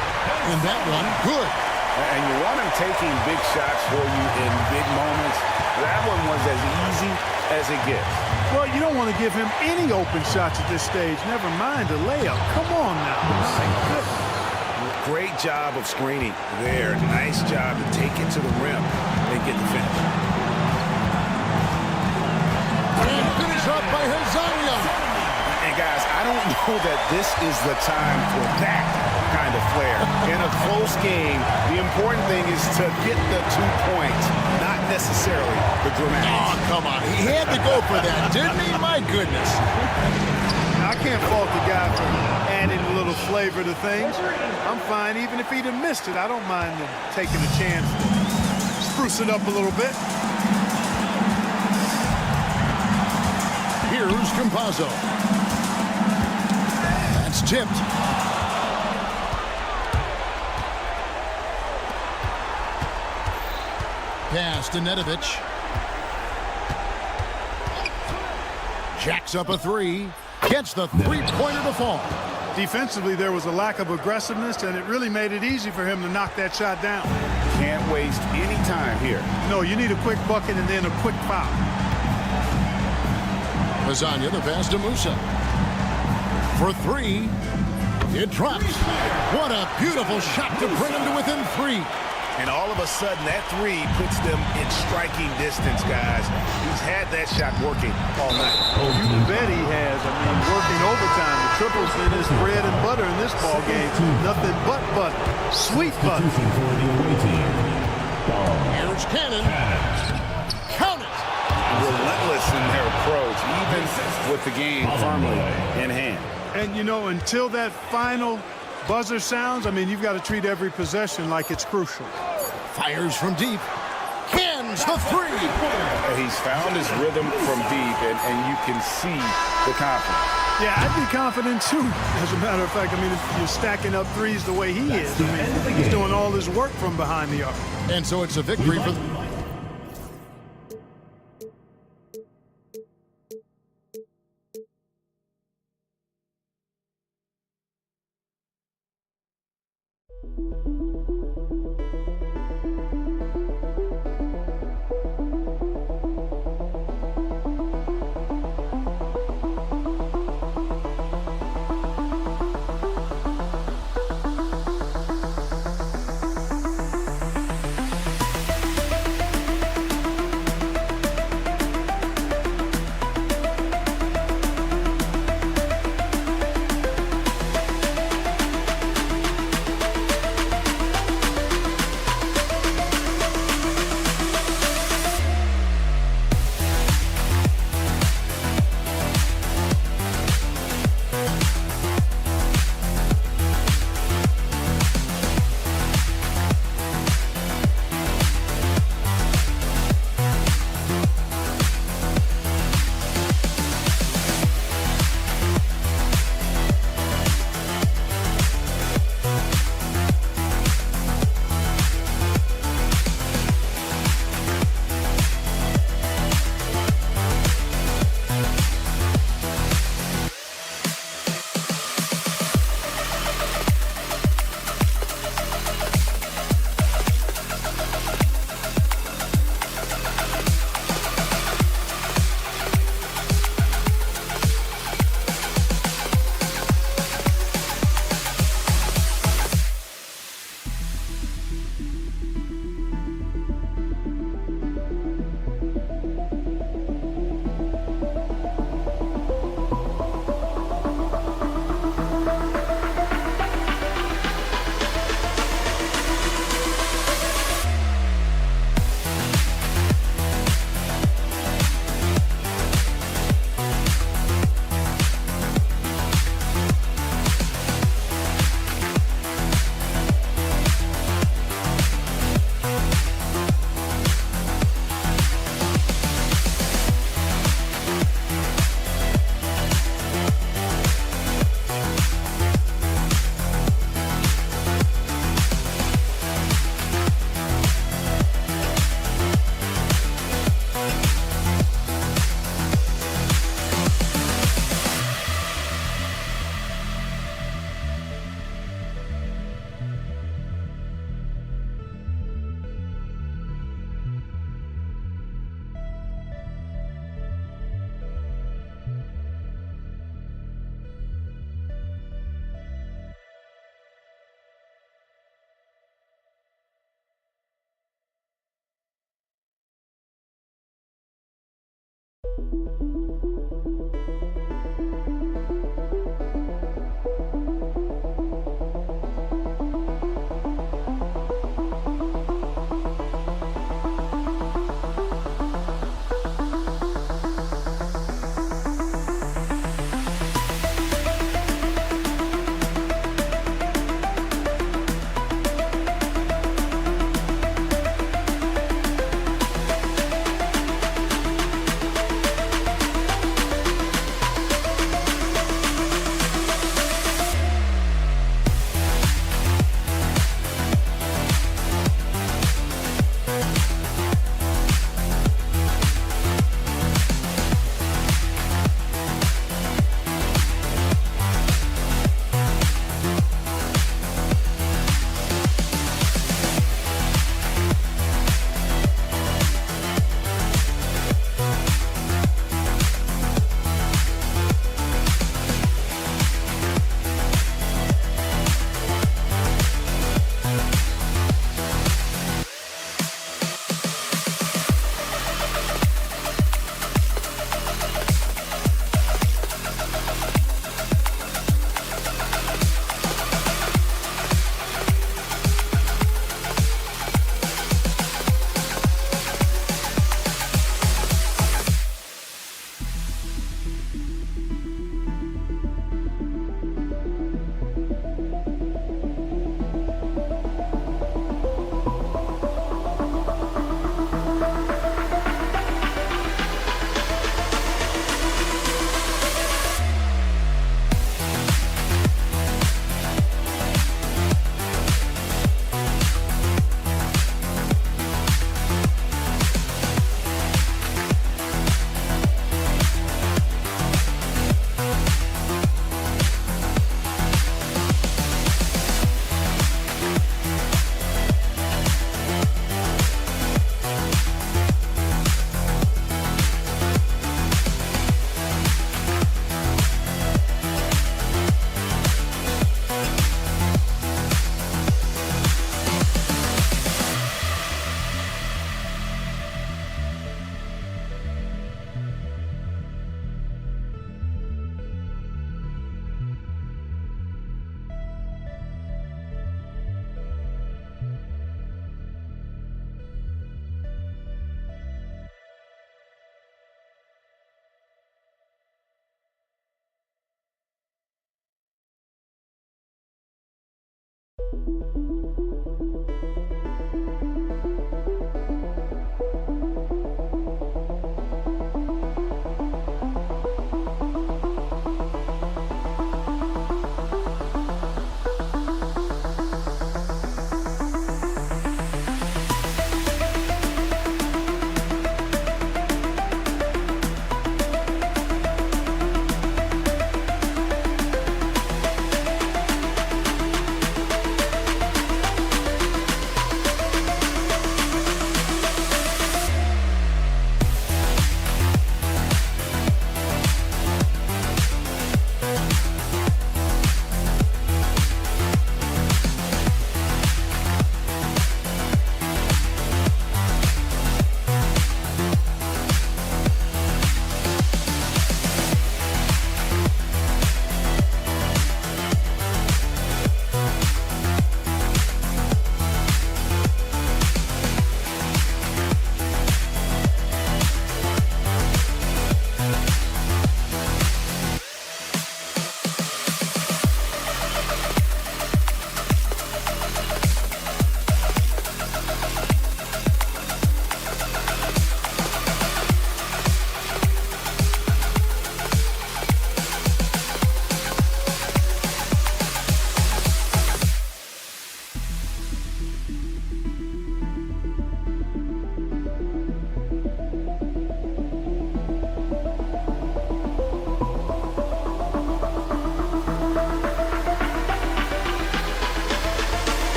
And that one, good. And you want him taking big shots for you in big moments. That one was as easy as it gets. Well, you don't want to give him any open shots at this stage. Never mind a layup. Come on now. My goodness. Great job of screening there. Nice job to take it to the rim and get the finish. And finish up by Hezonja. And guys, I don't know that this is the time for that kind of flair. In a close game, the important thing is to get the 2 points, not necessarily the dramatics. Oh, come on. He had to go for that, didn't he? My goodness. I can't fault the guy for adding a little flavor to things. I'm fine. Even if he'd have missed it, I don't mind him taking a chance to spruce it up a little bit. Here's Campazzo. That's tipped. Pass to Nedovic. Jacks up a three. Gets the three-pointer to fall. Defensively, there was a lack of aggressiveness, and it really made it easy for him to knock that shot down. Can't waste any time here. No, you need a quick bucket and then a quick foul. Hezonja, the pass to Musa. For three. It drops. What a beautiful shot to bring him to within three. And all of a sudden, that three puts them in striking distance, guys. He's had that shot working all night. You bet he has. I mean, working overtime. The triple's been his bread and butter in this ball game. Nothing but butter. Sweet butter. Here's Cannon. Count it. Relentless in their approach, even with the game firmly in hand. And, you know, until that final buzzer sounds, I mean, you've got to treat every possession like it's crucial. Fires from deep. Cans the three. He's found his rhythm from deep, and you can see the confidence. Yeah, I'd be confident, too. As a matter of fact, I mean, if you're stacking up threes the way he is, I mean, he's doing all his work from behind the arc. And so it's a victory for the...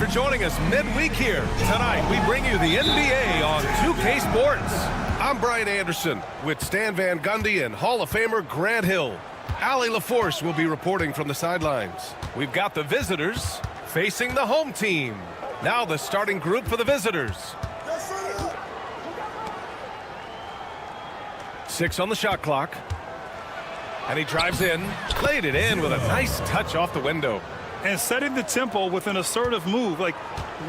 for joining us midweek here. Tonight, we bring you the NBA on 2K Sports. I'm Brian Anderson with Stan Van Gundy and Hall of Famer Grant Hill. Allie LaForce will be reporting from the sidelines. We've got the visitors facing the home team. Now the starting group for the visitors. 6 on the shot clock. And he drives in, played it in with a nice touch off the window. And setting the tempo with an assertive move. Like,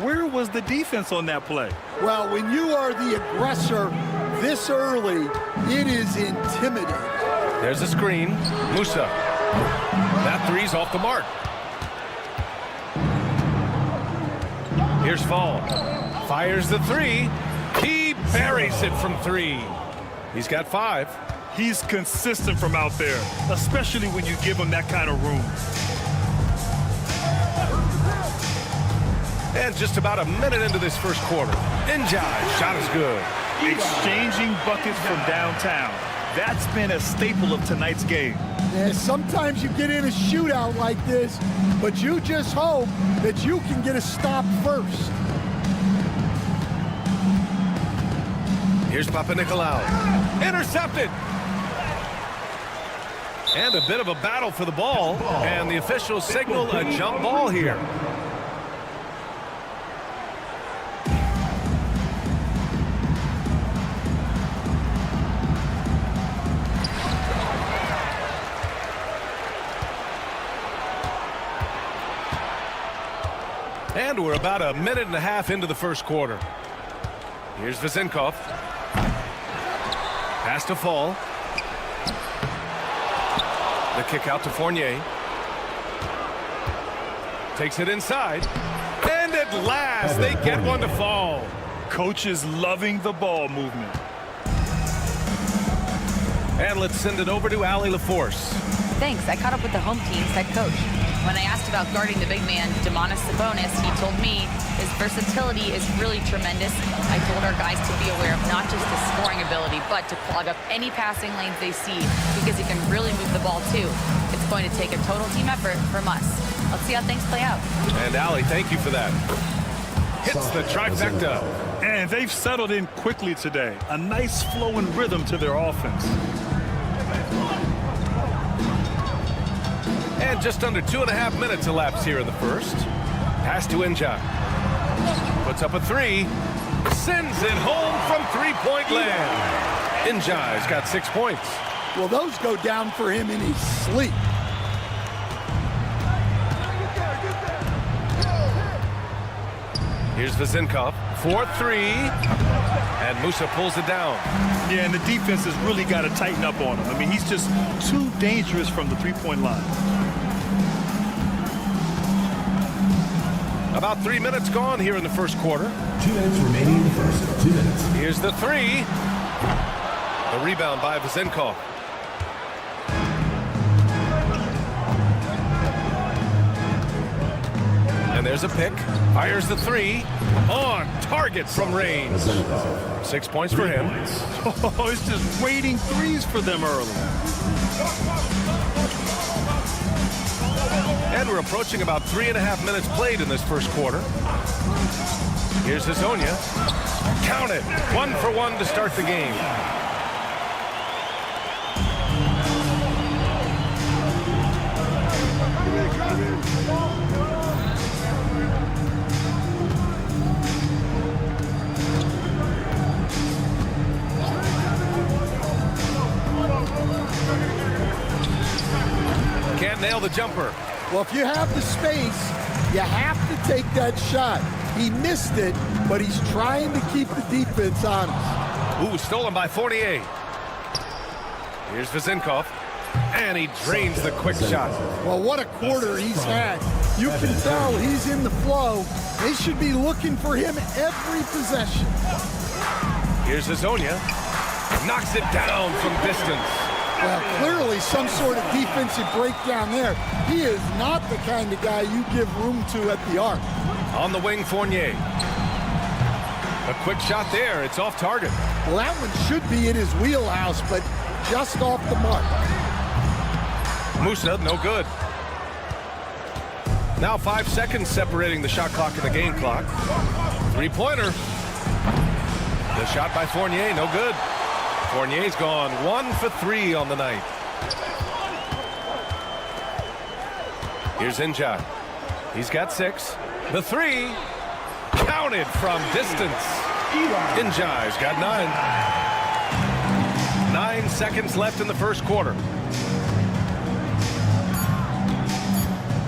where was the defense on that play? Well, when you are the aggressor this early, it is intimidating. There's a screen. Musa. That three's off the mark. Here's Fall. Fires the three. He buries it from 3. He's got 5. He's consistent from out there, especially when you give him that kind of room. And just about a minute into this first quarter. Njai's shot is good. Exchanging buckets from downtown. That's been a staple of tonight's game. Yeah, sometimes you get in a shootout like this, but you just hope that you can get a stop first. Here's Papanikolaou. Intercepted. And a bit of a battle for the ball. And the officials signal a jump ball here. And we're about a minute and a half into the first quarter. Here's Vezenkov. Pass to Fall. The kick out to Fournier. Takes it inside. And at last, they get one to Fall. Coach is loving the ball movement. And let's send it over to Allie LaForce. Thanks. I caught up with the home team's head coach. When I asked about guarding the big man, Domantas Sabonis, he told me his versatility is really tremendous. I told our guys to be aware of not just his scoring ability, but to clog up any passing lanes they see, because he can really move the ball too. It's going to take a total team effort from us. Let's see how things play out. And Allie, thank you for that. Hits the trifecta. And they've settled in quickly today. A nice flow and rhythm to their offense. And just under 2.5 minutes elapsed here in the first. Pass to Njai. Puts up a 3. Sends it home from 3-point land. Njai's got 6 points. Well, those go down for him in his sleep. Here's Vezenkov. 4-3. And Musa pulls it down. Yeah, and the defense has really got to tighten up on him. I mean, he's just too dangerous from the 3-point line. About 3 minutes gone here in the first quarter. 2 minutes remaining in the first. 2 minutes. Here's the 3. The rebound by Vezenkov. And there's a pick. Fires the 3. On target from range. 6 points for him. Oh, it's just waiting threes for them early. And we're approaching about 3.5 minutes played in this first quarter. Here's Hezonja. Count it. 1 for 1 to start the game. Can't nail the jumper. Well, if you have the space, you have to take that shot. He missed it, but he's trying to keep the defense honest. Ooh, stolen by Fournier. Here's Vezenkov. And he drains the quick shot. Well, what a quarter he's had. You can tell he's in the flow. They should be looking for him every possession. Here's Hezonja. Knocks it down from distance. Well, clearly some sort of defensive breakdown there. He is not the kind of guy you give room to at the arc. On the wing, Fournier. A quick shot there. It's off target. Well, that one should be in his wheelhouse, but just off the mark. Musa, no good. Now 5 seconds separating the shot clock and the game clock. Three-pointer. The shot by Fournier, no good. Fournier's gone 1 for 3 on the night. Here's Injai. He's got 6. The 3 counted from distance. Injai's got 9. 9 seconds left in the first quarter.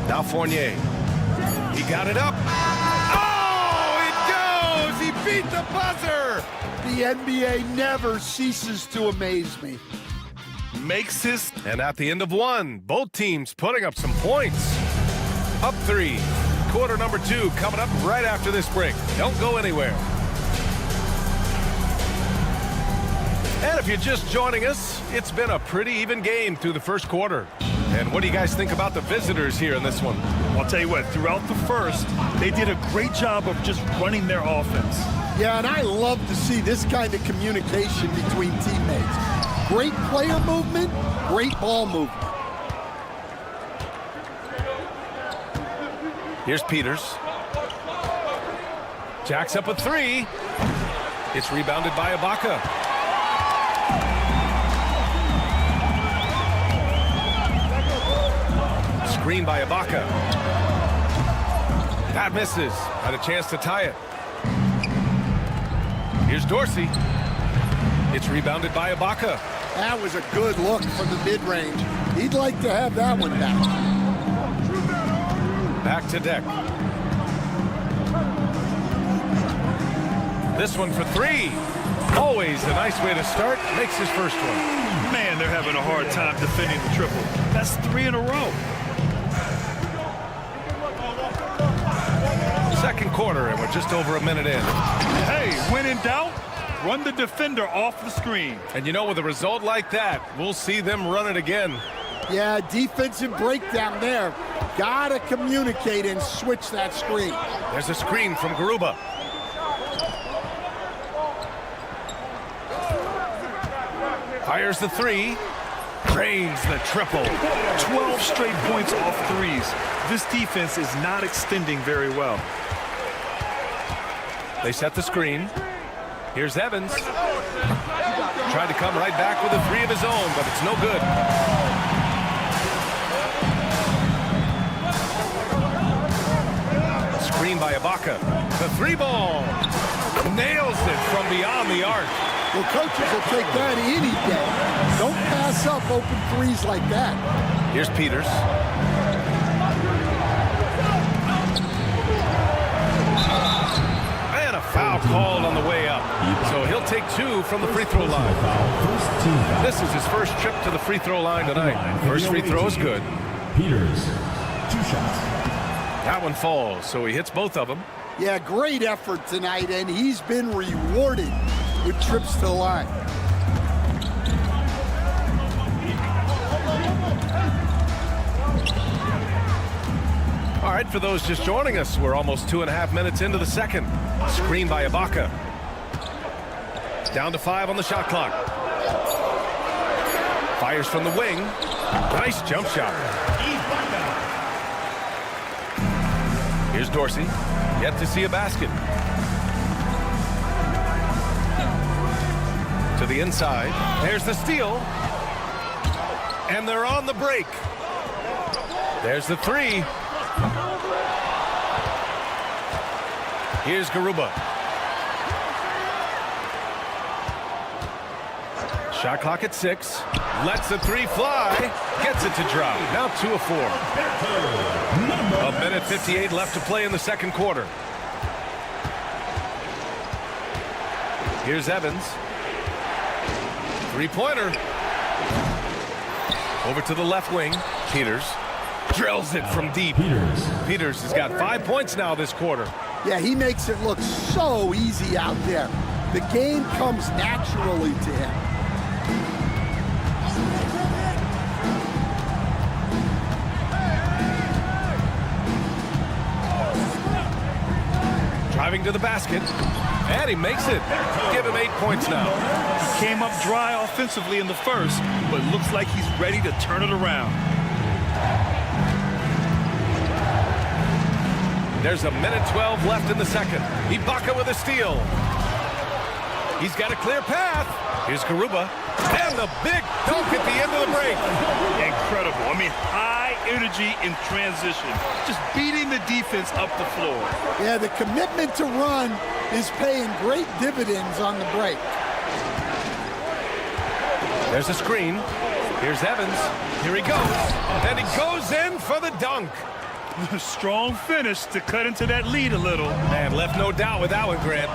Now Fournier. He got it up. Oh, it goes! He beat the buzzer! The NBA never ceases to amaze me. Makes his... And at the end of 1, both teams putting up some points. Up 3. Quarter number 2 coming up right after this break. Don't go anywhere. And if you're just joining us, it's been a pretty even game through the first quarter. And what do you guys think about the visitors here in this one? I'll tell you what, throughout the first, they did a great job of just running their offense. Yeah, and I love to see this kind of communication between teammates. Great player movement, great ball movement. Here's Peters. Jacks up a 3. It's rebounded by Ibaka. Screen by Ibaka. That misses. Had a chance to tie it. Here's Dorsey. It's rebounded by Ibaka. That was a good look from the mid-range. He'd like to have that one back. Back to deck. This one for 3. Always a nice way to start. Makes his first one. Man, they're having a hard time defending the triple. That's 3 in a row. Second quarter, and we're just over a minute in. Hey, when in doubt, run the defender off the screen. And you know, with a result like that, we'll see them run it again. Yeah, defensive breakdown there. Gotta communicate and switch that screen. There's a screen from Garuba. Fires the 3. Drains the triple. 12 straight points off threes. This defense is not extending very well. They set the screen. Here's Evans. Tried to come right back with a 3 of his own, but it's no good. Screen by Ibaka. The 3-ball. Nails it from beyond the arc. Well, coaches will take that any day. Don't pass up open threes like that. Here's Peters. And a foul called on the way up. So he'll take 2 from the free throw line. This is his first trip to the free throw line tonight. First free throw is good. Peters, 2 shots. That one falls, so he hits both of them. Yeah, great effort tonight, and he's been rewarded with trips to the line. All right, for those just joining us, we're almost 2.5 minutes into the second. Screen by Ibaka. Down to 5 on the shot clock. Fires from the wing. Nice jump shot. Here's Dorsey. Yet to see a basket. To the inside. There's the steal. And they're on the break. There's the 3. Here's Garuba. Shot clock at 6. Lets the 3 fly. Gets it to drop. Now 2 of 4. A minute 58 left to play in the second quarter. Here's Evans. 3-pointer. Over to the left wing. Peters drills it from deep. Peters has got 5 points now this quarter. Yeah, he makes it look so easy out there. The game comes naturally to him. Driving to the basket, and he makes it. Give him 8 points now. Came up dry offensively in the first, but looks like he's ready to turn it around. There's a minute 12 left in the second. Ibaka with a steal. He's got a clear path. Here's Garuba. And the big dunk at the end of the break. Incredible. I mean, high energy in transition. Just beating the defense up the floor. Yeah, the commitment to run is paying great dividends on the break. There's a screen. Here's Evans. Here he goes. And he goes in for the dunk. Strong finish to cut into that lead a little. Man, left no doubt with that one, Grant.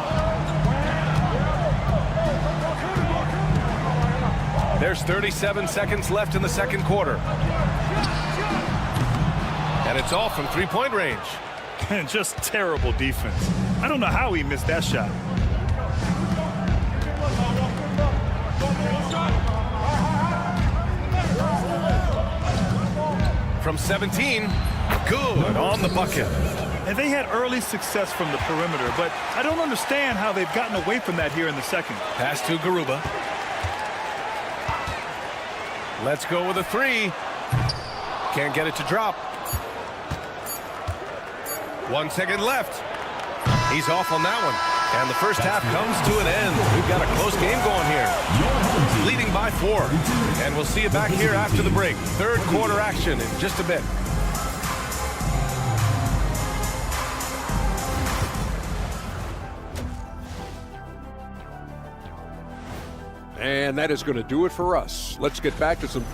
There's 37 seconds left in the second quarter. And it's off from three-point range. And just terrible defense. I don't know how he missed that shot. From 17, good on the bucket. And they had early success from the perimeter, but I don't understand how they've gotten away from that here in the second. Pass to Garuba. Let's go with a three. Can't get it to drop. 1 second left. He's off on that one. And the first half comes to an end. We've got a close game going here. Leading by 4. And we'll see you back here after the break. Third quarter action in just a bit. And that is going to do it for us. Let's get back to some...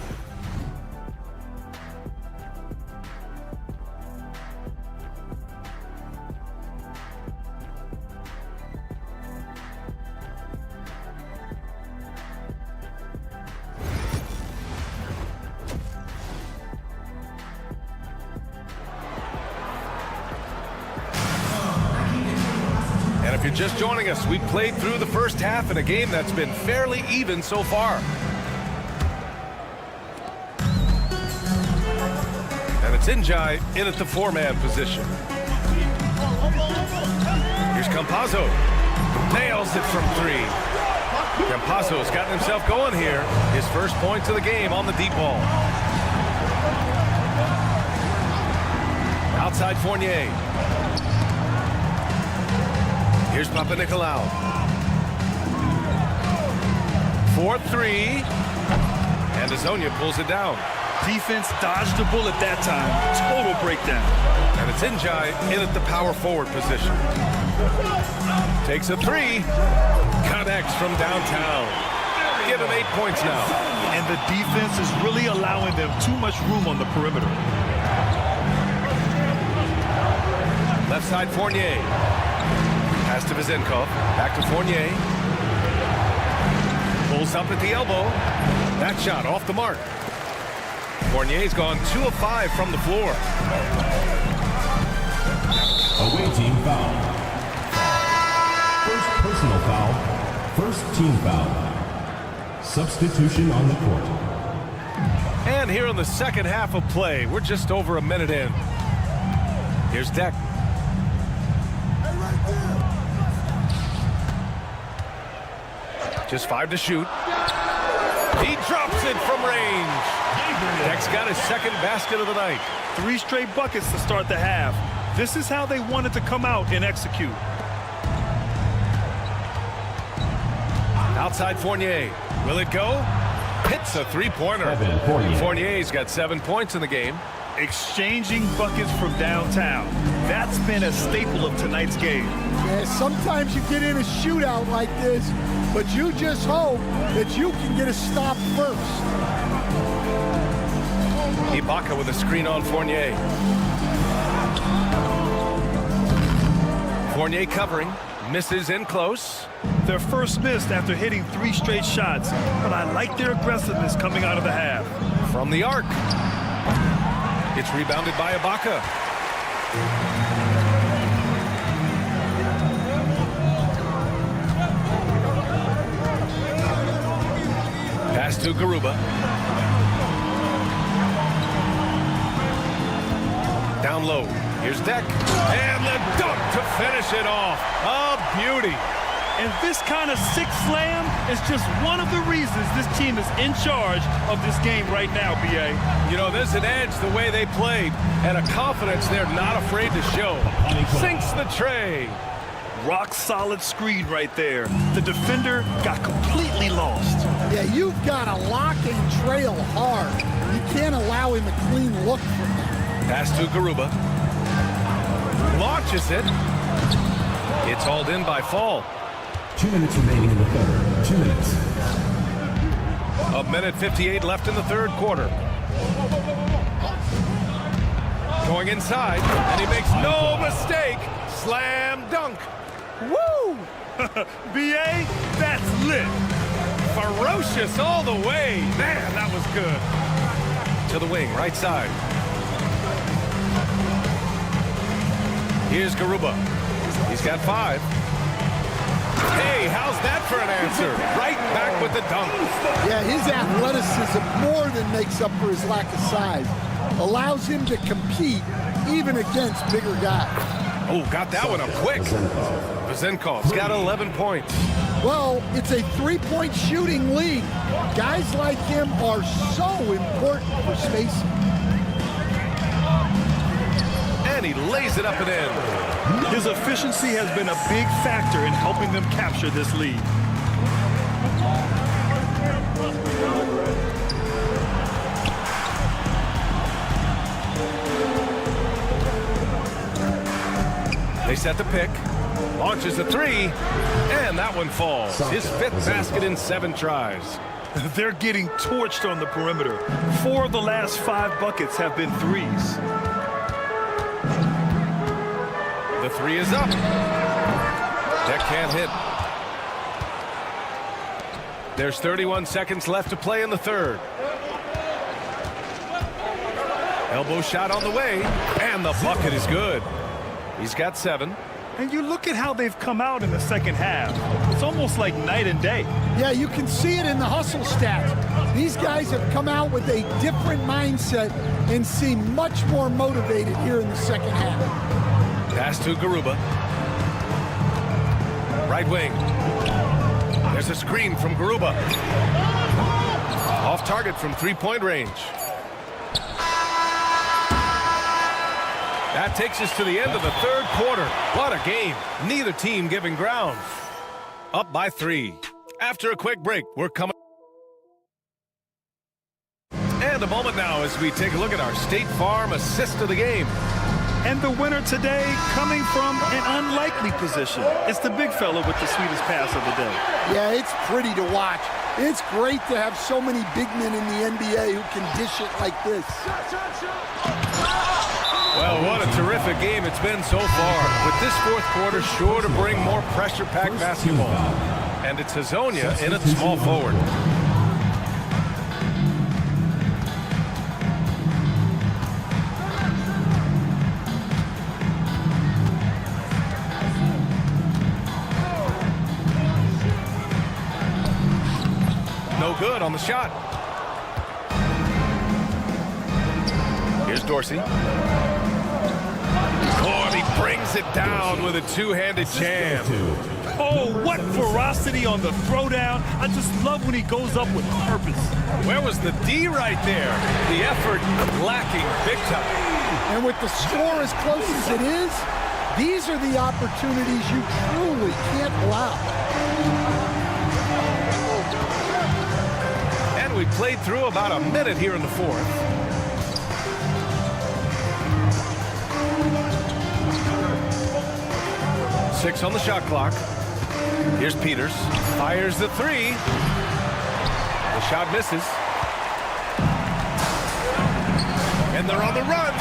And if you're just joining us, we've played through the first half in a game that's been fairly even so far. And it's Njai in at the 4-man position. Here's Campazzo. Nails it from 3. Campazzo's gotten himself going here. His first points of the game on the deep ball. Outside Fournier. Here's Papanikolaou. 4-3. And Azonia pulls it down. Defense dodged the bullet that time. Total breakdown. And it's Njai in at the power forward position. Takes a 3. Connects from downtown. Give him 8 points now. And the defense is really allowing them too much room on the perimeter. Left side Fournier. Pass to Vizenkov. Back to Fournier. Pulls up at the elbow. That shot off the mark. Fournier's gone 2 of 5 from the floor. Away team foul. First personal foul. First team foul. Substitution on the court. And here in the second half of play, we're just over a minute in. Here's Deck. Just 5 to shoot. He drops it from range. Deck's got his second basket of the night. 3 straight buckets to start the half. This is how they wanted to come out and execute. Outside Fournier. Will it go? Hits a 3-pointer. Fournier's got 7 points in the game. Exchanging buckets from downtown. That's been a staple of tonight's game. Yeah, sometimes you get in a shootout like this, but you just hope that you can get a stop first. Ibaka with a screen on Fournier. Fournier covering. Misses in close. Their first miss after hitting 3 straight shots, but I like their aggressiveness coming out of the half. From the arc. It's rebounded by Ibaka. Pass to Garuba. Down low. Here's Deck. And the dunk to finish it off. A beauty. And this kind of sick slam is just one of the reasons this team is in charge of this game right now, B.A. You know, there's an edge the way they played and a confidence they're not afraid to show. Sinks the tray. Rock solid screen right there. The defender got completely lost. Yeah, you've got to lock and trail hard. You can't allow him a clean look from that. Pass to Garuba. Launches it. It's hauled in by Fall. 2 minutes remaining in the third. 2 minutes. A minute 58 left in the third quarter. Going inside, and he makes no mistake. Slam dunk. Woo! B.A., that's lit. Ferocious all the way. Man, that was good. To the wing, right side. Here's Garuba. He's got 5. Hey, how's that for an answer? Right back with the dunk. Yeah, his athleticism more than makes up for his lack of size. Allows him to compete even against bigger guys. Oh, got that one up quick. Vazenkov's got 11 points. Well, it's a three-point shooting league. Guys like him are so important for spacing. And he lays it up and in. His efficiency has been a big factor in helping them capture this lead. They set the pick, launches a 3, and that one falls. His 5th basket in 7 tries. They're getting torched on the perimeter. 4 of the last 5 buckets have been threes. The 3 is up. That can't hit. There's 31 seconds left to play in the third. Elbow shot on the way, and the bucket is good. He's got 7. And you look at how they've come out in the second half. It's almost like night and day. Yeah, you can see it in the hustle stats. These guys have come out with a different mindset and seem much more motivated here in the second half. Pass to Garuba. Right wing. There's a screen from Garuba. Off target from 3-point range. That takes us to the end of the third quarter. What a game. Neither team giving ground. Up by 3. After a quick break, we're coming. And a moment now as we take a look at our State Farm assist of the game. And the winner today coming from an unlikely position. It's the big fella with the sweetest pass of the day. Yeah, it's pretty to watch. It's great to have so many big men in the NBA who can dish it like this. Well, what a terrific game it's been so far. With this fourth quarter sure to bring more pressure-packed basketball. And it's Hazonia in at small forward. No good on the shot. Here's Dorsey. Oh, he brings it down with a two-handed jam. Oh, what ferocity on the throwdown. I just love when he goes up with purpose. Where was the D right there? The effort lacking big time. And with the score as close as it is, these are the opportunities you truly can't allow. And we played through about a minute here in the fourth. Six on the shot clock. Here's Peters. Fires the 3. The shot misses. And they're on the run.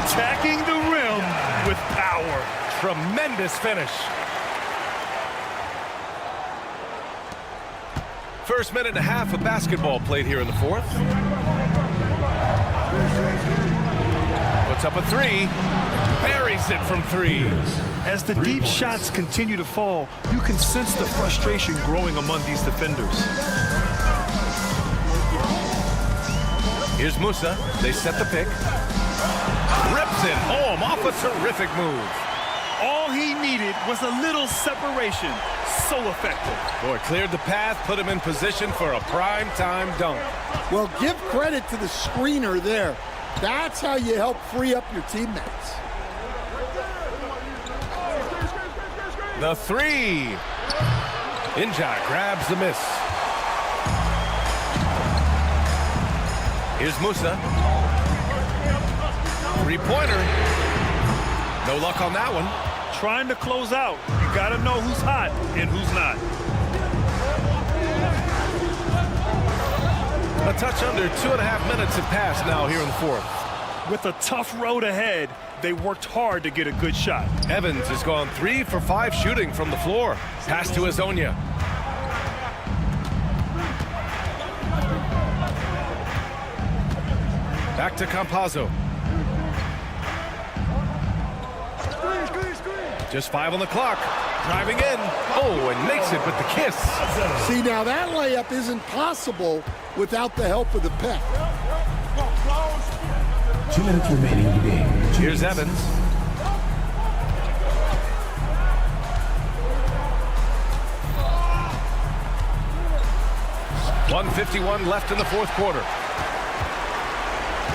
Attacking the rim with power. Tremendous finish. First minute and a half of basketball played here in the fourth. Puts up a 3. Buries it from 3. As the deep shots continue to fall, you can sense the frustration growing among these defenders. Here's Musa. They set the pick. Rips it home off a terrific move. All he needed was a little separation. so effective. Boy, cleared the path, put him in position for a prime-time dunk. Well, give credit to the screener there. That's how you help free up your teammates. The three. Injai grabs the miss. Here's Musa. Three-pointer. No luck on that one. Trying to close out. You got to know who's hot and who's not. A touch under 2.5 minutes have passed now here in the fourth. With a tough road ahead, they worked hard to get a good shot. Evans has gone 3 for 5 shooting from the floor. Pass to Azonia. Back to Campazzo. Just 5 on the clock. Driving in. Oh, and makes it with the kiss. See, now that layup isn't possible without the help of the pick. 2 minutes remaining in the game. Here's Evans. .151 left in the fourth quarter.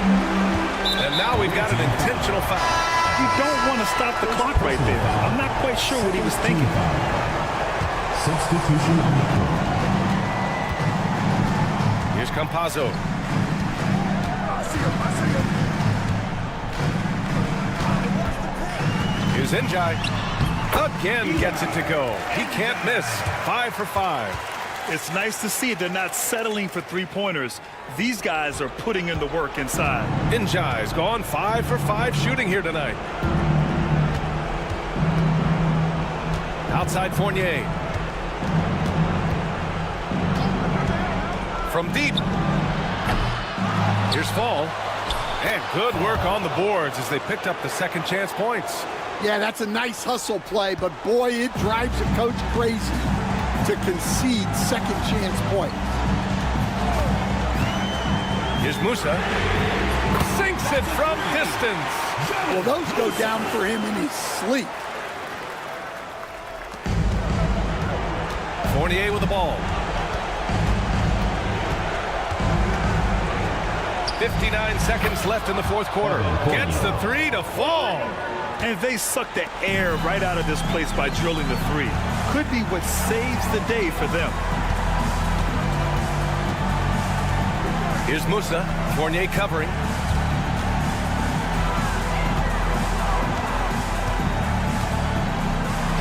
And now we've got an intentional foul. You don't want to stop the clock right there. I'm not quite sure what he was thinking. Substitution on the court. Here's Campazzo. Here's Injai. Again gets it to go. He can't miss. 5 for 5. It's nice to see they're not settling for three-pointers. These guys are putting in the work inside. Injai's gone 5 for 5 shooting here tonight. Outside Fournier. From deep. Here's Fall. And good work on the boards as they picked up the second chance points. Yeah, that's a nice hustle play, but boy, it drives a coach crazy to concede second chance points. Here's Musa. Sinks it from distance. Well, those go down for him in his sleep. Fournier with the ball. 59 seconds left in the fourth quarter. Gets the three to fall. And they suck the air right out of this place by drilling the three. Could be what saves the day for them. Here's Musa. Fournier covering.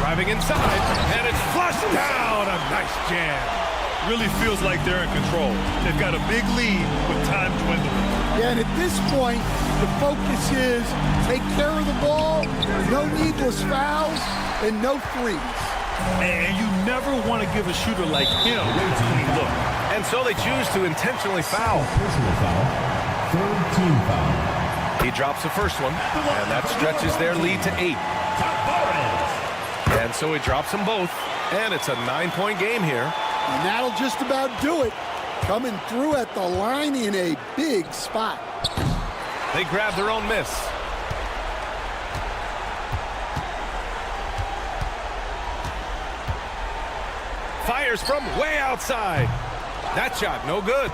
Driving inside, and it's flushed down. A nice jam. Really feels like they're in control. They've got a big lead with time dwindling. Yeah, and at this point, the focus is take care of the ball, no needless fouls, and no threes. And you never want to give a shooter like him any look. And so they choose to intentionally foul. Personal foul. Third team foul. He drops the first one, and that stretches their lead to 8. And so he drops them both, and it's a 9-point game here. And that'll just about do it. Coming through at the line in a big spot. They grab their own miss. Fires from way outside. That shot, no good.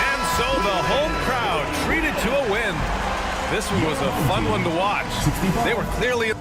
And so the home crowd treated to a win. This one was a fun one to watch. They were clearly...